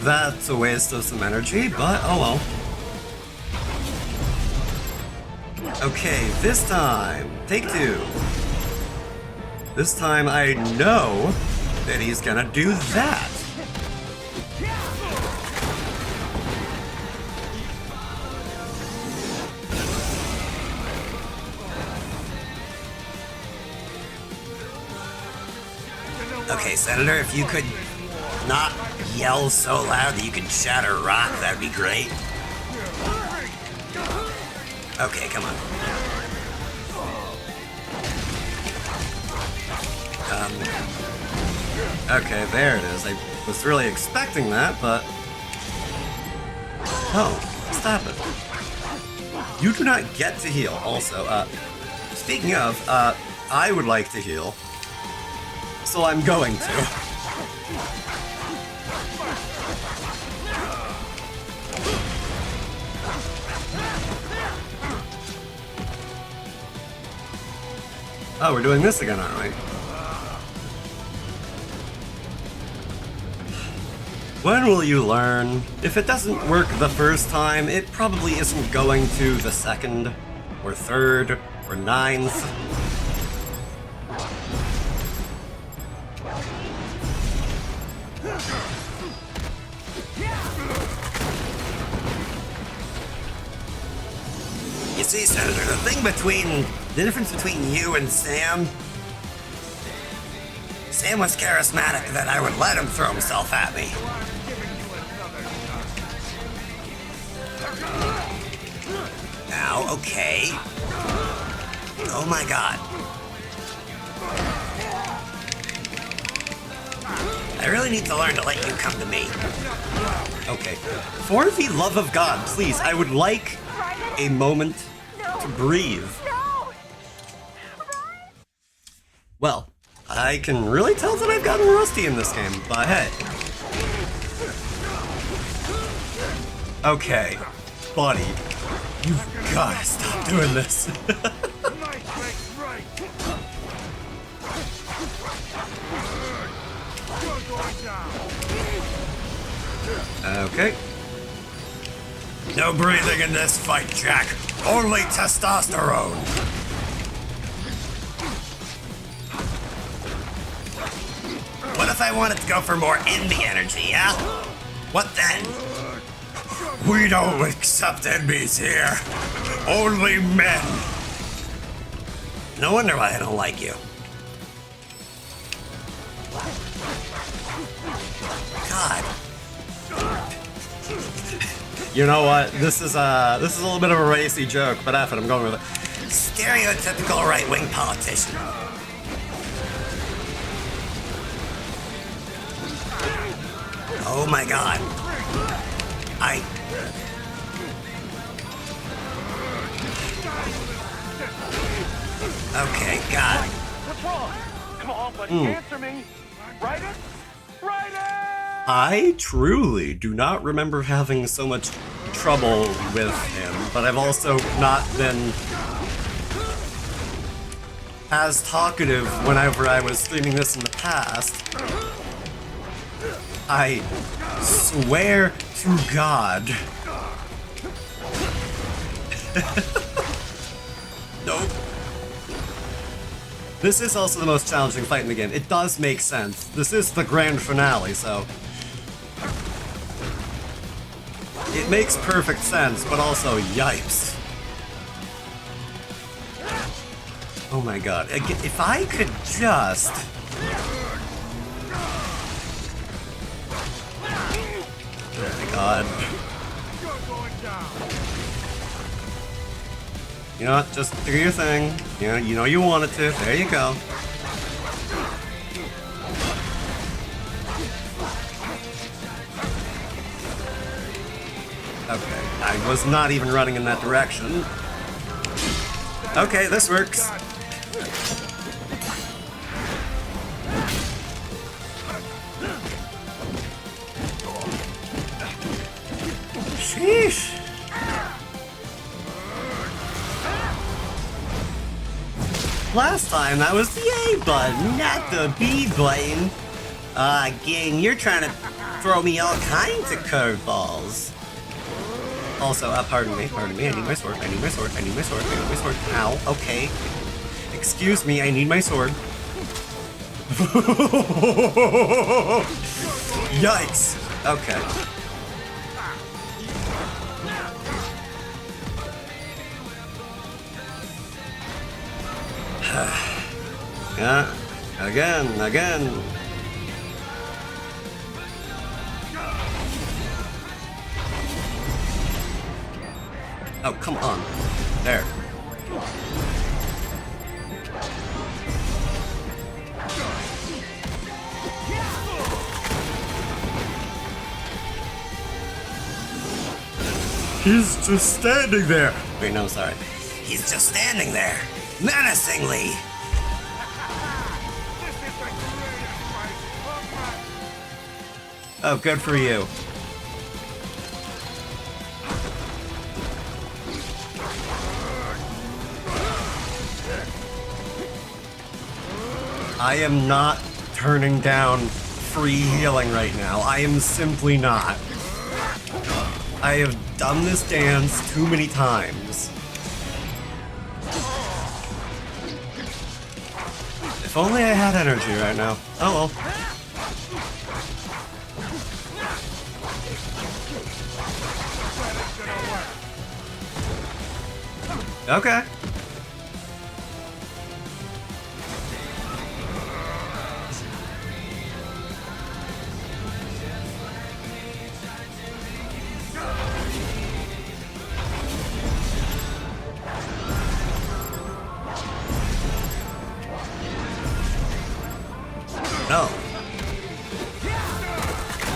That's a waste of some energy, but oh well. Okay, this time, take two. This time I know that he's gonna do that. Okay, Senator, if you could not yell so loud that you could shatter rock, that'd be great. Okay, come on. Okay, there it is. I was really expecting that, but... Oh, stop it. You do not get to heal, also. Speaking of, I would like to heal. So I'm going to. Oh, we're doing this again, aren't we? When will you learn? If it doesn't work the first time, it probably isn't going to the second, or third, or ninth. You see, Senator, the difference between you and Sam was charismatic that I would let him throw himself at me. Now, okay. Oh my god. I really need to learn to let you come to me. Okay. For the love of God, please, I would like a moment to breathe. Well, I can really tell that I've gotten rusty in this game, but hey. Okay, buddy, you've gotta stop doing this. Okay. No breathing in this fight, Jack. Only testosterone. What if I wanted to go for more indie energy, yeah? What then? We don't accept enemies here. Only men. No wonder why I don't like you. God. You know what? This is a little bit of a racy joke, but F it, I'm going with it. Stereotypical right-wing politician. Oh my god. Okay, God. What's wrong? Come on, buddy, answer me. Write it? Write it! I truly do not remember having so much trouble with him, but I've also not been as talkative whenever I was streaming this in the past. I swear to God. Nope. This is also the most challenging fight in the game. It does make sense. This is the grand finale, so it makes perfect sense, but also yipes. Oh my god. If I could just... Oh my god. You know what? Just do your thing. You know you wanted to. There you go. Okay. I was not even running in that direction. Okay, this works. Sheesh. Last time that was the A button, not the B button. Gang, you're trying to throw me all kinds of curveballs. Also, pardon me, I need my sword, I need my sword. Ow, okay. Excuse me, I need my sword. Yikes. Okay. Yeah, again. Oh, come on. There. He's just standing there. Wait, no, sorry. He's just standing there, menacingly. Oh, good for you. I am not turning down free healing right now. I am simply not. I have done this dance too many times. If only I had energy right now. Oh well. Okay. No.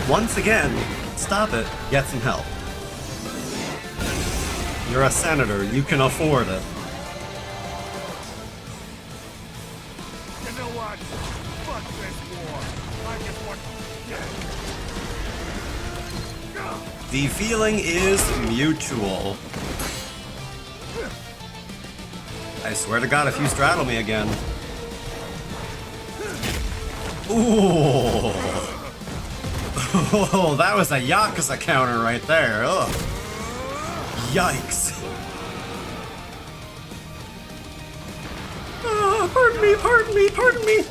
Once again, stop it. Get some help. You're a senator. You can afford it. You know what? Fuck this war. I just want... The feeling is mutual. I swear to God, if you straddle me again. Ooh. Oh, that was a Yakuza counter right there. Ugh. Yikes. Pardon me, pardon me, pardon me.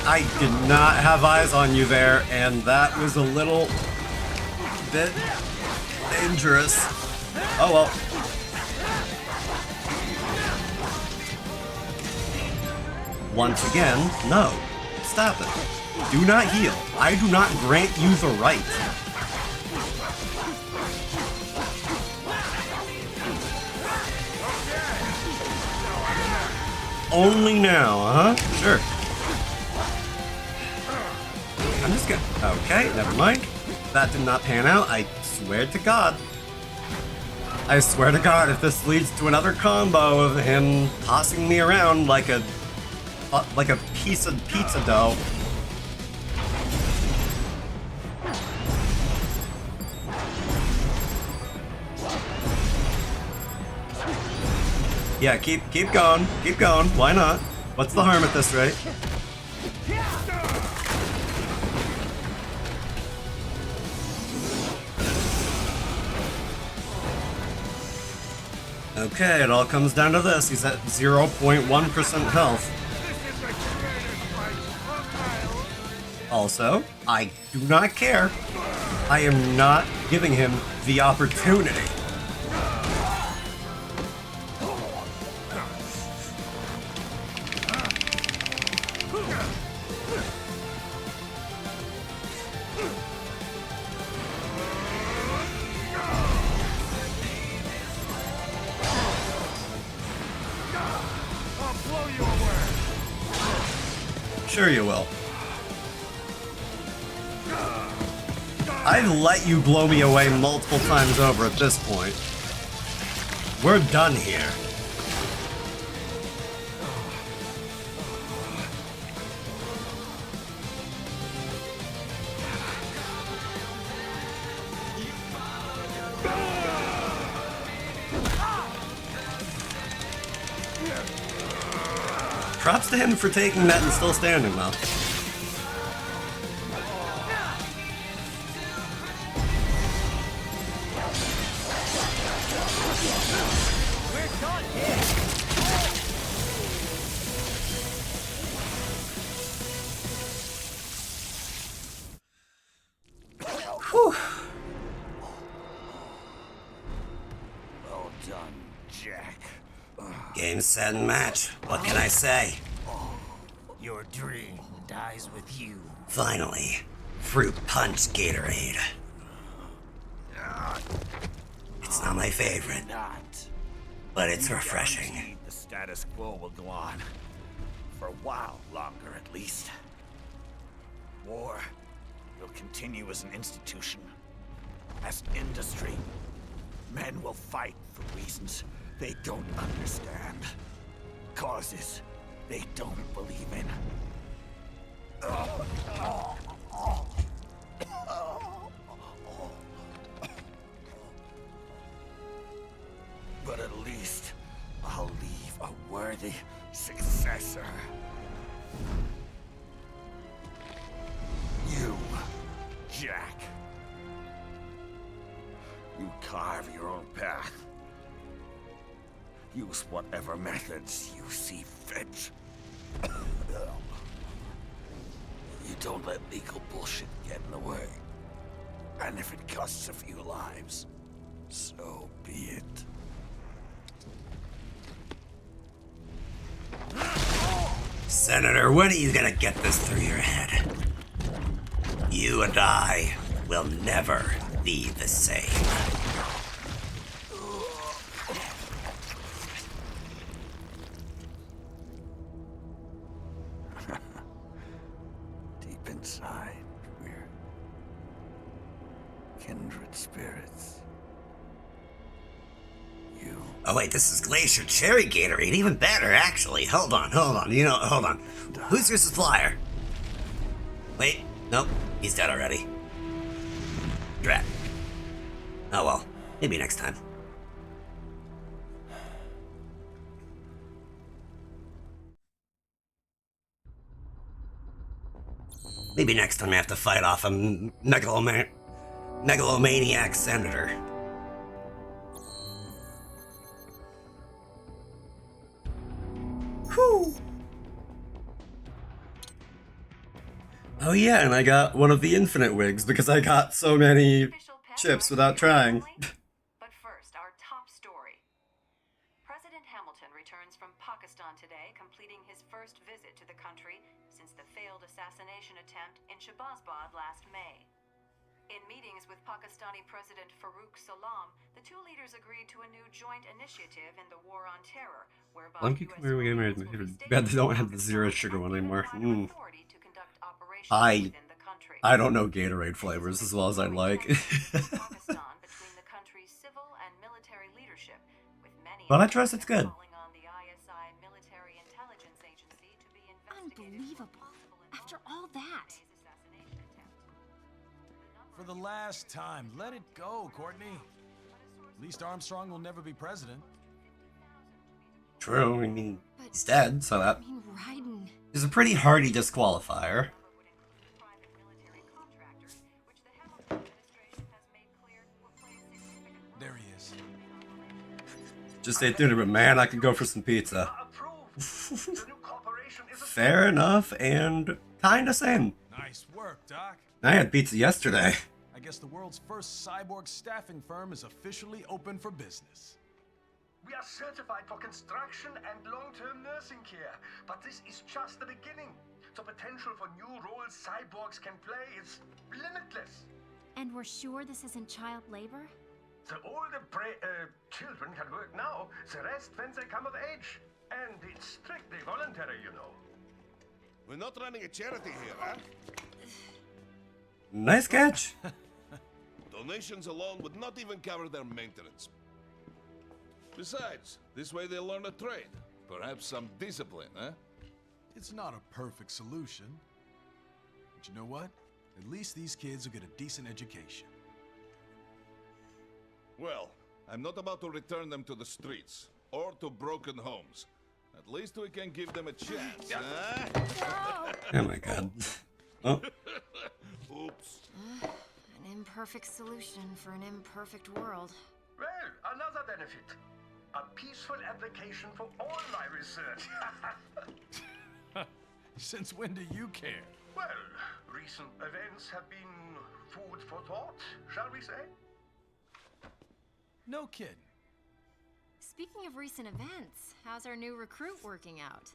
I did not have eyes on you there, and that was a little bit dangerous. Oh well. Once again, no. Stop it. Do not heal. I do not grant you the right. Only now, huh? Sure. I'm just gonna... Okay, never mind. That did not pan out. I swear to God. I swear to God, if this leads to another combo of him tossing me around like a piece of pizza dough. Yeah, keep going, keep going. Why not? What's the harm at this rate? Okay, it all comes down to this. He's at 0.1% health. Also, I do not care. I am not giving him the opportunity. Sure you will. I've let you blow me away multiple times over at this point. We're done here. Props to him for taking that and still standing, though. Whew. Well done, Jack. Game, set, and match. What can I say? Your dream dies with you. Finally. Fruit punch Gatorade. It's not my favorite, but it's refreshing. The status quo will go on. For a while longer, at least. War will continue as an institution. As industry. Men will fight for reasons they don't understand. Causes they don't believe in. But at least I'll leave a worthy Jack. You carve your own path. Use whatever methods you see fit. You don't let legal bullshit get in the way. And if it costs a few lives, so be it. Senator, when are you gonna get this through your head? You and I will never be the same. Deep inside, we're kindred spirits. Oh wait, this is Glacier Cherry Gatorade. Even better, actually. Hold on. Hold on. Who's your supplier? Wait, nope. He's dead already. Drat. Oh well. Maybe next time. Maybe next time I have to fight off a megalomaniac senator. Whew. Oh yeah, and I got one of the infinite wigs because I got so many chips without trying. But first, our top story. President Hamilton returns from Pakistan today, completing his first visit to the country since the failed assassination attempt in Shahbazbad last May. In meetings with Pakistani President Farooq Salam, the two leaders agreed to a new joint initiative in the war on terror, whereby Bad they don't have the zero sugar one anymore. I don't know Gatorade flavors as well as I'd like. But I trust it's good. Unbelievable. After all that. For the last time, let it go, Courtney. At least Armstrong will never be president. True, I mean, he's dead, so that Raiden. is a pretty hearty disqualifier. There he is. Just stay tuned, but man, I could go for some pizza. Fair enough, and kinda same. Nice work, Doc. I had pizza yesterday. I guess the world's first cyborg staffing firm is officially open for business. We are certified for construction and long-term nursing care, but this is just the beginning. The potential for new roles cyborgs can play is limitless. And we're sure this isn't child labor? The older children can work now, the rest when they come of age. And it's strictly voluntary, you know. We're not running a charity here, huh? Nice catch. Donations alone would not even cover their maintenance. Besides, this way they'll learn a trade. Perhaps some discipline, huh? It's not a perfect solution. But you know what? At least these kids will get a decent education. Well, I'm not about to return them to the streets or to broken homes. At least we can give them a chance, huh? Oh my god. Oh. Oops. An imperfect solution for an imperfect world. Well, another benefit. A peaceful application for all my research. Since when do you care? Well, recent events have been food for thought, shall we say? No kidding. Speaking of recent events, how's our new recruit working out?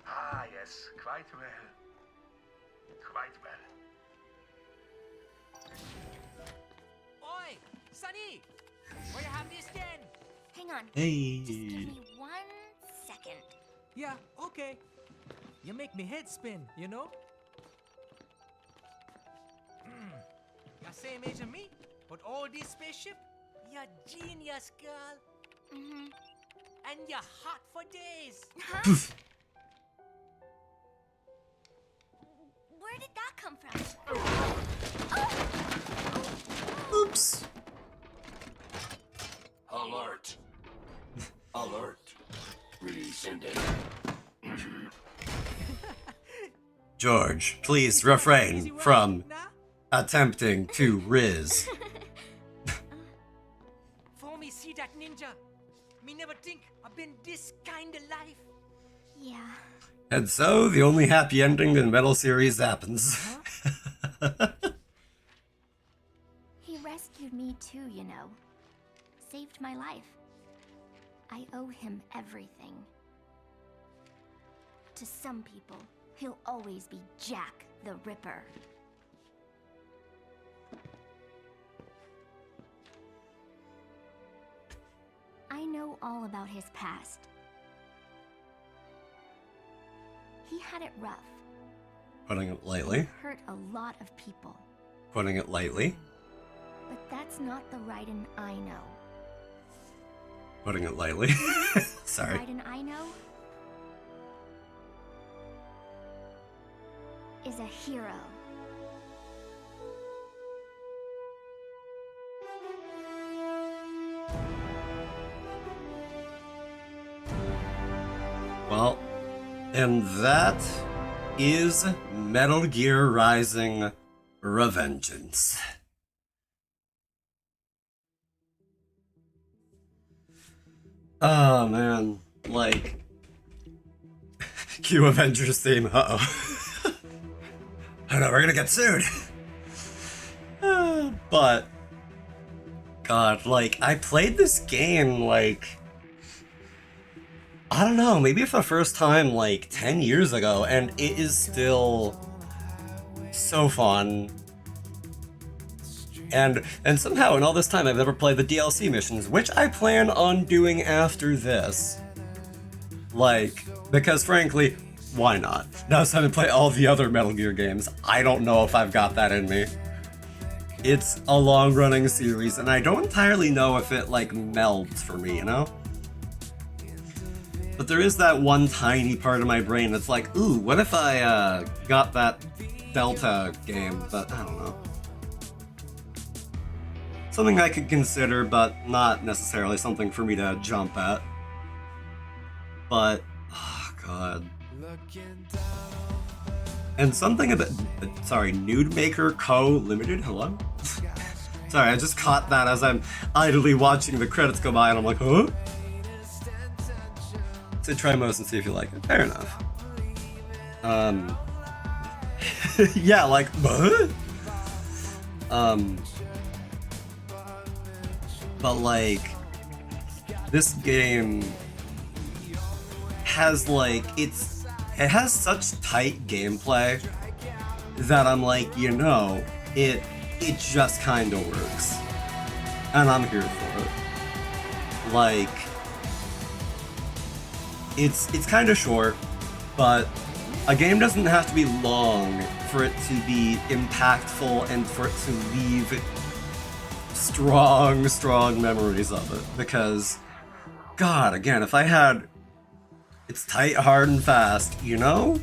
Ah, yes, quite well. Quite well. Oi, Sonny! Where you have this then? Hang on. Hey. Just give me 1 second. Yeah, okay. You make me head spin, you know? You're same age as me, but all this spaceship, you're genius, girl. Mm-hmm. And you're hot for days. Huh? Where did that come from? Oops. Alert. Alert. Rescinding. George, please refrain from attempting to Riz. For me see that ninja, me never think I've been this kind of life. Yeah. And so, the only happy ending in Metal series happens. He rescued me too, you know. Saved my life. I owe him everything. To some people, he'll always be Jack the Ripper. I know all about his past. He had it rough. Putting it lightly. Hurt a lot of people. Putting it lightly. But that's not the Raiden I know. Putting it lightly. Sorry. The Raiden I know is a hero. Well, and that is Metal Gear Rising: Revengeance. Oh man, like Q Avengers theme. Uh-oh. I know we're gonna get sued. But God, like I played this game like I don't know, maybe for the first time like 10 years ago, and it is still so fun. And somehow in all this time I've never played the DLC missions, which I plan on doing after this. Like, because frankly, why not? Now it's time to play all the other Metal Gear games. I don't know if I've got that in me. It's a long-running series, and I don't entirely know if it, like, melds for me, you know? But there is that one tiny part of my brain that's like, ooh, what if I, got that Delta game? But I don't know. Something I could consider, but not necessarily something for me to jump at. But, oh god. And something about, sorry, Nude Maker Co. Limited, hello? Sorry, I just caught that as I'm idly watching the credits go by and I'm like, huh? So try most and see if you like it. Fair enough. Yeah, like, what? But like, this game has like, it has such tight gameplay that I'm like, you know, it just kinda works. And I'm here for it. Like, it's kinda short, but a game doesn't have to be long for it to be impactful and for it to leave strong memories of it. Because, God, again, if I had... It's tight, hard, and fast, you know?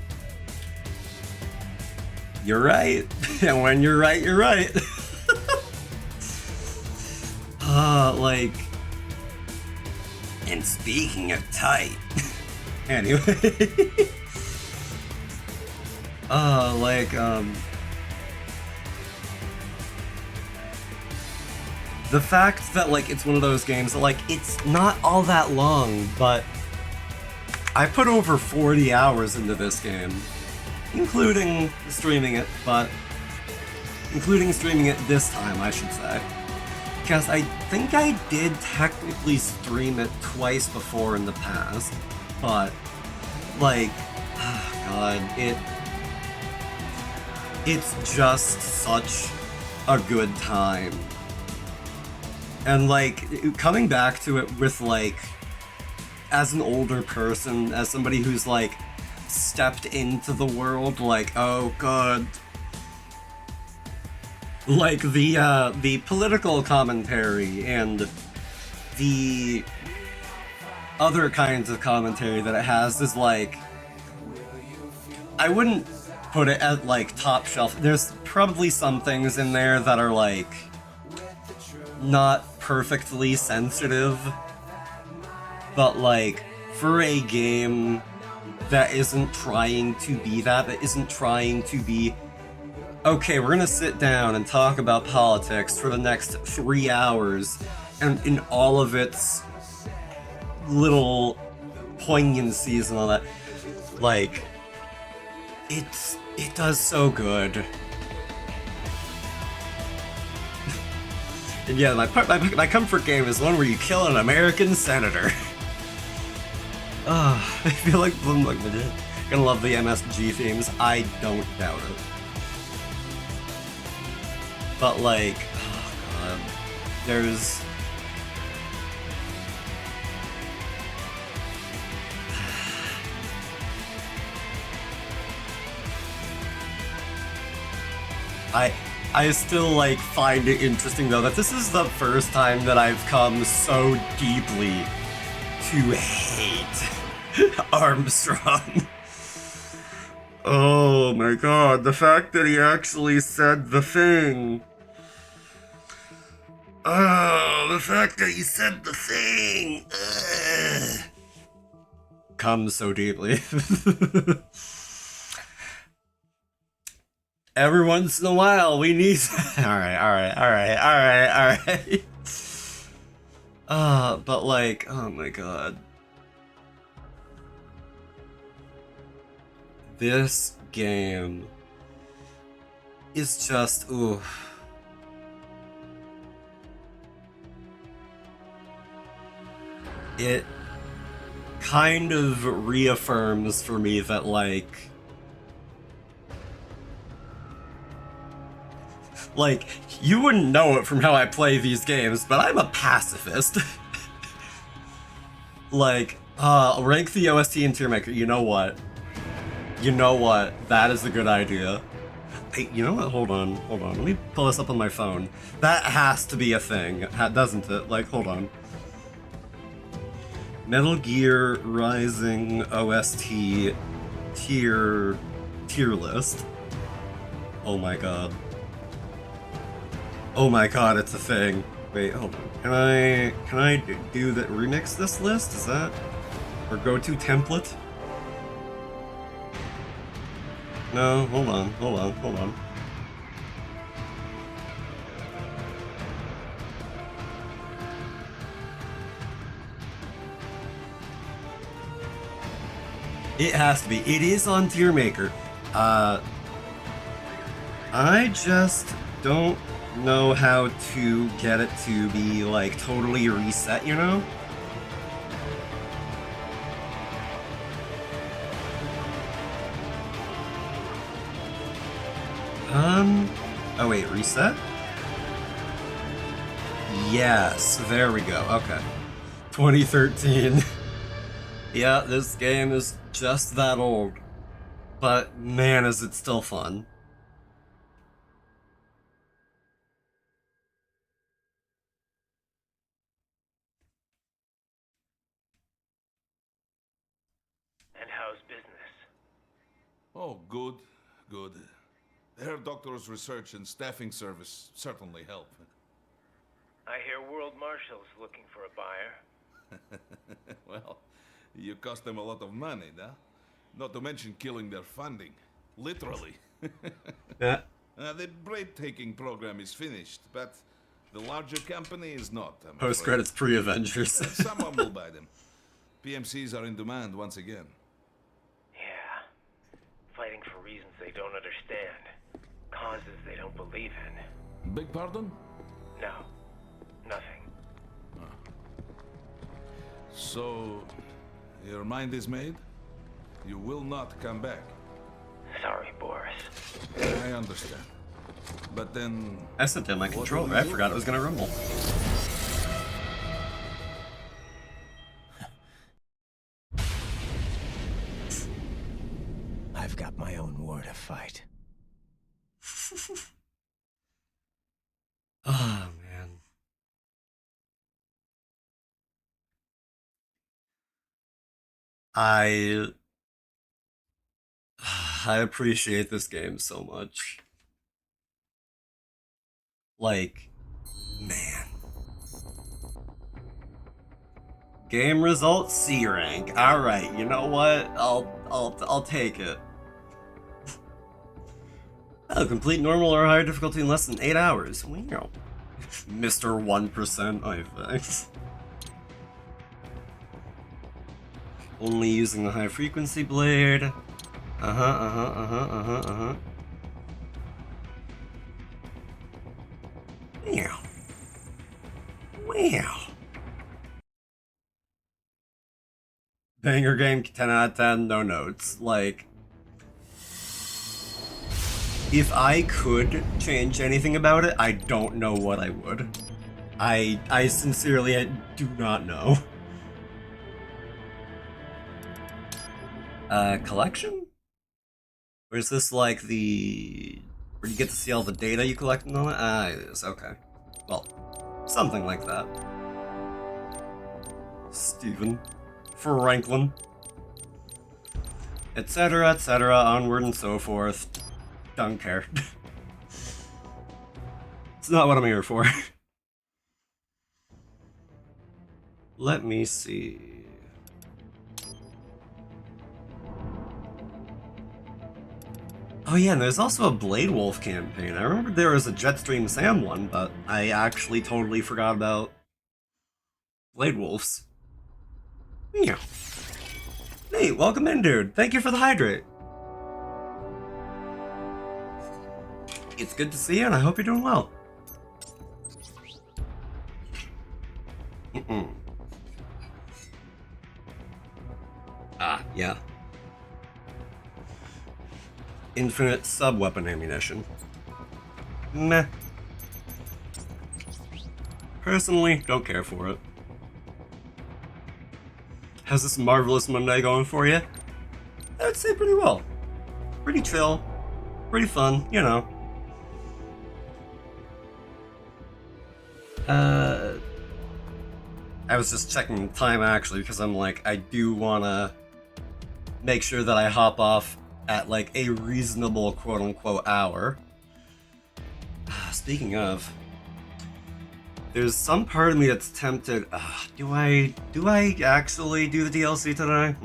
You're right. And when you're right, you're right. Like... And speaking of tight... Anyway... the fact that, like, it's one of those games that, like, it's not all that long, but I put over 40 hours into this game, including streaming it, including streaming it this time, I should say. Because I think I did technically stream it twice before in the past, but, like, oh God, it's just such a good time. And, like, coming back to it with, like, as an older person, as somebody who's, like, stepped into the world, like, oh God. Like, the political commentary and the other kinds of commentary that it has is, like, I wouldn't put it at, like, top shelf. There's probably some things in there that are, like, not perfectly sensitive, but like for a game that isn't trying to be that isn't trying to be okay, we're gonna sit down and talk about politics for the next 3 hours, and in all of its little poignancies and all that, like, it does so good. And yeah, my comfort game is one where you kill an American senator. I feel like I'm gonna love the MSG themes. I don't doubt it. But like, oh god, there's... I still like find it interesting though that this is the first time that I've come so deeply to hate Armstrong. Oh my god, the fact that he actually said the thing. Oh, the fact that he said the thing. Ugh. Comes so deeply. Every once in a while, we need... Alright. But like, oh my god. This game is just, ooh. It kind of reaffirms for me that, like, you wouldn't know it from how I play these games, but I'm a pacifist. Like, rank the OST in tier maker. You know what? That is a good idea. Hey, you know what? Hold on. Let me pull this up on my phone. That has to be a thing, doesn't it? Like, hold on. Metal Gear Rising OST tier list. Oh my god. Oh my god, it's a thing. Wait, hold on. Can I do that? Remix this list? Is that? Or go to template? No, hold on. It has to be. It is on tier maker. I just don't know how to get it to be like totally reset, you know? Oh wait, reset? Yes, there we go, okay. 2013. Yeah, this game is just that old. But man, is it still fun. And how's business? Oh, good. Herr Doctor's research and staffing service certainly help. I hear World Marshal's looking for a buyer. Well, you cost them a lot of money, huh? Not to mention killing their funding. Literally. Yeah. The breathtaking program is finished, but the larger company is not. Post-credits pre-Avengers. Someone will buy them. PMCs are in demand once again. Yeah. Fighting for reasons they don't understand. Causes they don't believe in. Beg pardon? No. Nothing. So, your mind is made? You will not come back. Sorry, Boris. I understand. But then... I set down my controller. I forgot it was gonna rumble. I've got my own war to fight. Oh, man. I appreciate this game so much. Like, man. Game results C rank. All right, you know what? I'll take it. Oh, complete normal or higher difficulty in less than 8 hours. Wow. Mr. 1%, I thanks. Only using the high frequency blade. Wow. Wow. Banger game, 10 out of 10, no notes. Like, if I could change anything about it, I don't know what I would. I sincerely do not know. Collection? Or is this like the... where you get to see all the data you collect and all that? Ah, it is, okay. Well, something like that. Stephen. Franklin. Etc., etc., onward and so forth. Don't care. It's not what I'm here for. Let me see. Oh yeah, and there's also a Blade Wolf campaign. I remember there was a Jetstream Sam one, but I actually totally forgot about Blade Wolves. Yeah. Hey, welcome in, dude. Thank you for the hydrate. It's good to see you, and I hope you're doing well. Ah, yeah. Infinite sub-weapon ammunition. Meh. Personally, don't care for it. How's this marvelous Monday going for you? I'd say pretty well. Pretty chill. Pretty fun, you know. I was just checking time actually because I'm like, I do wanna make sure that I hop off at like a reasonable quote-unquote hour. Speaking of, there's some part of me that's tempted. Do I actually do the DLC today?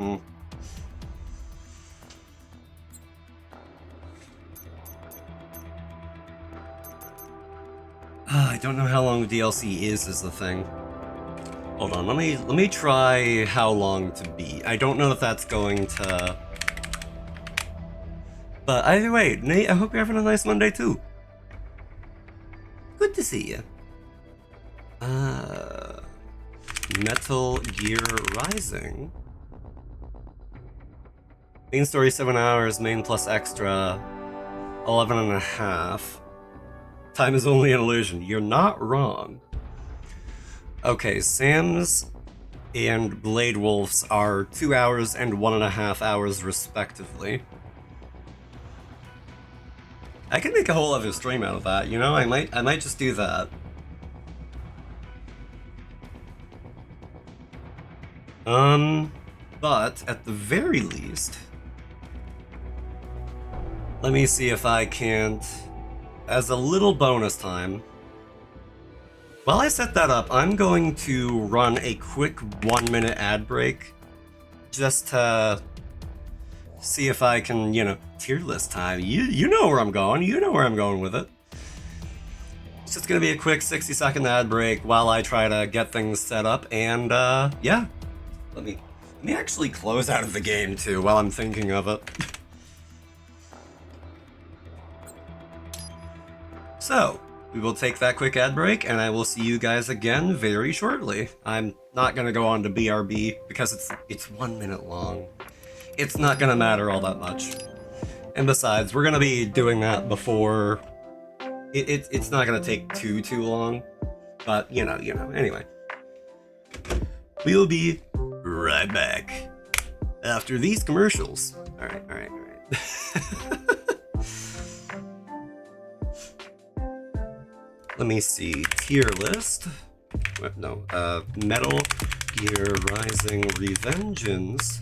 I don't know how long the DLC is the thing. Hold on, let me try how long to beat. I don't know if that's going to. But either way, Nate, I hope you're having a nice Monday too. Good to see you. Metal Gear Rising. Main story 7 hours, main plus extra 11.5. Time is only an illusion. You're not wrong. Okay, Sam's and Blade Wolf's are 2 hours and 1.5 hours respectively. I could make a whole other stream out of that, you know? I might just do that. But at the very least, let me see if I can't, as a little bonus time, while I set that up, I'm going to run a quick 1-minute ad break just to see if I can, you know, tier list time. You know where I'm going. You know where I'm going with it. It's just gonna be a quick 60-second ad break while I try to get things set up, and yeah. Let me actually close out of the game too while I'm thinking of it. So, we will take that quick ad break, and I will see you guys again very shortly. I'm not gonna go on to BRB because it's 1 minute long. It's not gonna matter all that much. And besides, we're gonna be doing that before. It's not gonna take too long. But you know. Anyway, we will be right back after these commercials. All right. Let me see. Tier list. No. Metal Gear Rising Revengeance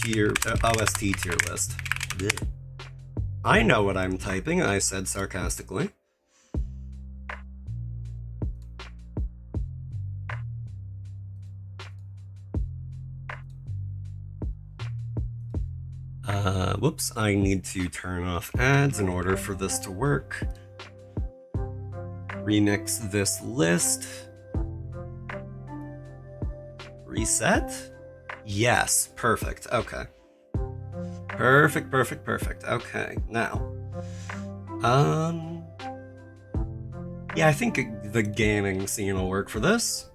tier OST tier list. Blech. I know what I'm typing, I said sarcastically. Whoops, I need to turn off ads in order for this to work. Remix this list. Reset? Yes, perfect, okay. Perfect, perfect, perfect. Okay, now. Yeah, I think the gaming scene will work for this.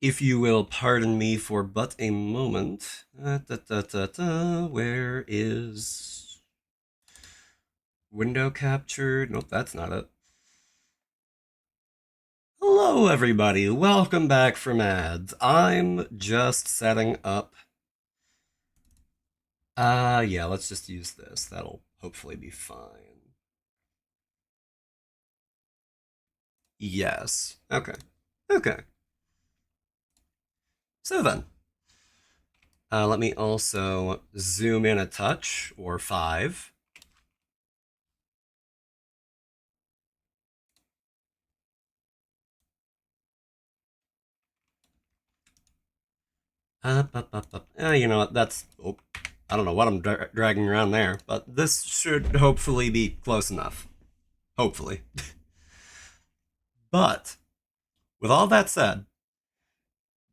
If you will pardon me for but a moment. Where is... Window captured? Nope, that's not it. Hello, everybody. Welcome back from ads. I'm just setting up... yeah, let's just use this. That'll hopefully be fine. Yes. Okay. Okay. So then, let me also zoom in a touch, or 5. You know what, that's... Oh, I don't know what I'm dragging around there, but this should hopefully be close enough. Hopefully. But, with all that said,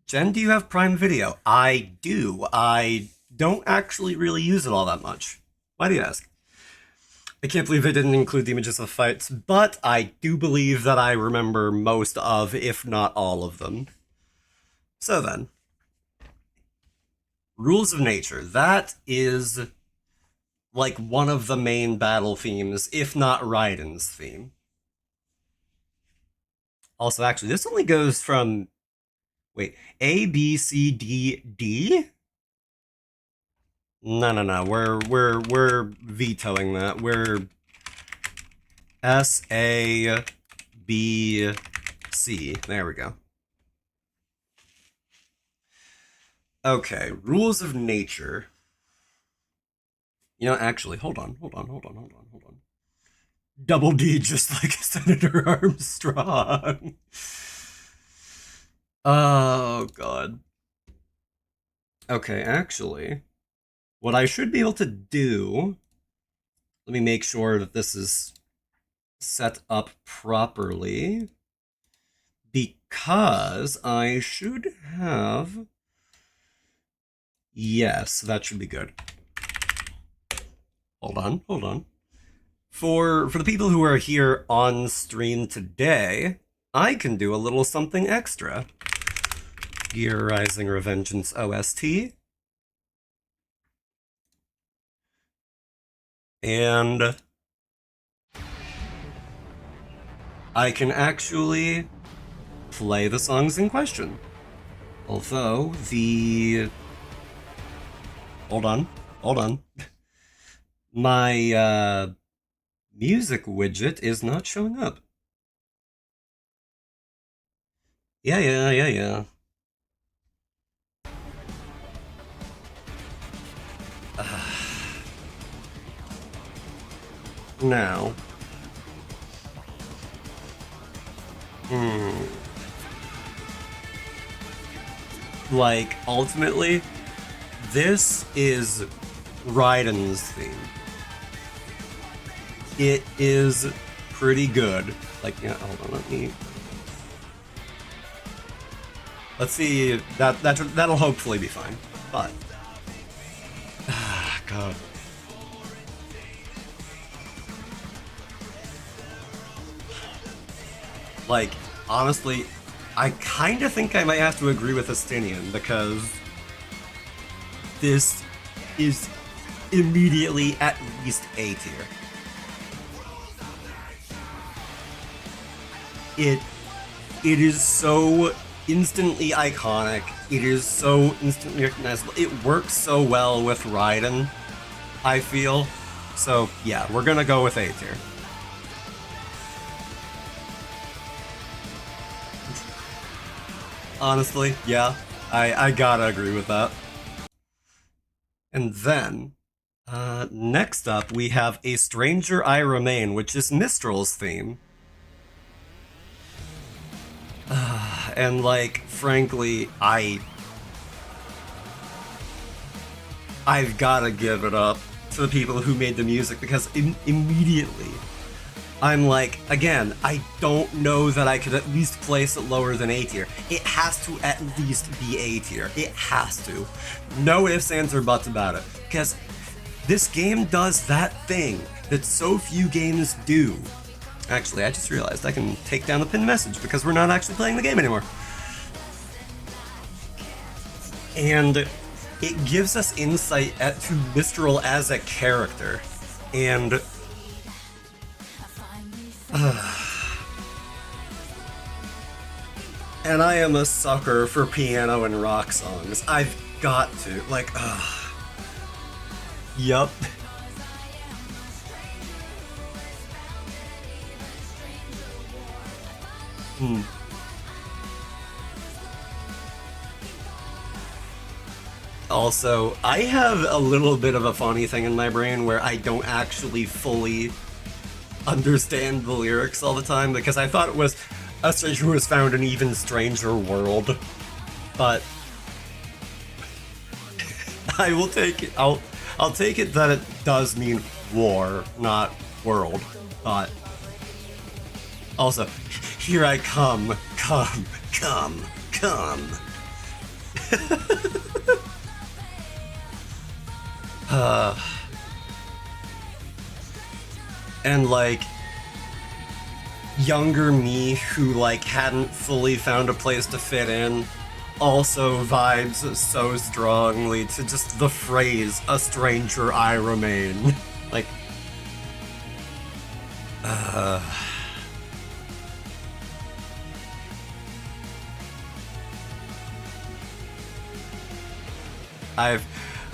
Jen, do you have Prime Video? I do. I don't actually really use it all that much. Why do you ask? I can't believe they didn't include the images of fights, but I do believe that I remember most of, if not all of them. So then, Rules of Nature. That is like one of the main battle themes, if not Raiden's theme. Also, actually, this only goes from... Wait, A, B, C, D, D? No. We're vetoing that. We're S, A, B, C. There we go. Okay, Rules of Nature. You know, actually, hold on. Double D, just like Senator Armstrong. Oh, God. Okay, actually, what I should be able to do... Let me make sure that this is set up properly. Because I should have... Yes, that should be good. Hold on. For the people who are here on stream today, I can do a little something extra. Gear Rising Revengeance OST. And I can actually play the songs in question. Although the... Hold on. My music widget is not showing up. Yeah. Now. Like, ultimately, this is Raiden's theme. It is pretty good. Like, yeah, hold on, let's see, that'll hopefully be fine, but... God. Like, honestly, I kind of think I might have to agree with Estinian, because this is immediately at least A tier. It is so instantly iconic. It is so instantly recognizable. It works so well with Raiden, I feel. So yeah, we're gonna go with A tier. Honestly, yeah, I gotta agree with that. And then, next up, we have A Stranger I Remain, which is Mistral's theme. And, like, frankly, I've gotta give it up to the people who made the music, because immediately I'm like, again, I don't know that I could at least place it lower than A tier. It has to at least be A tier. It has to. No ifs, ands, or buts about it. Because this game does that thing that so few games do. Actually, I just realized I can take down the pinned message because we're not actually playing the game anymore. And it gives us insight to Mistral as a character. And and I am a sucker for piano and rock songs. I've got to. Like, yup. Also, I have a little bit of a funny thing in my brain where I don't actually fully understand the lyrics all the time, because I thought it was a stranger who has found an even stranger world, but I will take it. I'll take it that it does mean war, not world. But also, here I come, come, come, come. And like, younger me who like hadn't fully found a place to fit in also vibes so strongly to just the phrase, "a stranger I remain." Like,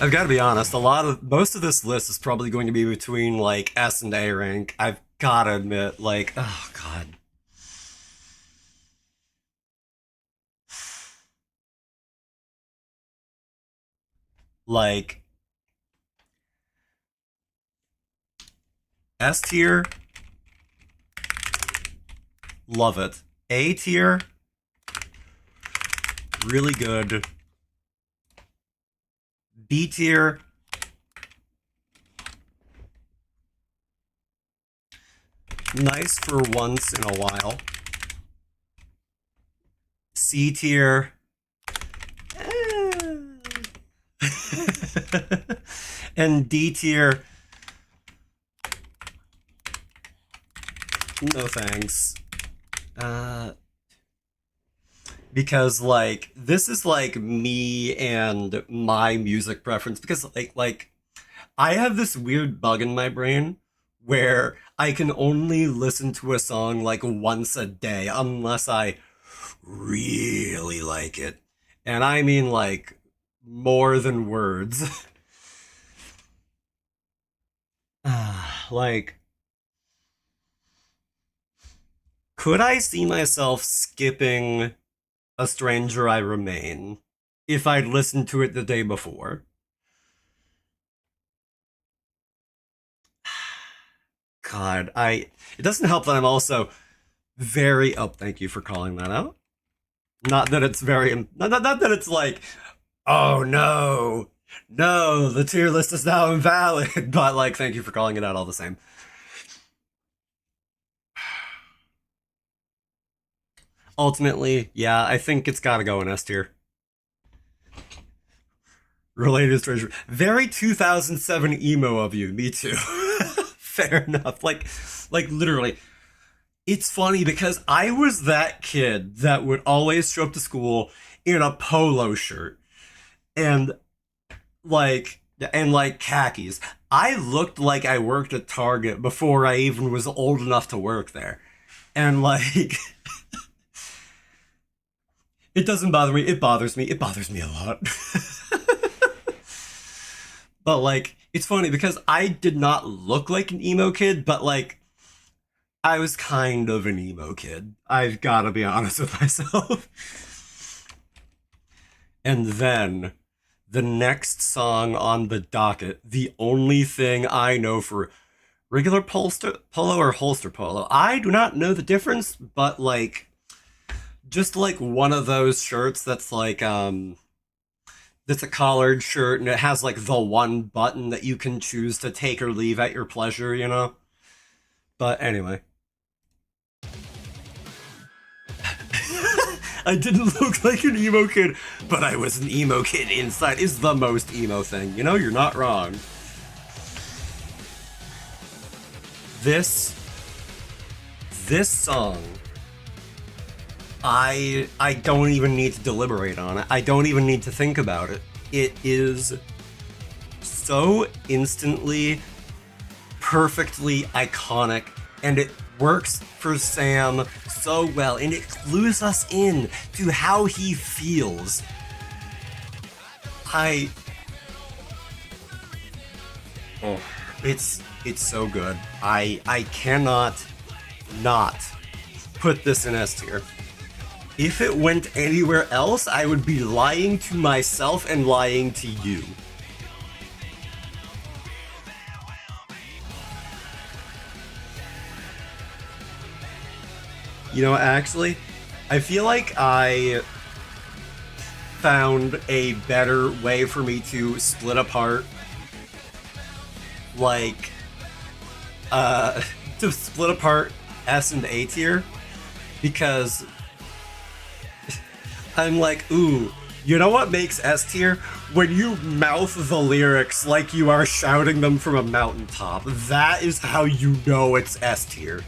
I've got to be honest, most of this list is probably going to be between like S and A rank. I've got to admit, like, oh god. Like, S tier, love it. A tier, really good. B tier, nice for once in a while. C tier, and D tier, no thanks. Because like, this is like me and my music preference, because like I have this weird bug in my brain where I can only listen to a song like once a day unless I really like it. And I mean like more than words. Like, could I see myself skipping "A Stranger I Remain" if I'd listened to it the day before? God, it doesn't help that I'm also very, oh, thank you for calling that out. Not that it's very, not that it's like, oh no, the tier list is now invalid, but like, thank you for calling it out all the same. Ultimately, yeah, I think it's gotta go in S tier. Related treasure. Very 2007 emo of you, me too. Fair enough. Like literally. It's funny because I was that kid that would always show up to school in a polo shirt and khakis. I looked like I worked at Target before I even was old enough to work there. And like, it doesn't bother me. It bothers me. It bothers me a lot. But like, it's funny because I did not look like an emo kid, but like, I was kind of an emo kid. I've got to be honest with myself. And then, the next song on the docket, the only thing I know for regular polo or holster polo, I do not know the difference, but like, just like one of those shirts that's like, it's a collared shirt and it has like the one button that you can choose to take or leave at your pleasure, you know? But anyway. I didn't look like an emo kid, but I was an emo kid inside is the most emo thing. You know, you're not wrong. This song, I don't even need to deliberate on it. I don't even need to think about it. It is so instantly, perfectly iconic, and it works for Sam so well, and it clues us in to how he feels. It's so good. I cannot not put this in S tier. If it went anywhere else, I would be lying to myself and lying to you. You know, actually, I feel like I found a better way for me to split apart, like, to split apart S and A tier, because I'm like, ooh, you know what makes S tier? When you mouth the lyrics like you are shouting them from a mountaintop. That is how you know it's S tier.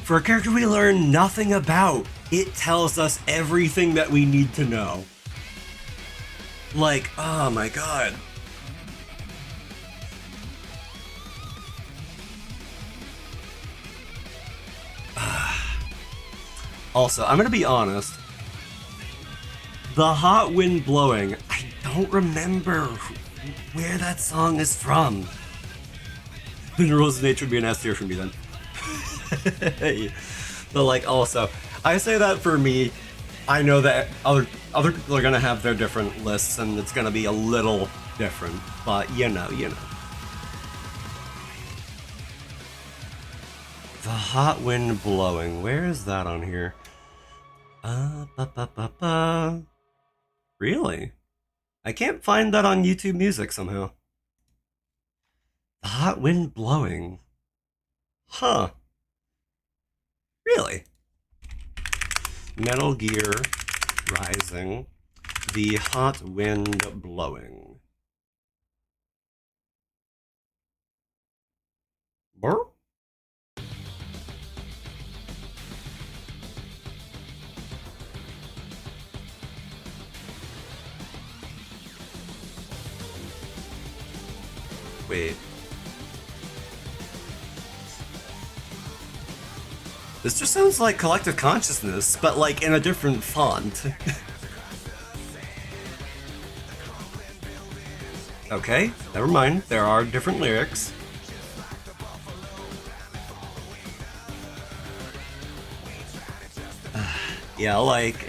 For a character we learn nothing about, it tells us everything that we need to know. Like, oh my god. Also, I'm gonna be honest. The Hot Wind Blowing, I don't remember where that song is from. The Rules of Nature would be an S tier for me then. But like, also, I say that for me, I know that other people are gonna have their different lists and it's gonna be a little different, but you know. The Hot Wind Blowing, where is that on here? Really? I can't find that on YouTube Music somehow. The Hot Wind Blowing. Huh. Really? Metal Gear Rising. The Hot Wind Blowing. Burr? Wait. This just sounds like Collective Consciousness, but like in a different font. Okay, never mind. There are different lyrics. Yeah, like...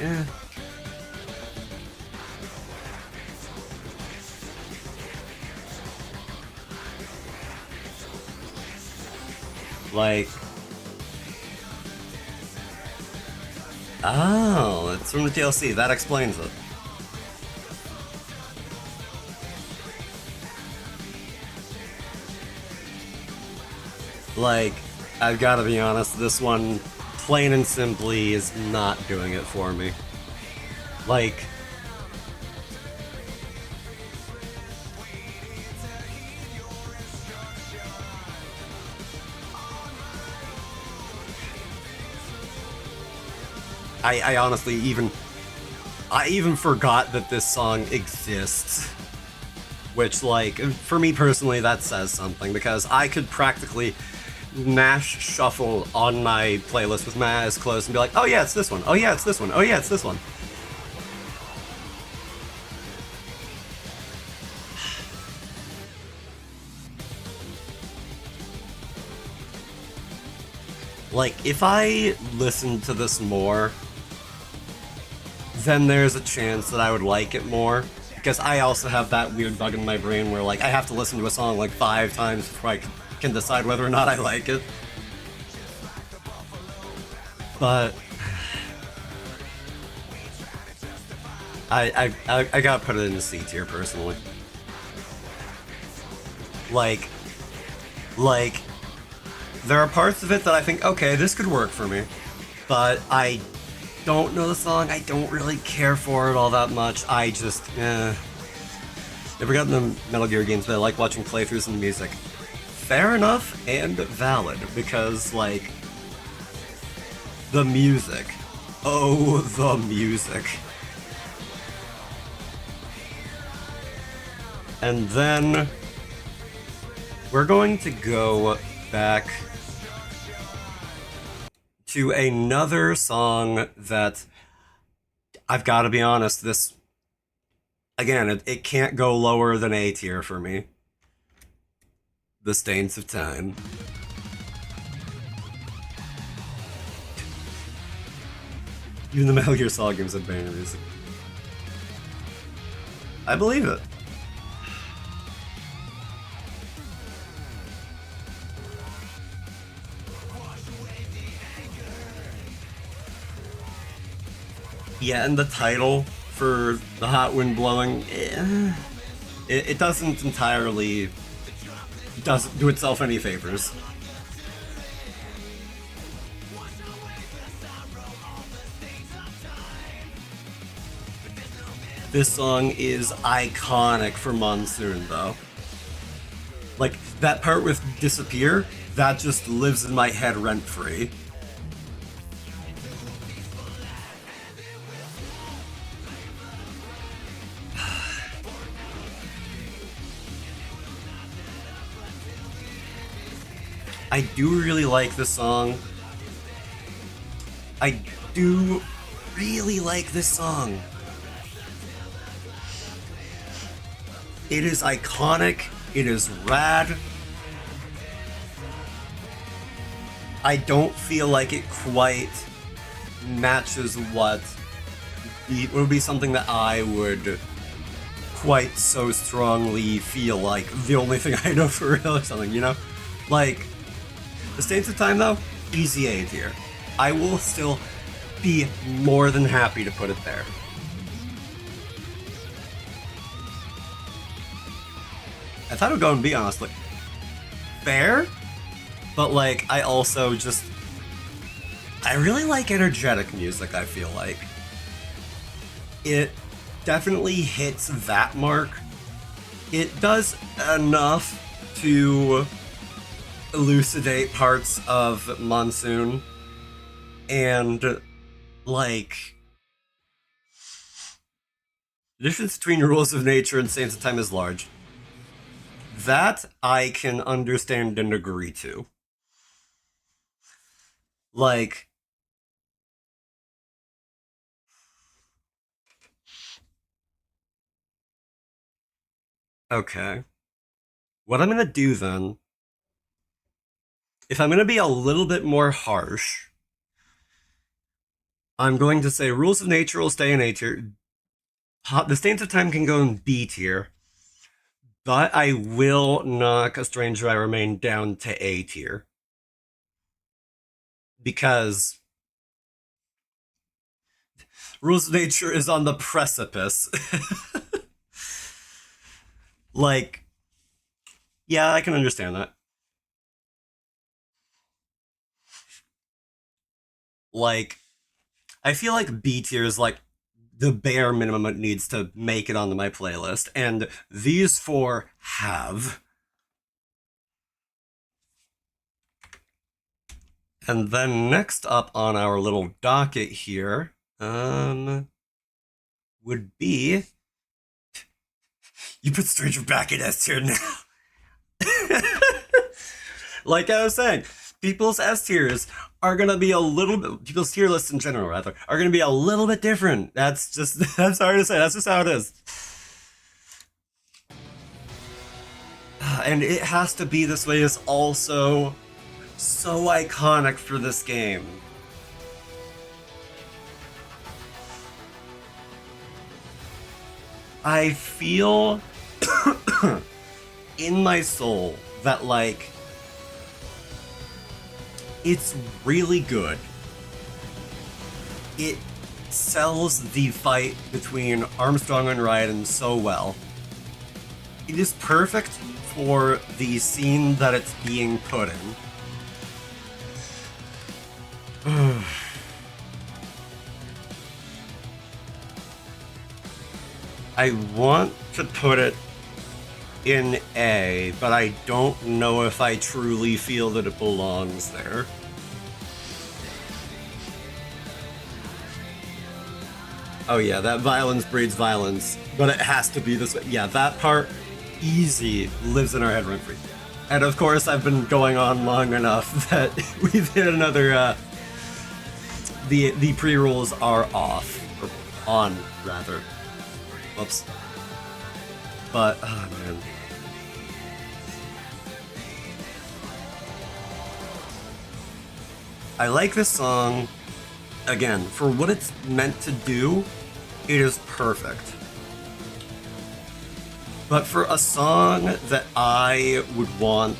Like... Oh, it's from the DLC. That explains it. Like, I've got to be honest, this one, plain and simply, is not doing it for me. Like... I honestly I even forgot that this song exists. Which, like, for me personally, that says something, because I could practically mash shuffle on my playlist with my eyes closed and be like, oh yeah, it's this one, oh yeah, it's this one, oh yeah, it's this one. Like, if I listened to this more, then there's a chance that I would like it more. Because I also have that weird bug in my brain where, like, I have to listen to a song like 5 times before I can decide whether or not I like it. But... I gotta put it in the C tier personally. Like, there are parts of it that I think, okay, this could work for me, but I don't know the song, I don't really care for it all that much, I just, never gotten the Metal Gear games, but I like watching playthroughs and music. Fair enough and valid, because, like, the music. Oh, the music. And then we're going to go back to another song that, I've got to be honest, this, again, it can't go lower than A tier for me. The Stains of Time. Even the Metal Gear Solid games have banger music. I believe it. Yeah, and the title for The Hot Wind Blowing, it doesn't entirely, doesn't do itself any favors. This song is iconic for Monsoon, though. Like, that part with Disappear, that just lives in my head rent-free. I do really like this song. I do really like this song. It is iconic. It is rad. I don't feel like it quite matches what would be something that I would quite so strongly feel like the only thing I know for real or something, you know? Like, The Stains of Time, though, easy A tier. I will still be more than happy to put it there. I thought it would go and be honest, like, fair, but like, I also just, I really like energetic music, I feel like. It definitely hits that mark. It does enough to elucidate parts of Monsoon, and like, the difference between Rules of Nature and Stains of Time is large. That I can understand and agree to. Like, okay. What I'm gonna do then, if I'm gonna be a little bit more harsh, I'm going to say Rules of Nature will stay in A tier. The Stains of Time can go in B tier. But I will knock A Stranger I Remain down to A tier. Because Rules of Nature is on the precipice. Like, yeah, I can understand that. Like, I feel like B tier is like the bare minimum it needs to make it onto my playlist, and these four have. And then next up on our little docket here, would be... You put Stranger back in S tier now. Like I was saying, people's S tiers are gonna be a little bit, people's tier lists in general, rather, are gonna be a little bit different. That's just, I'm sorry to say, that's just how it is. And it has to be this way is also so iconic for this game. I feel in my soul that, like, it's really good. It sells the fight between Armstrong and Raiden so well. It is perfect for the scene that it's being put in. I want to put it in A, but I don't know if I truly feel that it belongs there. Oh yeah, that violence breeds violence, but it has to be this way. Yeah, that part, easy, lives in our head rent free. And of course, I've been going on long enough that we've hit another, the pre-rolls are off, or on, rather. Whoops. But, oh man. I like this song. Again, for what it's meant to do, it is perfect. But for a song that I would want,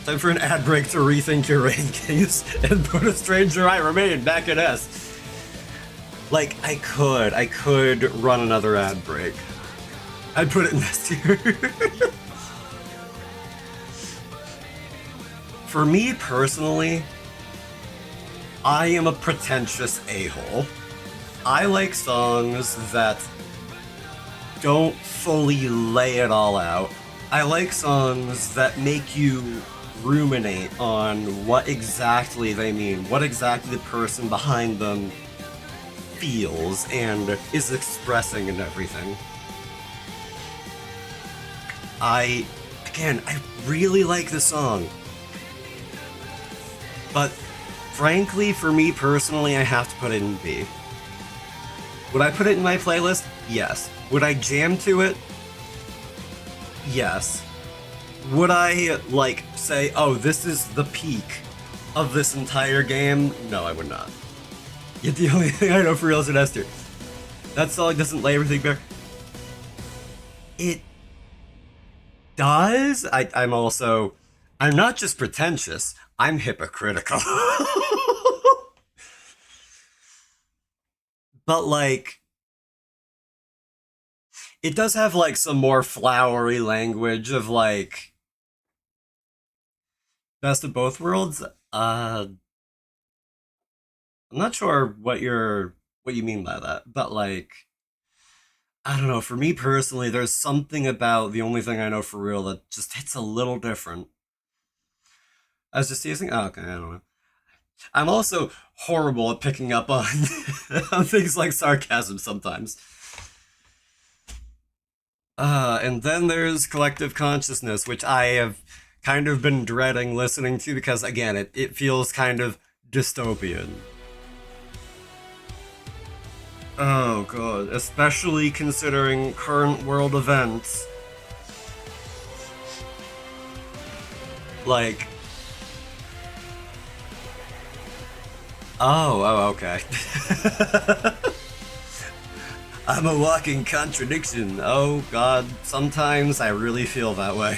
time for an ad break to rethink your rankings and put A Stranger I Remain back in S. Like, I could run another ad break. I'd put it in this tier. For me personally, I am a pretentious a-hole. I like songs that don't fully lay it all out. I like songs that make you ruminate on what exactly they mean, what exactly the person behind them feels and is expressing and everything. I really like the song. But frankly, for me personally, I have to put it in B. Would I put it in my playlist? Yes. Would I jam to it? Yes. Would I, like, say, oh, this is the peak of this entire game? No, I would not. Yet the only thing I know for real is an S tier. That song doesn't lay everything bare. It does. I'm not just pretentious, I'm hypocritical. But, like, it does have, like, some more flowery language of, like, best of both worlds. I'm not sure what you mean by that, but, like, I don't know, for me personally, there's something about The Only Thing I Know for Real that just hits a little different. I was just teasing? Oh, okay, I don't know. I'm also horrible at picking up on, on things like sarcasm sometimes. And then there's Collective Consciousness, which I have kind of been dreading listening to because, again, it feels kind of dystopian. Oh god, especially considering current world events. Like... Oh, okay. I'm a walking contradiction. Oh god, sometimes I really feel that way.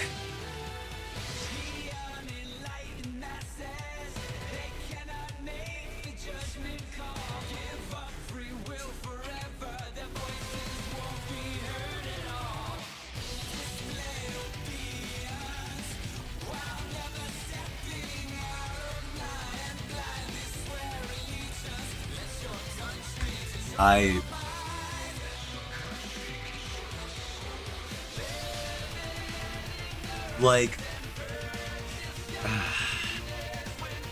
Like,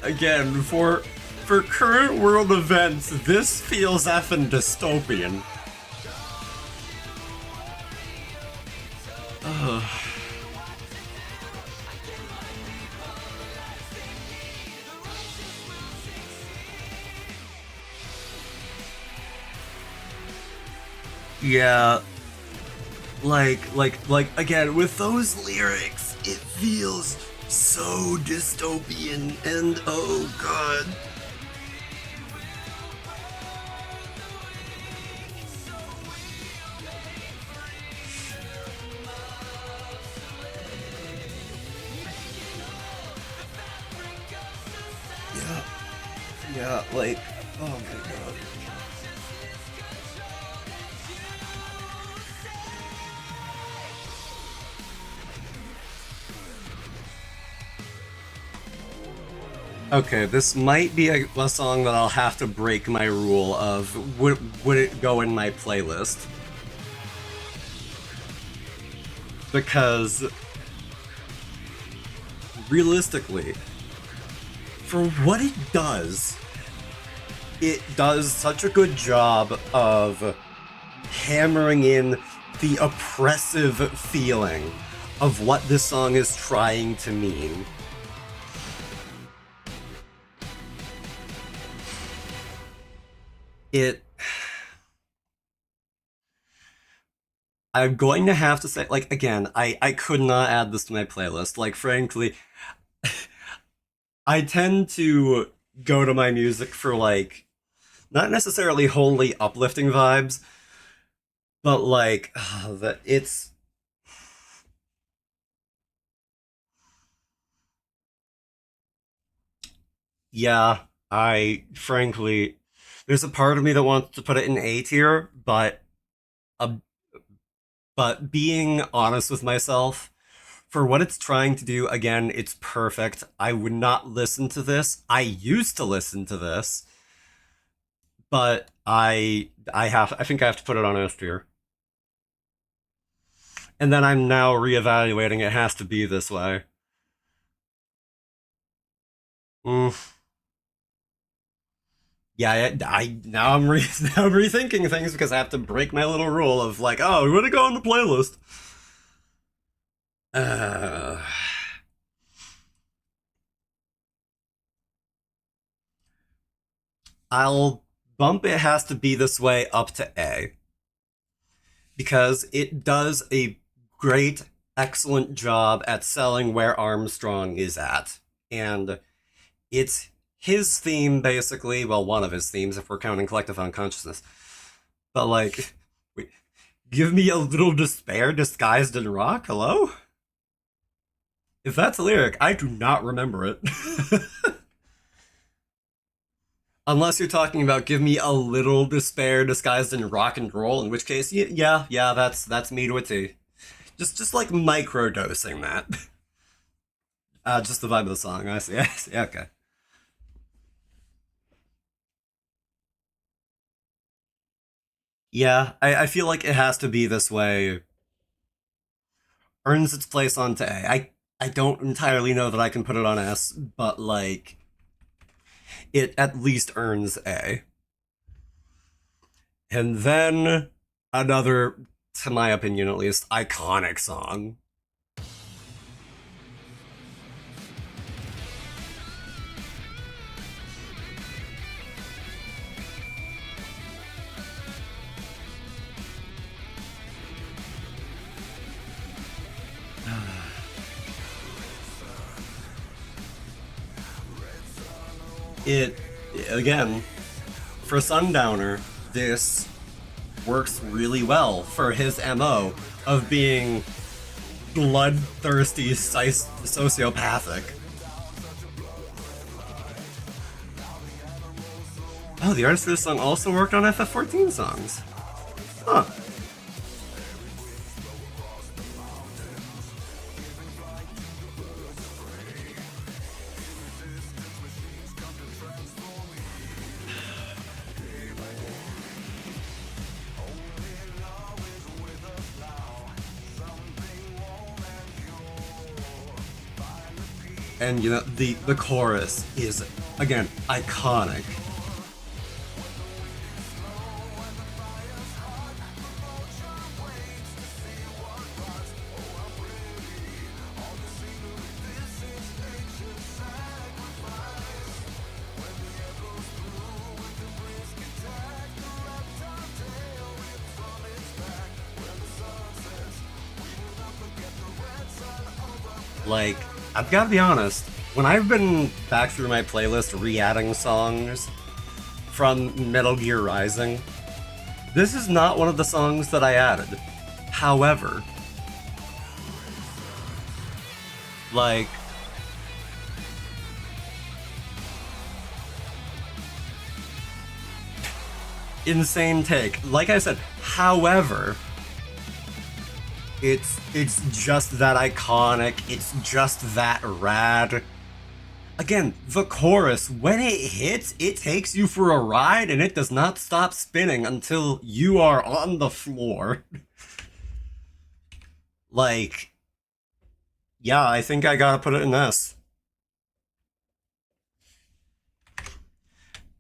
again, for current world events, this feels effing dystopian. Yeah, like, again, with those lyrics, it feels so dystopian, and oh god. Yeah, like, oh my god. Okay, this might be a song that I'll have to break my rule of would it go in my playlist? Because realistically, for what it does such a good job of hammering in the oppressive feeling of what this song is trying to mean. I'm going to have to say, like, again, I could not add this to my playlist. Like, frankly, I tend to go to my music for, like, not necessarily wholly uplifting vibes, but, like, it's... Yeah, frankly, there's a part of me that wants to put it in A tier, but being honest with myself, for what it's trying to do, again, it's perfect. I would not listen to this. I used to listen to this, but I think I have to put it on S tier. And then I'm now reevaluating it has to be this way. Yeah, now I'm rethinking things because I have to break my little rule of like, oh, we want to go on the playlist. I'll bump It Has to Be This Way up to A. Because it does a great, excellent job at selling where Armstrong is at. And it's his theme, basically, well, one of his themes, if we're counting Collective Unconsciousness. But, like, give me a little despair disguised in rock? Hello? If that's a lyric, I do not remember it. Unless you're talking about give me a little despair disguised in rock and roll, in which case, yeah, that's me to a T. Just like micro-dosing that. Just the vibe of the song, I see, okay. Yeah, I feel like It Has to Be This Way earns its place onto A. I don't entirely know that I can put it on S, but, like, it at least earns A. And then another, to my opinion at least, iconic song. It, again, for Sundowner, this works really well for his MO of being bloodthirsty, sociopathic. Oh, the artist for this song also worked on FF14 songs. Huh. And, you know, the chorus is, again, iconic. Like, I've got to be honest, when I've been back through my playlist re-adding songs from Metal Gear Rising, this is not one of the songs that I added. However, like, insane take. Like I said, however, it's just that iconic, it's just that rad. Again, the chorus, when it hits, it takes you for a ride and it does not stop spinning until you are on the floor. Like, yeah, I think I gotta put it in this.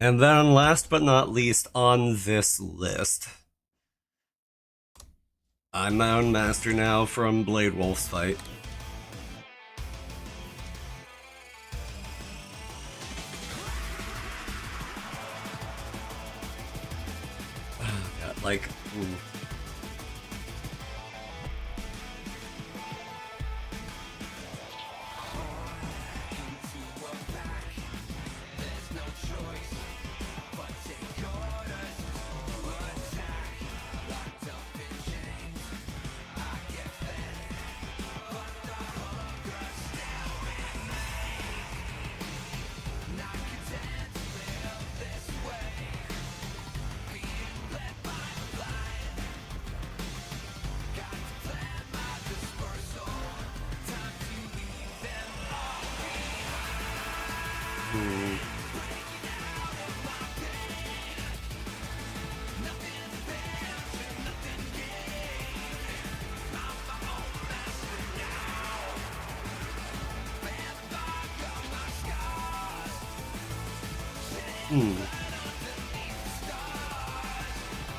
And then last but not least on this list, I'm my own master now from Blade Wolf's fight. God, like, ooh.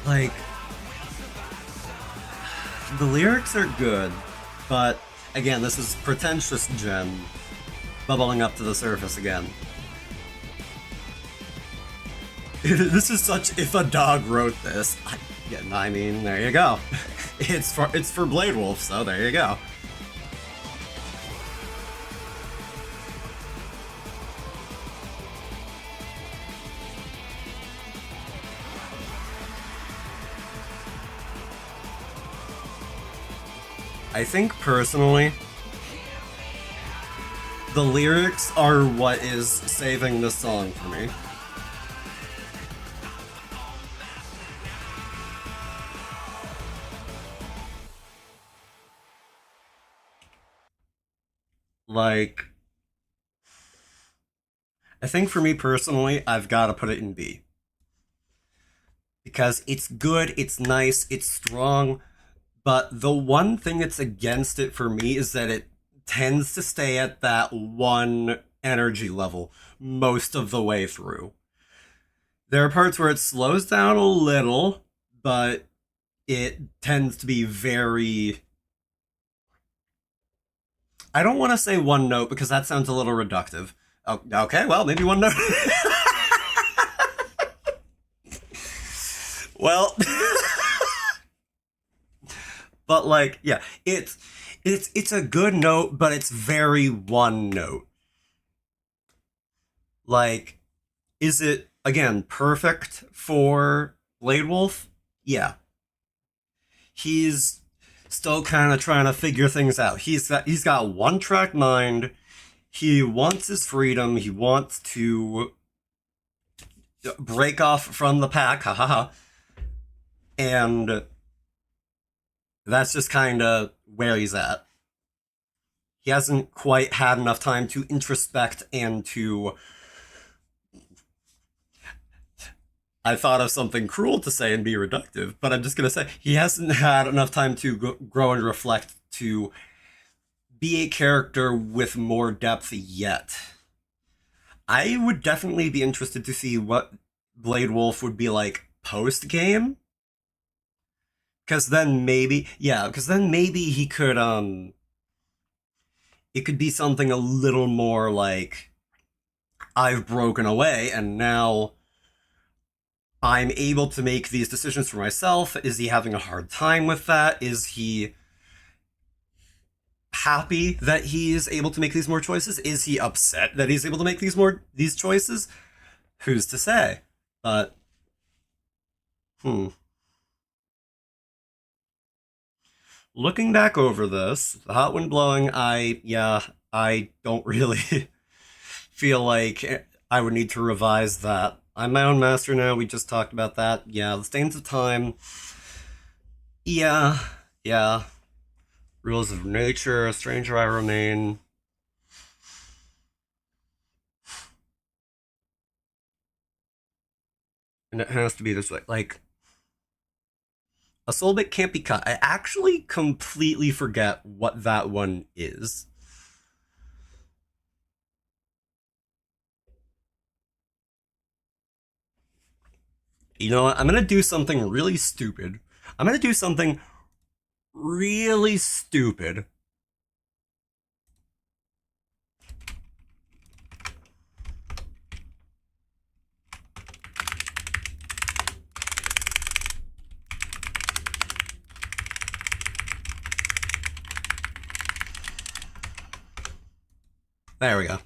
Like, the lyrics are good, but again, this is pretentious Jen bubbling up to the surface again. This is such if a dog wrote this. I mean, there you go. It's for Blade Wolf, so there you go. I think personally, the lyrics are what is saving this song for me. Like, I think for me personally, I've got to put it in B. Because it's good, it's nice, it's strong, but the one thing that's against it for me is that it tends to stay at that one energy level most of the way through. There are parts where it slows down a little, but it tends to be very... I don't want to say one note because that sounds a little reductive. Oh, okay, well, maybe one note. Well... But like, yeah, it's a good note, but it's very one note. Like, is it, again, perfect for Blade Wolf? Yeah. He's still kind of trying to figure things out. He's got one-track mind. He wants his freedom. He wants to break off from the pack, haha. And that's just kind of where he's at. He hasn't quite had enough time to introspect and to... I thought of something cruel to say and be reductive, but I'm just going to say he hasn't had enough time to grow and reflect to be a character with more depth yet. I would definitely be interested to see what Blade Wolf would be like post-game. Because then maybe he could, it could be something a little more like, I've broken away, and now I'm able to make these decisions for myself. Is he having a hard time with that? Is he happy that he is able to make these more choices? Is he upset that he's able to make these choices? Who's to say? But, looking back over this, the hot wind blowing, I don't really feel like I would need to revise that. I'm my own master now, we just talked about that. Yeah, the Stains of Time. Yeah. Rules of Nature, A Stranger I Remain. And it has to be this way. Like, a soul bit can't be cut. I actually completely forget what that one is. You know what? I'm gonna do something really stupid. I'm gonna do something really stupid. There we go.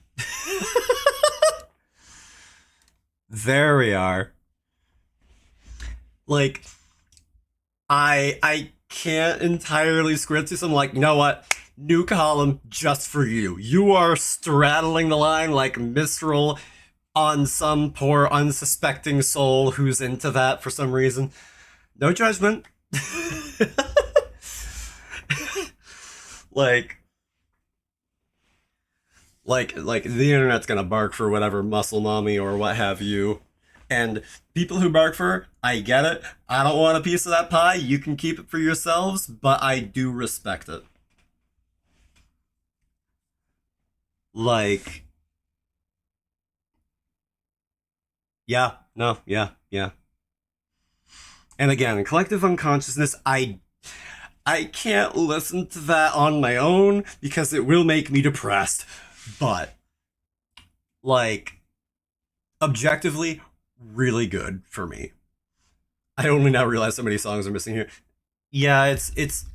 There we are. Like, I can't entirely square this. I'm like, you know what? New column just for you. You are straddling the line like Mistral on some poor unsuspecting soul who's into that for some reason. No judgment. like the internet's gonna bark for whatever muscle mommy or what have you. And people who bark for, I get it. I don't want a piece of that pie. You can keep it for yourselves, but I do respect it. Like, yeah, no, yeah. And again, collective unconsciousness, I can't listen to that on my own because it will make me depressed. But, like, objectively, really good for me. I only now realize so many songs are missing here. Yeah, it's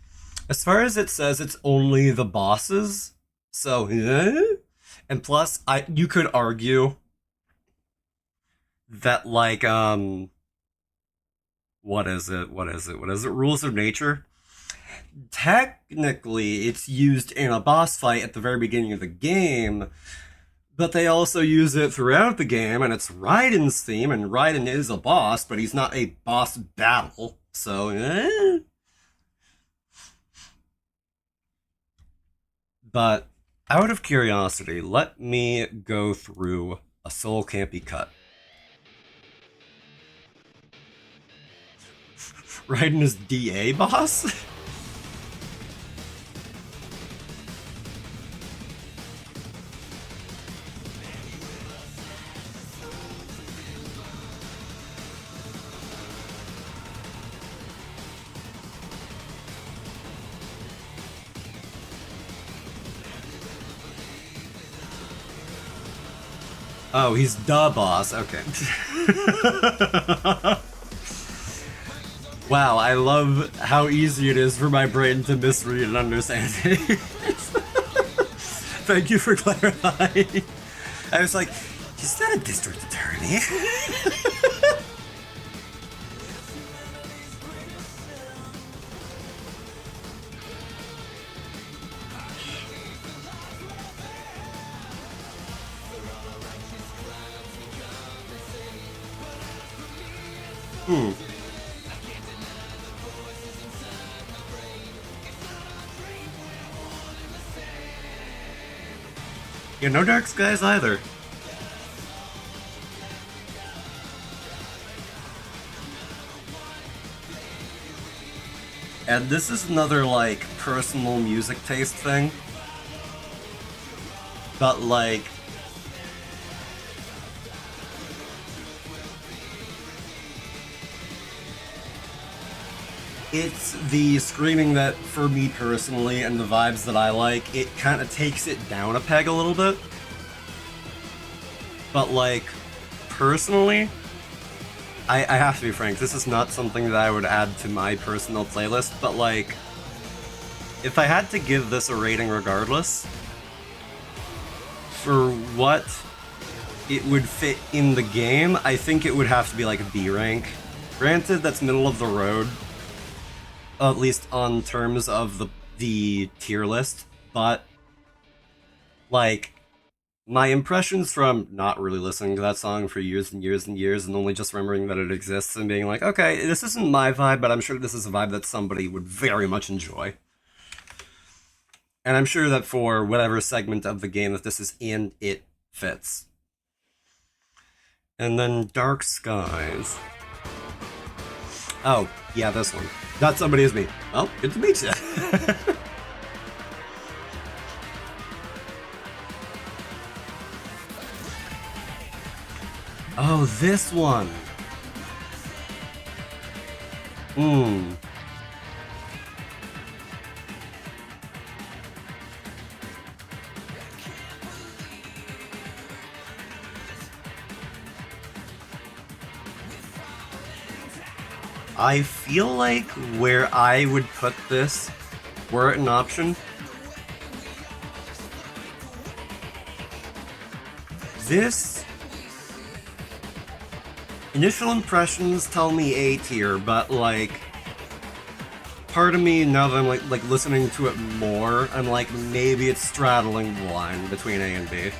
as far as it says, it's only the bosses. So, and plus, you could argue that, like, what is it? Rules of Nature? Technically, it's used in a boss fight at the very beginning of the game, but they also use it throughout the game, and it's Raiden's theme, and Raiden is a boss, but he's not a boss battle, so, But, out of curiosity, let me go through A Soul Can't Be Cut. Raiden is DA boss? Oh, he's the boss. Okay. Wow, I love how easy it is for my brain to misread and understand things. Thank you for clarifying. I was like, he's not a district attorney. Yeah, no Dark Skies either. And this is another, like, personal music taste thing. But, like, it's the screaming that, for me personally, and the vibes that I like, it kind of takes it down a peg a little bit. But, like, personally, I have to be frank, this is not something that I would add to my personal playlist, but, like, if I had to give this a rating regardless, for what it would fit in the game, I think it would have to be, like, a B rank. Granted, that's middle of the road, at least on terms of the tier list, but, like, my impressions from not really listening to that song for years and years and years and only just remembering that it exists and being like, okay, this isn't my vibe, but I'm sure this is a vibe that somebody would very much enjoy. And I'm sure that for whatever segment of the game that this is in, it fits. And then Dark Skies. Oh, yeah, this one. Not somebody as me. Well, good to meet you. Oh, this one. I feel like where I would put this, were it an option, this initial impressions tell me A tier, but like part of me now that I'm like listening to it more, I'm like maybe it's straddling the line between A and B.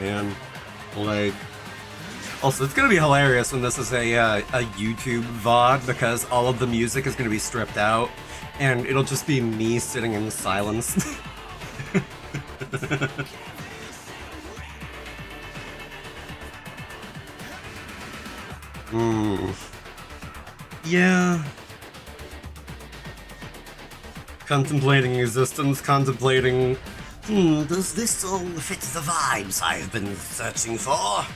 Man, like, also it's gonna be hilarious when this is a YouTube VOD because all of the music is gonna be stripped out and it'll just be me sitting in silence. Yeah. Contemplating existence, contemplating Does this song fit the vibes I've been searching for?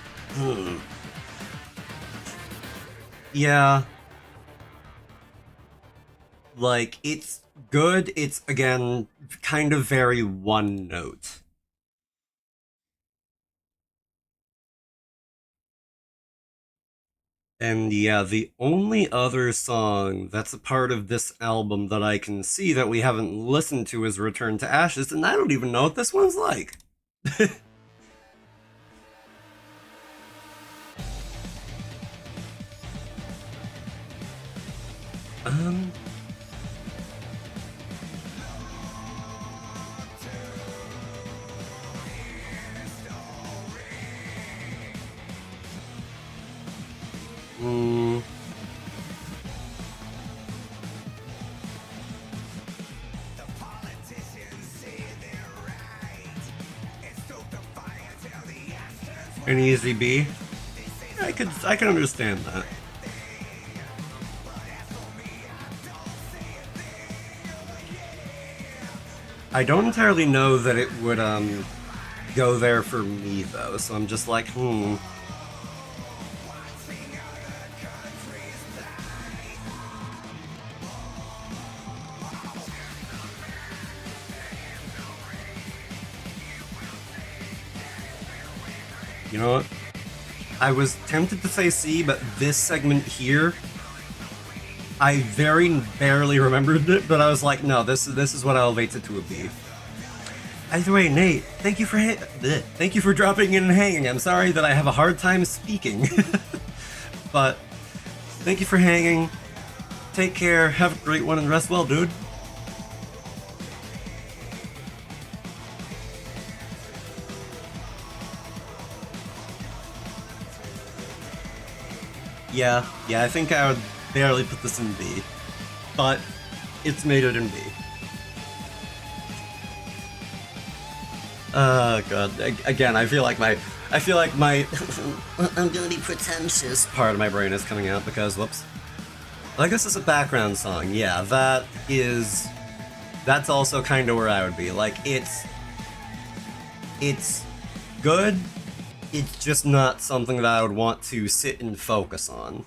Yeah. Like, it's good, it's, again, kind of very one note. And yeah, the only other song that's a part of this album that I can see that we haven't listened to is Return to Ashes, and I don't even know what this one's like. An easy B. I can understand that. I don't entirely know that it would go there for me though, so I'm just like, You know what? I was tempted to say C, but this segment here, I very barely remembered it, but I was like, no, this is what elevates it to a B. Either way, Nate, thank you for dropping in and hanging. I'm sorry that I have a hard time speaking, but thank you for hanging. Take care, have a great one, and rest well, dude. Yeah, I think I would barely put this in B, but it's made it in B. Oh god, again, I feel like my I'm gonna be pretentious part of my brain is coming out because, whoops. Like, this is a background song, yeah, that's also kind of where I would be. Like, it's good, it's just not something that I would want to sit and focus on.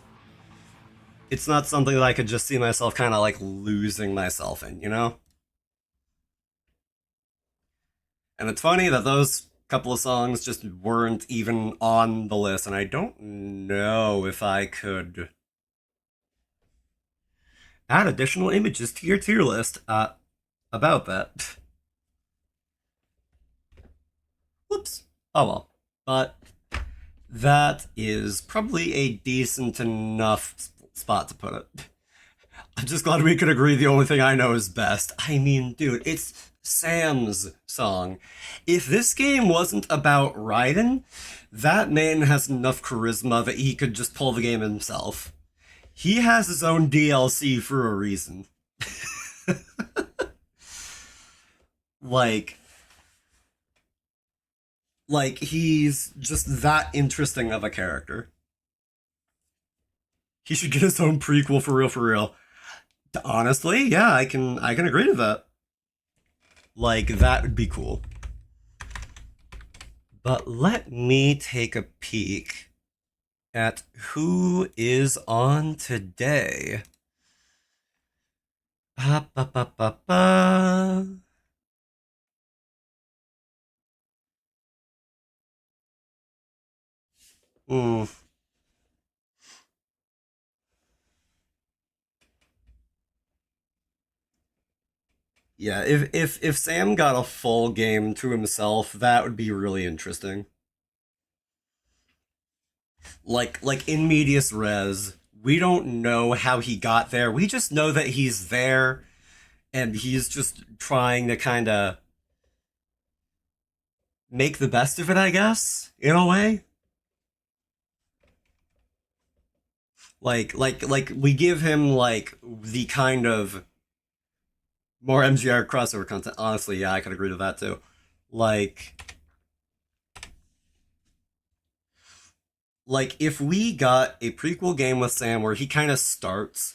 It's not something that I could just see myself kind of like losing myself in, you know? And it's funny that those couple of songs just weren't even on the list, and I don't know if I could add additional images to your tier list about that. Whoops. Oh well. But that is probably a decent enough spot to put it. I'm just glad we could agree the only thing I know is best. I mean, dude, it's Sam's song. If this game wasn't about Raiden, that man has enough charisma that he could just pull the game himself. He has his own DLC for a reason. Like, he's just that interesting of a character. He should get his own prequel for real, for real. Honestly, yeah, I can agree to that. Like, that would be cool. But let me take a peek at who is on today. Ba, ba, ba, ba, ba. Yeah, if Sam got a full game to himself, that would be really interesting. Like in medias res, we don't know how he got there. We just know that he's there, and he's just trying to kind of make the best of it, I guess, in a way. Like we give him like the kind of more MGR crossover content. Honestly, yeah, I could agree to that too. Like if we got a prequel game with Sam where he kind of starts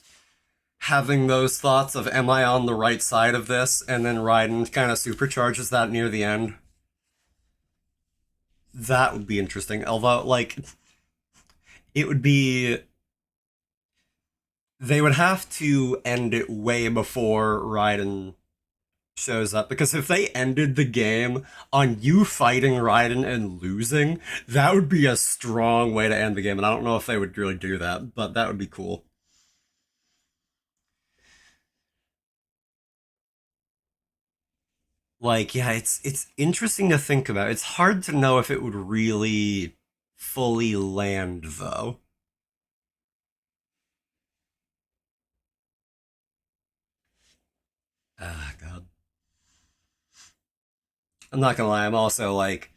having those thoughts of, am I on the right side of this? And then Raiden kind of supercharges that near the end. That would be interesting. Although, like, it would be... They would have to end it way before Raiden shows up, because if they ended the game on you fighting Raiden and losing, that would be a strong way to end the game, and I don't know if they would really do that, but that would be cool. Like, yeah, it's interesting to think about. It's hard to know if it would really fully land, though. Ah, God. I'm not gonna lie, I'm also, like,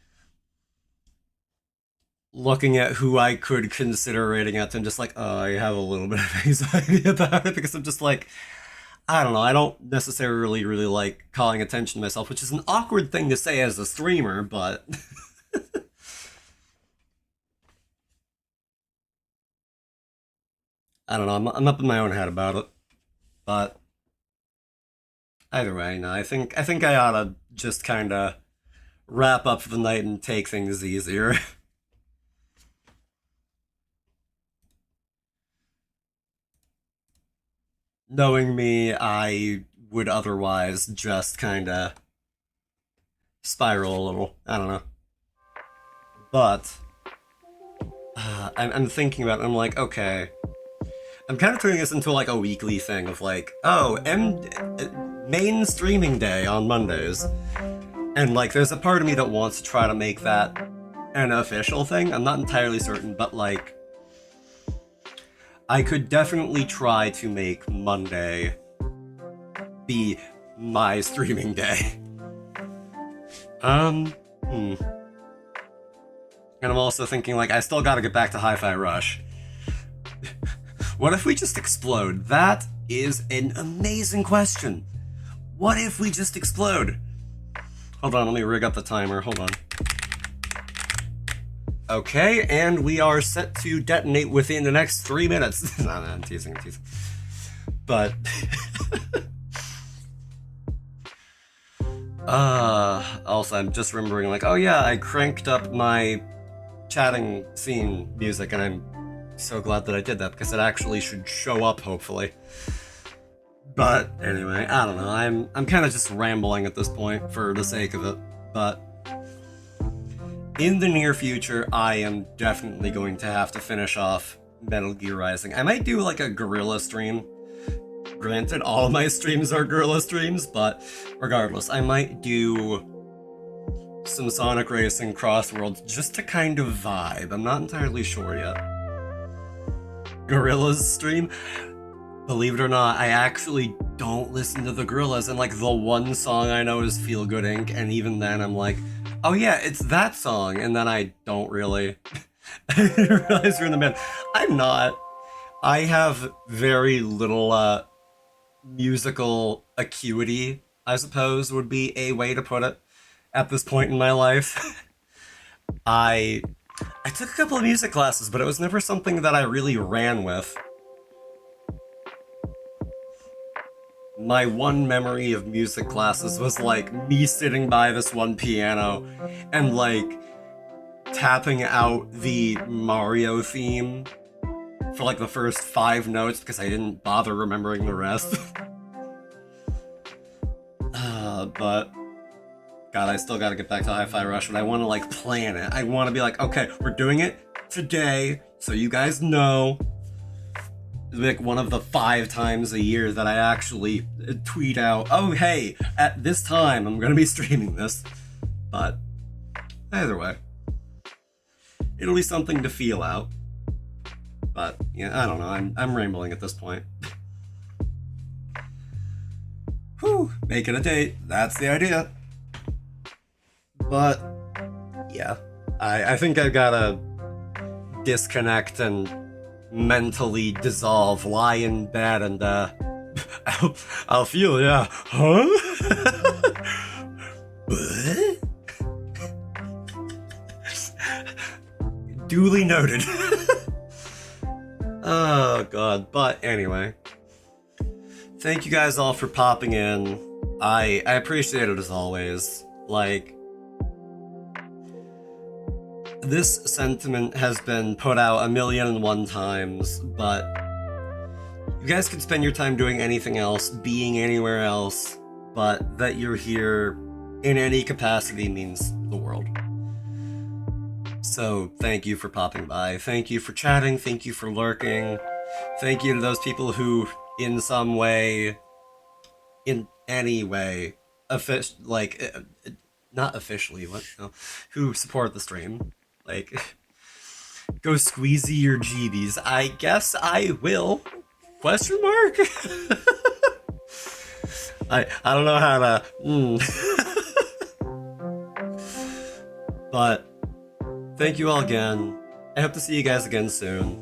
looking at who I could consider rating out, and just like, oh, I have a little bit of anxiety about it, because I'm just like, I don't know, I don't necessarily really like calling attention to myself, which is an awkward thing to say as a streamer, but... I don't know, I'm up in my own head about it. But... either way, no, I think I oughta just kinda wrap up for the night and take things easier. Knowing me, I would otherwise just kinda spiral a little. I don't know. But I'm thinking about it, I'm like, okay. I'm kind of turning this into like a weekly thing of like, oh, main streaming day on Mondays. And like, there's a part of me that wants to try to make that an official thing. I'm not entirely certain, but like, I could definitely try to make Monday be my streaming day. And I'm also thinking, like, I still gotta get back to Hi-Fi Rush. What if we just explode? That is an amazing question. What if we just explode? Hold on, let me rig up the timer. Hold on. Okay, and we are set to detonate within the next 3 minutes. No, I'm teasing. But... also, I'm just remembering, like, oh yeah, I cranked up my chatting scene music, and I'm so glad that I did that, because it actually should show up, hopefully. But, anyway, I don't know, I'm kind of just rambling at this point, for the sake of it, but... in the near future, I am definitely going to have to finish off Metal Gear Rising. I might do, like, a guerrilla stream. Granted, all of my streams are guerrilla streams, but regardless, I might do some Sonic Racing Crossworlds just to kind of vibe. I'm not entirely sure yet. Gorillaz stream? Believe it or not, I actually don't listen to the Gorillaz, and like the one song I know is Feel Good Inc., and even then I'm like, oh yeah, it's that song, and then I don't really. I didn't realize you're in the band. I'm not. I have very little musical acuity, I suppose would be a way to put it at this point in my life. I took a couple of music classes, but it was never something that I really ran with. My one memory of music classes was like me sitting by this one piano and like tapping out the Mario theme for like the first 5 notes because I didn't bother remembering the rest. But God, I still gotta get back to Hi-Fi Rush, but I want to like plan it. I want to be like, okay, we're doing it today, so you guys know. It's like one of the 5 times a year that I actually tweet out, oh hey, at this time I'm gonna be streaming this. But either way, it'll be something to feel out. But yeah, I don't know. I'm rambling at this point. Whew, making a date. That's the idea. But yeah, I think I've gotta disconnect and mentally dissolve, lie in bed, and I'll feel, yeah. Huh? Duly noted. Oh god, but anyway. Thank you guys all for popping in. I appreciate it as always. Like, this sentiment has been put out 1,000,001 times, but you guys could spend your time doing anything else, being anywhere else, but that you're here in any capacity means the world. So thank you for popping by, thank you for chatting, thank you for lurking, thank you to those people who, in some way, in any way, not officially, who support the stream. Like, go squeezy your GBs. I guess I will. Question mark? I don't know how to. But thank you all again. I hope to see you guys again soon.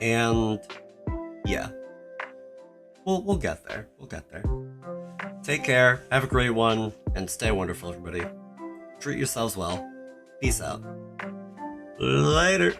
And yeah, we'll get there. We'll get there. Take care. Have a great one, and stay wonderful, everybody. Treat yourselves well. Peace out. Later.